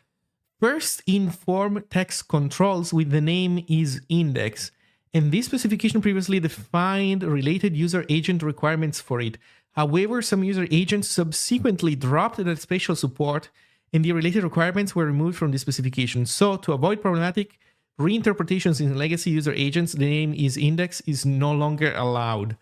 Speaker 1: first inform text controls with the name is index. And this specification previously defined related user agent requirements for it. However, some user agents subsequently dropped that special support and the related requirements were removed from the specification. So to avoid problematic reinterpretations in legacy user agents, the name is index is no longer allowed.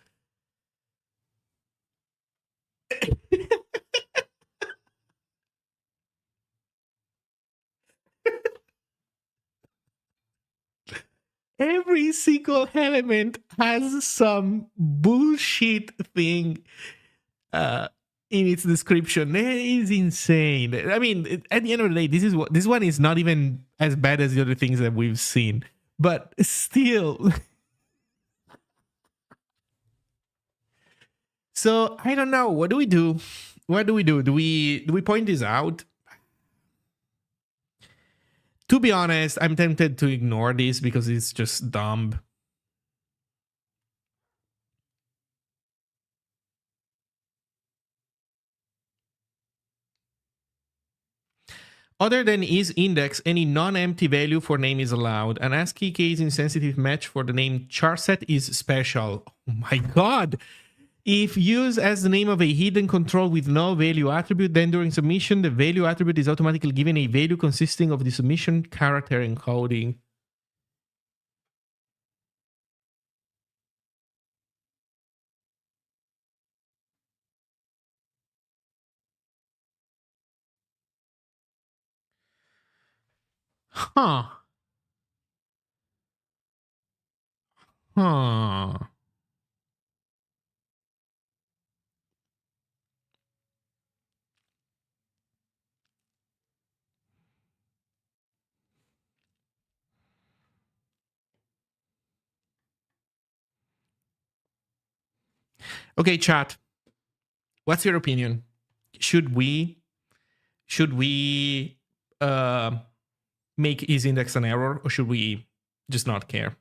Speaker 1: Every single element has some bullshit thing in its description. It is insane. I mean, at the end of the day, this one is not even as bad as the other things that we've seen, but still. So I don't know. What do we do? What do we do? Do we point this out? To be honest, I'm tempted to ignore this because it's just dumb. Other than is index, any non-empty value for name is allowed. An ASCII case insensitive match for the name charset is special. Oh my god. If used as the name of a hidden control with no value attribute, then during submission, the value attribute is automatically given a value consisting of the submission character encoding. Huh. Huh. Okay, chat. What's your opinion? Should we uh, make is index an error, or should we just not care?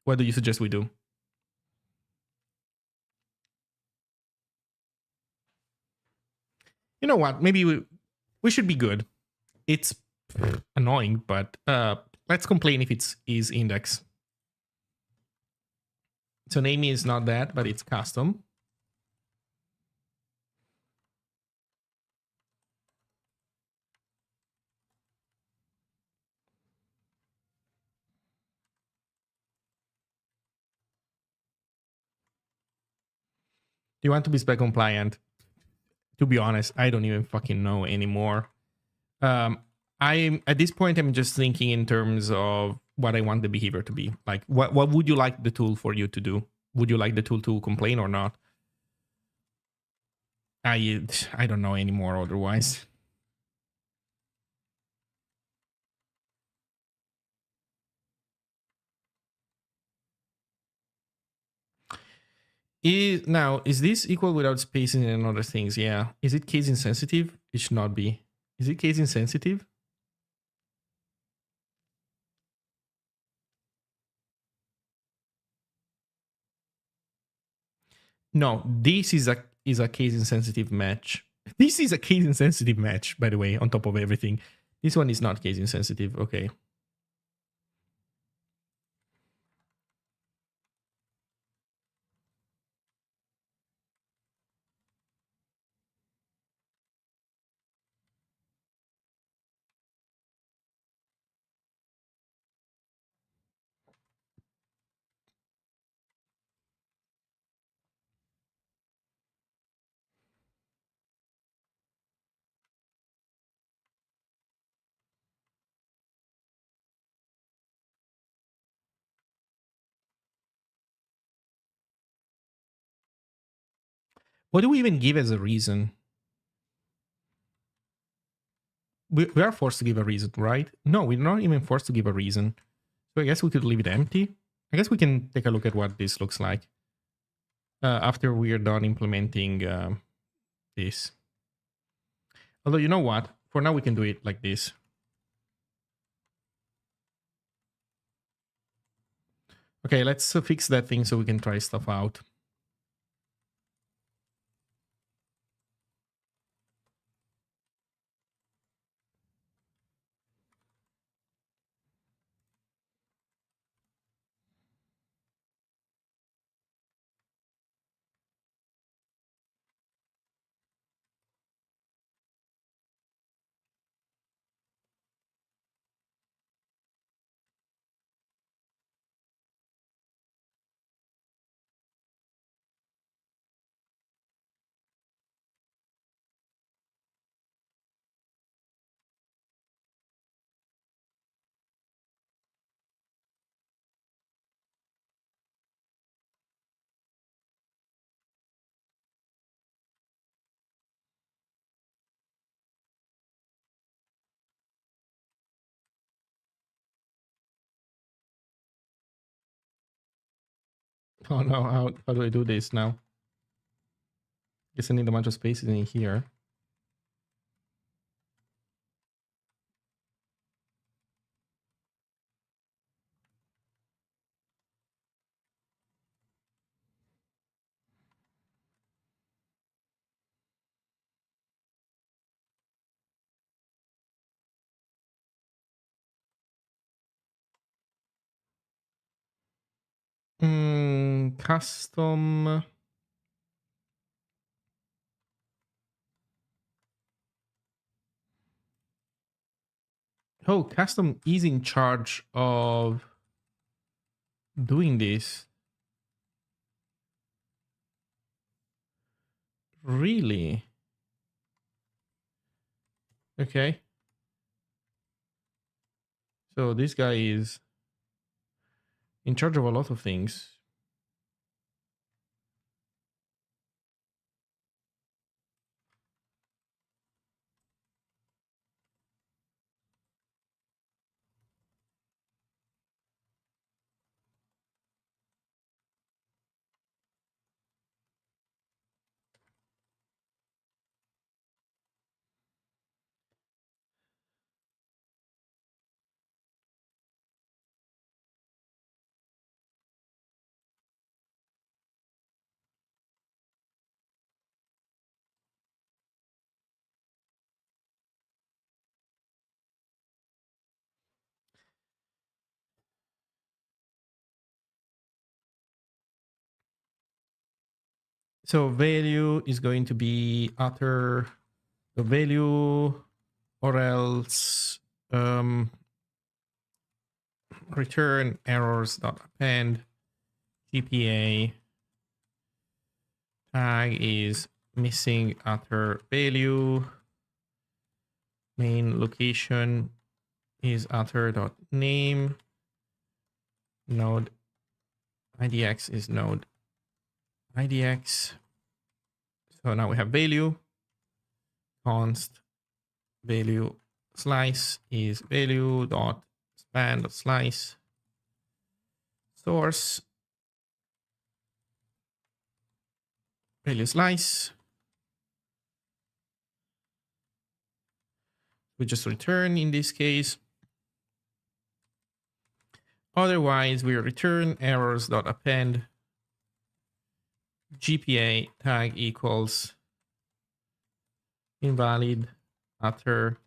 Speaker 1: What do you suggest we do? You know what? Maybe we should be good. It's annoying, but let's complain if it's is index. So name is not that, but it's custom. Do you want to be spec compliant? To be honest, I don't even fucking know anymore. I'm at this point, I'm just thinking in terms of what I want the behavior to be. Like, what would you like the tool for you to do? Would you like the tool to complain or not? I don't know anymore otherwise. Is this equal without spacing and other things? Yeah. Is it case insensitive? It should not be. Is it case insensitive? No, this is a case insensitive match. This is a case insensitive match, by the way, on top of everything. This one is not case insensitive. Okay. What do we even give as a reason? We are forced to give a reason, right? No, we're not even forced to give a reason. So I guess we could leave it empty. I guess we can take a look at what this looks like after we are done implementing this. Although, you know what? For now, we can do it like this. Okay, let's fix that thing so we can try stuff out. Oh no, how do I do this now? Guess I need a bunch of spaces in here. Custom. Oh, custom is in charge of doing this. Really? Okay. So this guy is in charge of a lot of things. So value is going to be utter the value, or else return errors.append GPA tag is missing utter value. Main location is utter.name. Node IDX is node IDX. So now we have value. Const value slice is value dot span dot slice. Source value slice. We just return in this case. Otherwise, we return errors.append GPA tag equals invalid utter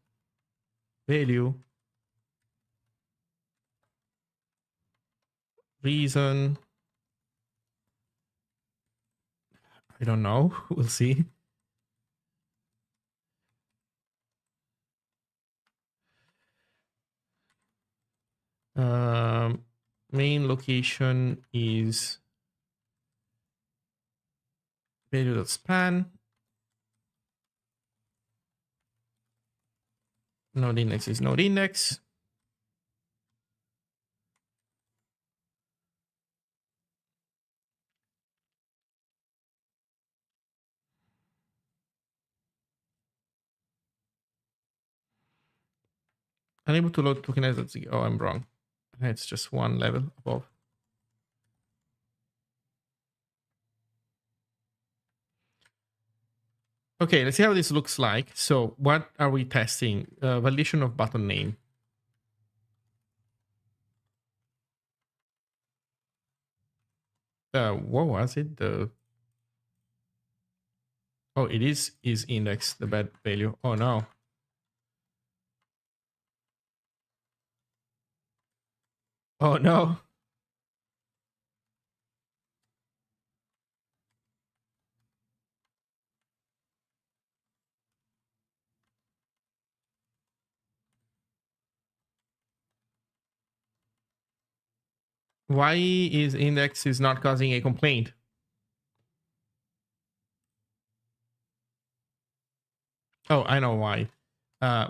Speaker 1: value. Reason, I don't know. We'll see. Main location is value.span. Node index is node index. Unable to load tokenized. Oh, I'm wrong. It's just one level above. Okay, let's see how this looks like. So what are we testing? Validation of button name. What was it? Oh, it is index, the bad value. Oh no. Oh no. Why is index is not causing a complaint? Oh, I know why.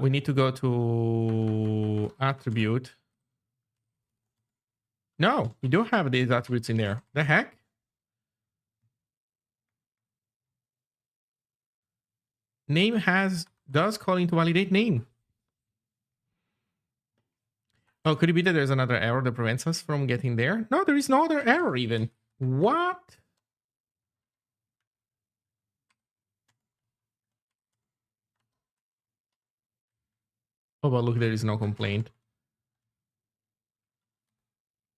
Speaker 1: We need to go to attribute. No, we don't have these attributes in there. The heck? Name does calling to validate name. Oh, could it be that there's another error that prevents us from getting there? No, there is no other error even. What? Oh, but look, there is no complaint.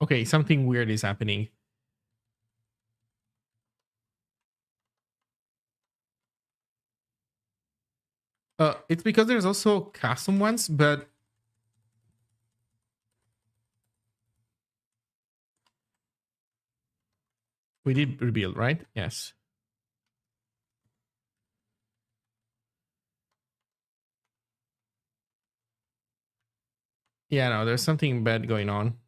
Speaker 1: Okay, something weird is happening. It's because there's also custom ones, but we did rebuild, right? Yes. Yeah, no, there's something bad going on.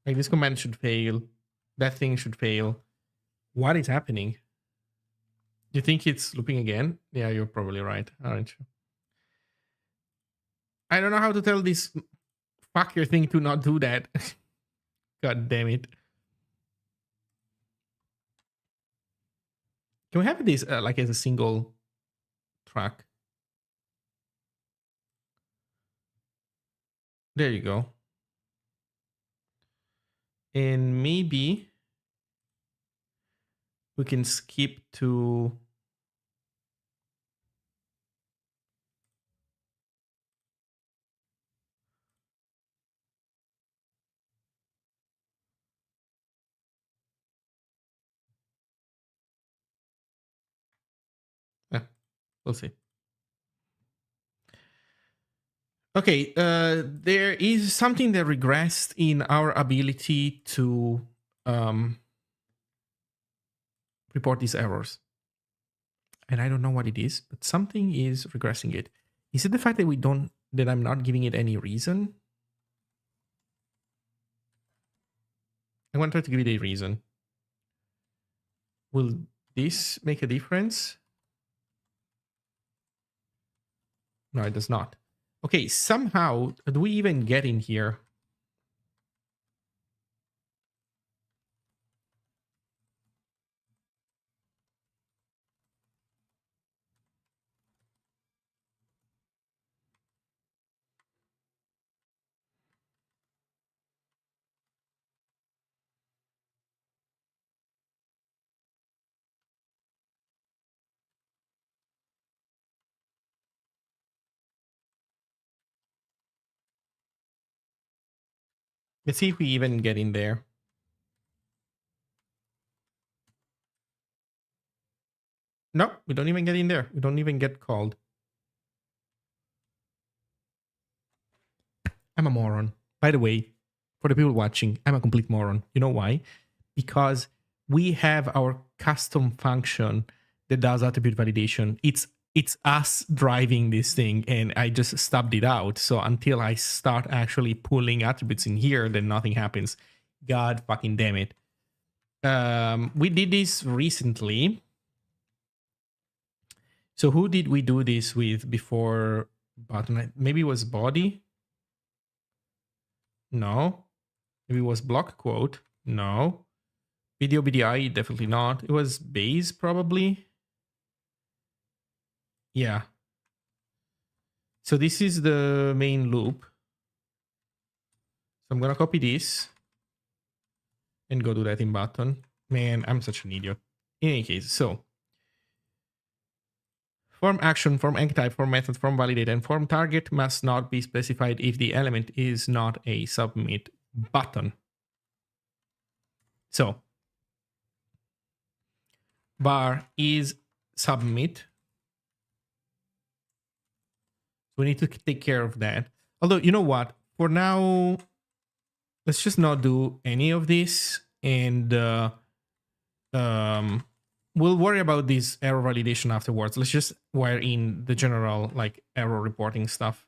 Speaker 1: Like this command should fail. That thing should fail. What is happening? You think it's looping again? Yeah, you're probably right, aren't you? I don't know how to tell this fucker thing to not do that. God damn it. Can we have this like as a single track? There you go. And maybe we can skip to we'll see. Okay, there is something that regressed in our ability to report these errors. And I don't know what it is, but something is regressing it. Is it the fact that that I'm not giving it any reason? I want to try to give it a reason. Will this make a difference? No, it does not. Okay, somehow, do we even get in here? Let's see if we even get in there. No, we don't even get in there. We don't even get called. I'm a moron. By the way, for the people watching, I'm a complete moron. You know why? Because we have our custom function that does attribute validation. It's us driving this thing, and I just stubbed it out. So until I start actually pulling attributes in here, then nothing happens. God fucking damn it. We did this recently. So who did we do this with before button? Maybe it was body. No. Maybe it was block quote. No. Video BDI, definitely not. It was base, probably. Yeah. So this is the main loop. So I'm gonna copy this and go do that in button. Man, I'm such an idiot. In any case, so form action, form type, form method, form validate, and form target must not be specified if the element is not a submit button. So bar is submit. We need to take care of that. Although, you know what? For now, let's just not do any of this, and we'll worry about this error validation afterwards. Let's just wire in the general like error reporting stuff.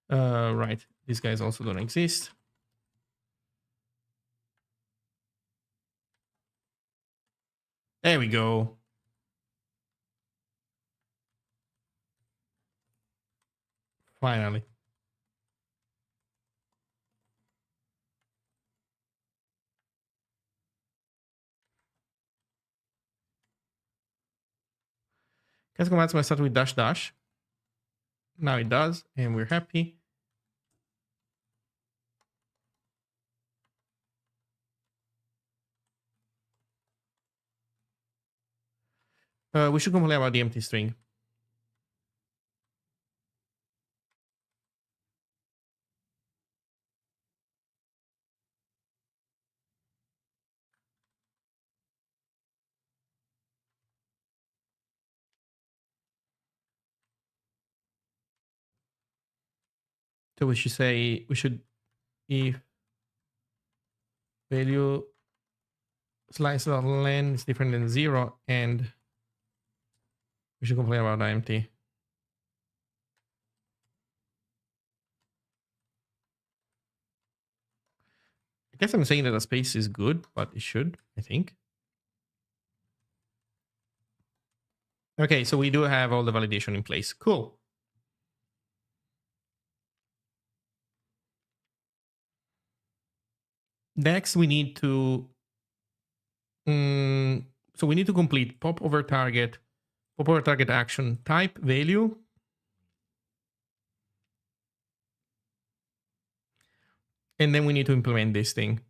Speaker 1: Right. These guys also don't exist. There we go. Finally. Cast commands must start with dash dash. Now it does, and we're happy. We should complain about the empty string. So we should say, if value slice.len is different than 0, and we should complain about empty. I guess I'm saying that a space is good, but it should, I think. Okay, so we do have all the validation in place. Cool. Next, we need to so we need to complete pop over target action type value. And then we need to implement this thing.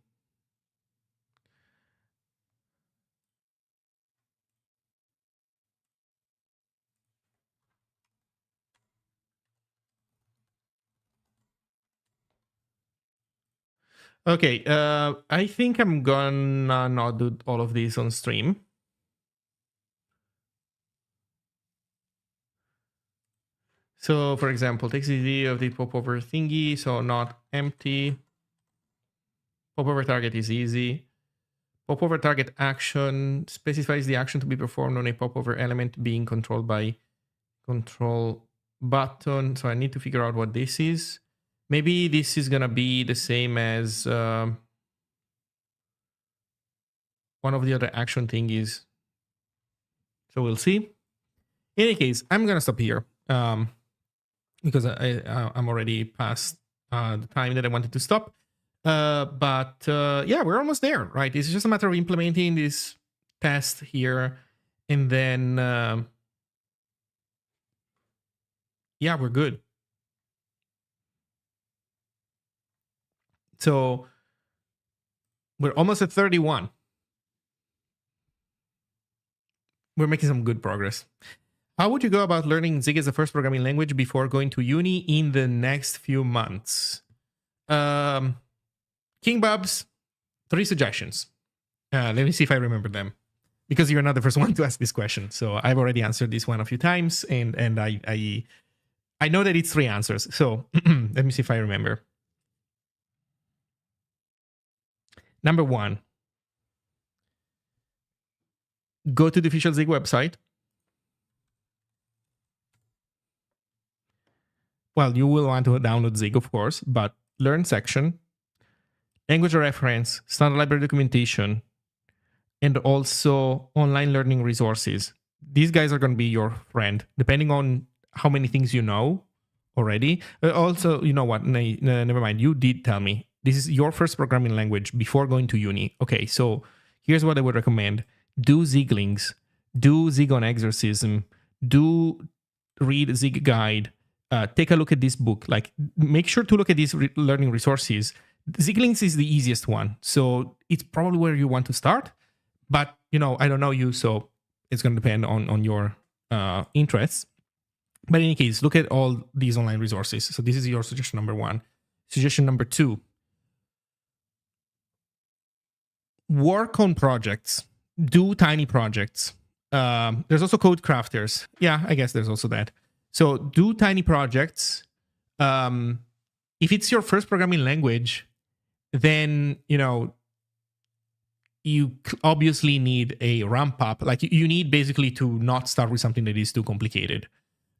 Speaker 1: Okay, I think I'm gonna not do all of this on stream. So for example, takes the idea of the popover thingy, so not empty. Popover target is easy. Popover target action specifies the action to be performed on a popover element being controlled by control button. So I need to figure out what this is. Maybe this is gonna be the same as one of the other action thingies. So we'll see. In any case, I'm gonna stop here because I'm already past the time that I wanted to stop. But yeah, we're almost there, right? It's just a matter of implementing this test here, and then yeah, we're good. So we're almost at 31. We're making some good progress. How would you go about learning Zig as a first programming language before going to uni in the next few months? King Bubs, 3 suggestions. Let me see if I remember them, because you're not the first one to ask this question. So I've already answered this one a few times, and I know that it's 3 answers. So let me see if I remember. Number 1, go to the official Zig website. Well, you will want to download Zig, of course, but learn section, language reference, standard library documentation, and also online learning resources. These guys are going to be your friend, depending on how many things you know already. Also, you know what? Never mind. You did tell me this is your first programming language before going to uni. Okay, so here's what I would recommend. Do Ziglings, do Zig on Exorcism, do read Zig Guide, take a look at this book. Like, make sure to look at these learning resources. Ziglings is the easiest one, so it's probably where you want to start. But, you know, I don't know you, so it's going to depend on your interests. But in any case, look at all these online resources. So this is your suggestion number 1. Suggestion number 2, work on projects. Do tiny projects. There's also code crafters. Yeah, I guess there's also that. So do tiny projects. If it's your first programming language, then, you know, you obviously need a ramp up. Like, you need basically to not start with something that is too complicated,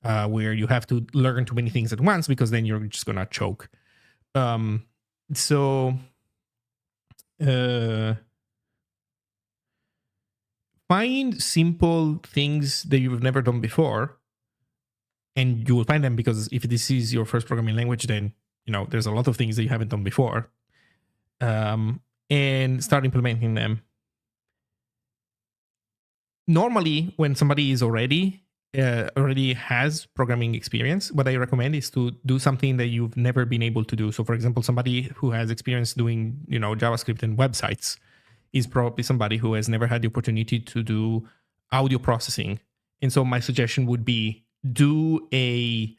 Speaker 1: where you have to learn too many things at once, because then you're just gonna choke. Find simple things that you've never done before, and you will find them, because if this is your first programming language, then, you know, there's a lot of things that you haven't done before, and start implementing them. Normally, when somebody is already has programming experience, what I recommend is to do something that you've never been able to do. So, for example, somebody who has experience doing, you know, JavaScript and websites is probably somebody who has never had the opportunity to do audio processing. And so my suggestion would be, do a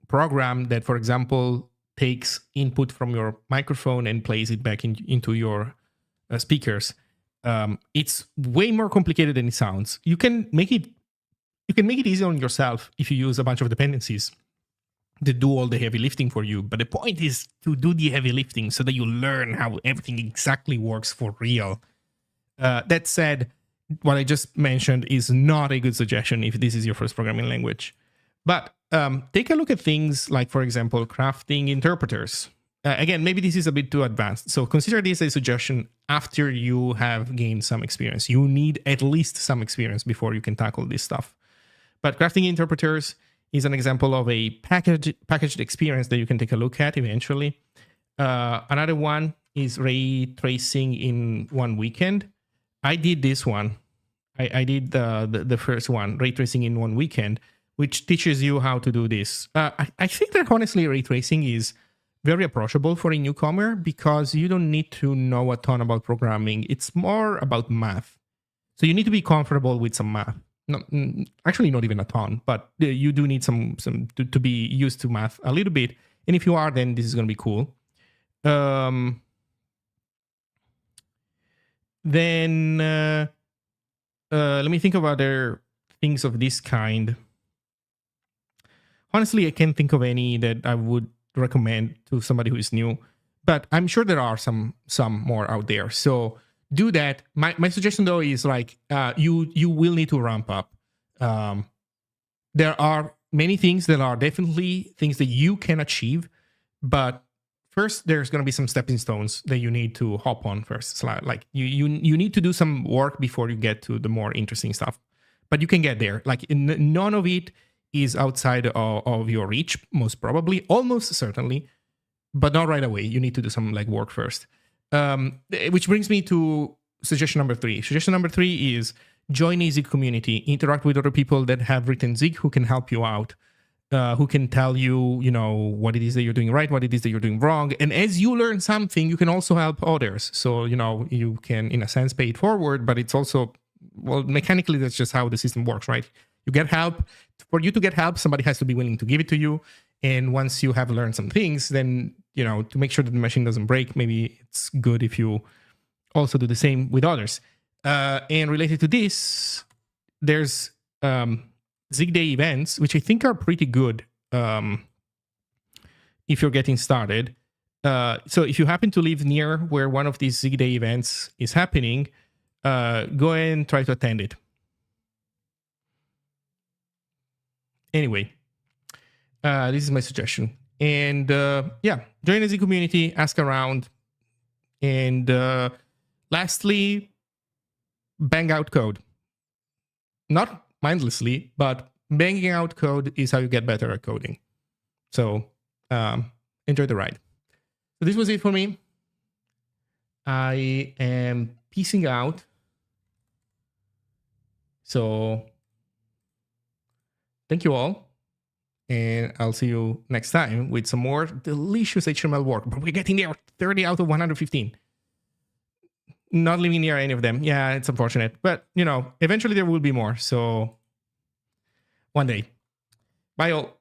Speaker 1: program that, for example, takes input from your microphone and plays it back into your speakers. It's way more complicated than it sounds. You can make it easy on yourself if you use a bunch of dependencies that do all the heavy lifting for you. But the point is to do the heavy lifting so that you learn how everything exactly works for real. That said, what I just mentioned is not a good suggestion if this is your first programming language. But take a look at things like, for example, crafting interpreters. Again, maybe this is a bit too advanced. So consider this a suggestion after you have gained some experience. You need at least some experience before you can tackle this stuff. But crafting interpreters is an example of a packaged experience that you can take a look at eventually. Another one is ray tracing in one weekend. I did this one. I did the first one, ray tracing in one weekend, which teaches you how to do this. I think that honestly, ray tracing is very approachable for a newcomer, because you don't need to know a ton about programming. It's more about math. So you need to be comfortable with some math. Actually, not even a ton, but you do need some to be used to math a little bit. And if you are, then this is going to be cool. Then let me think of other things of this kind. honestly, I can't think of any that I would recommend to somebody who is new, but I'm sure there are some more out there. So do that. My suggestion though is like you will need to ramp up. There are many things that are definitely things that you can achieve, but first there's going to be some stepping stones that you need to hop on first. So like you need to do some work before you get to the more interesting stuff, but you can get there. Like none of it is outside of your reach, most probably, almost certainly, but not right away. You need to do some like work first. Which brings me to suggestion number 3. Suggestion number 3 is join a Zig community, interact with other people that have written Zig who can help you out, who can tell you, you know, what it is that you're doing right, what it is that you're doing wrong. And as you learn something, you can also help others. So, you know, you can, in a sense, pay it forward, but it's also, well, mechanically, that's just how the system works, right? You get help. For you to get help, somebody has to be willing to give it to you. And once you have learned some things, then, you know, to make sure that the machine doesn't break, maybe it's good if you also do the same with others. And related to this, there's Zig Day events, which I think are pretty good if you're getting started. So if you happen to live near where one of these Zig Day events is happening, go and try to attend it. Anyway, this is my suggestion. And yeah, join the Zig community, ask around. And lastly, bang out code. Not mindlessly, but banging out code is how you get better at coding. So enjoy the ride. So this was it for me. I am peacing out. So thank you all. And I'll see you next time with some more delicious HTML work. But we're getting there, 30 out of 115. Not living near any of them. Yeah, it's unfortunate. But, you know, eventually there will be more. So one day. Bye all.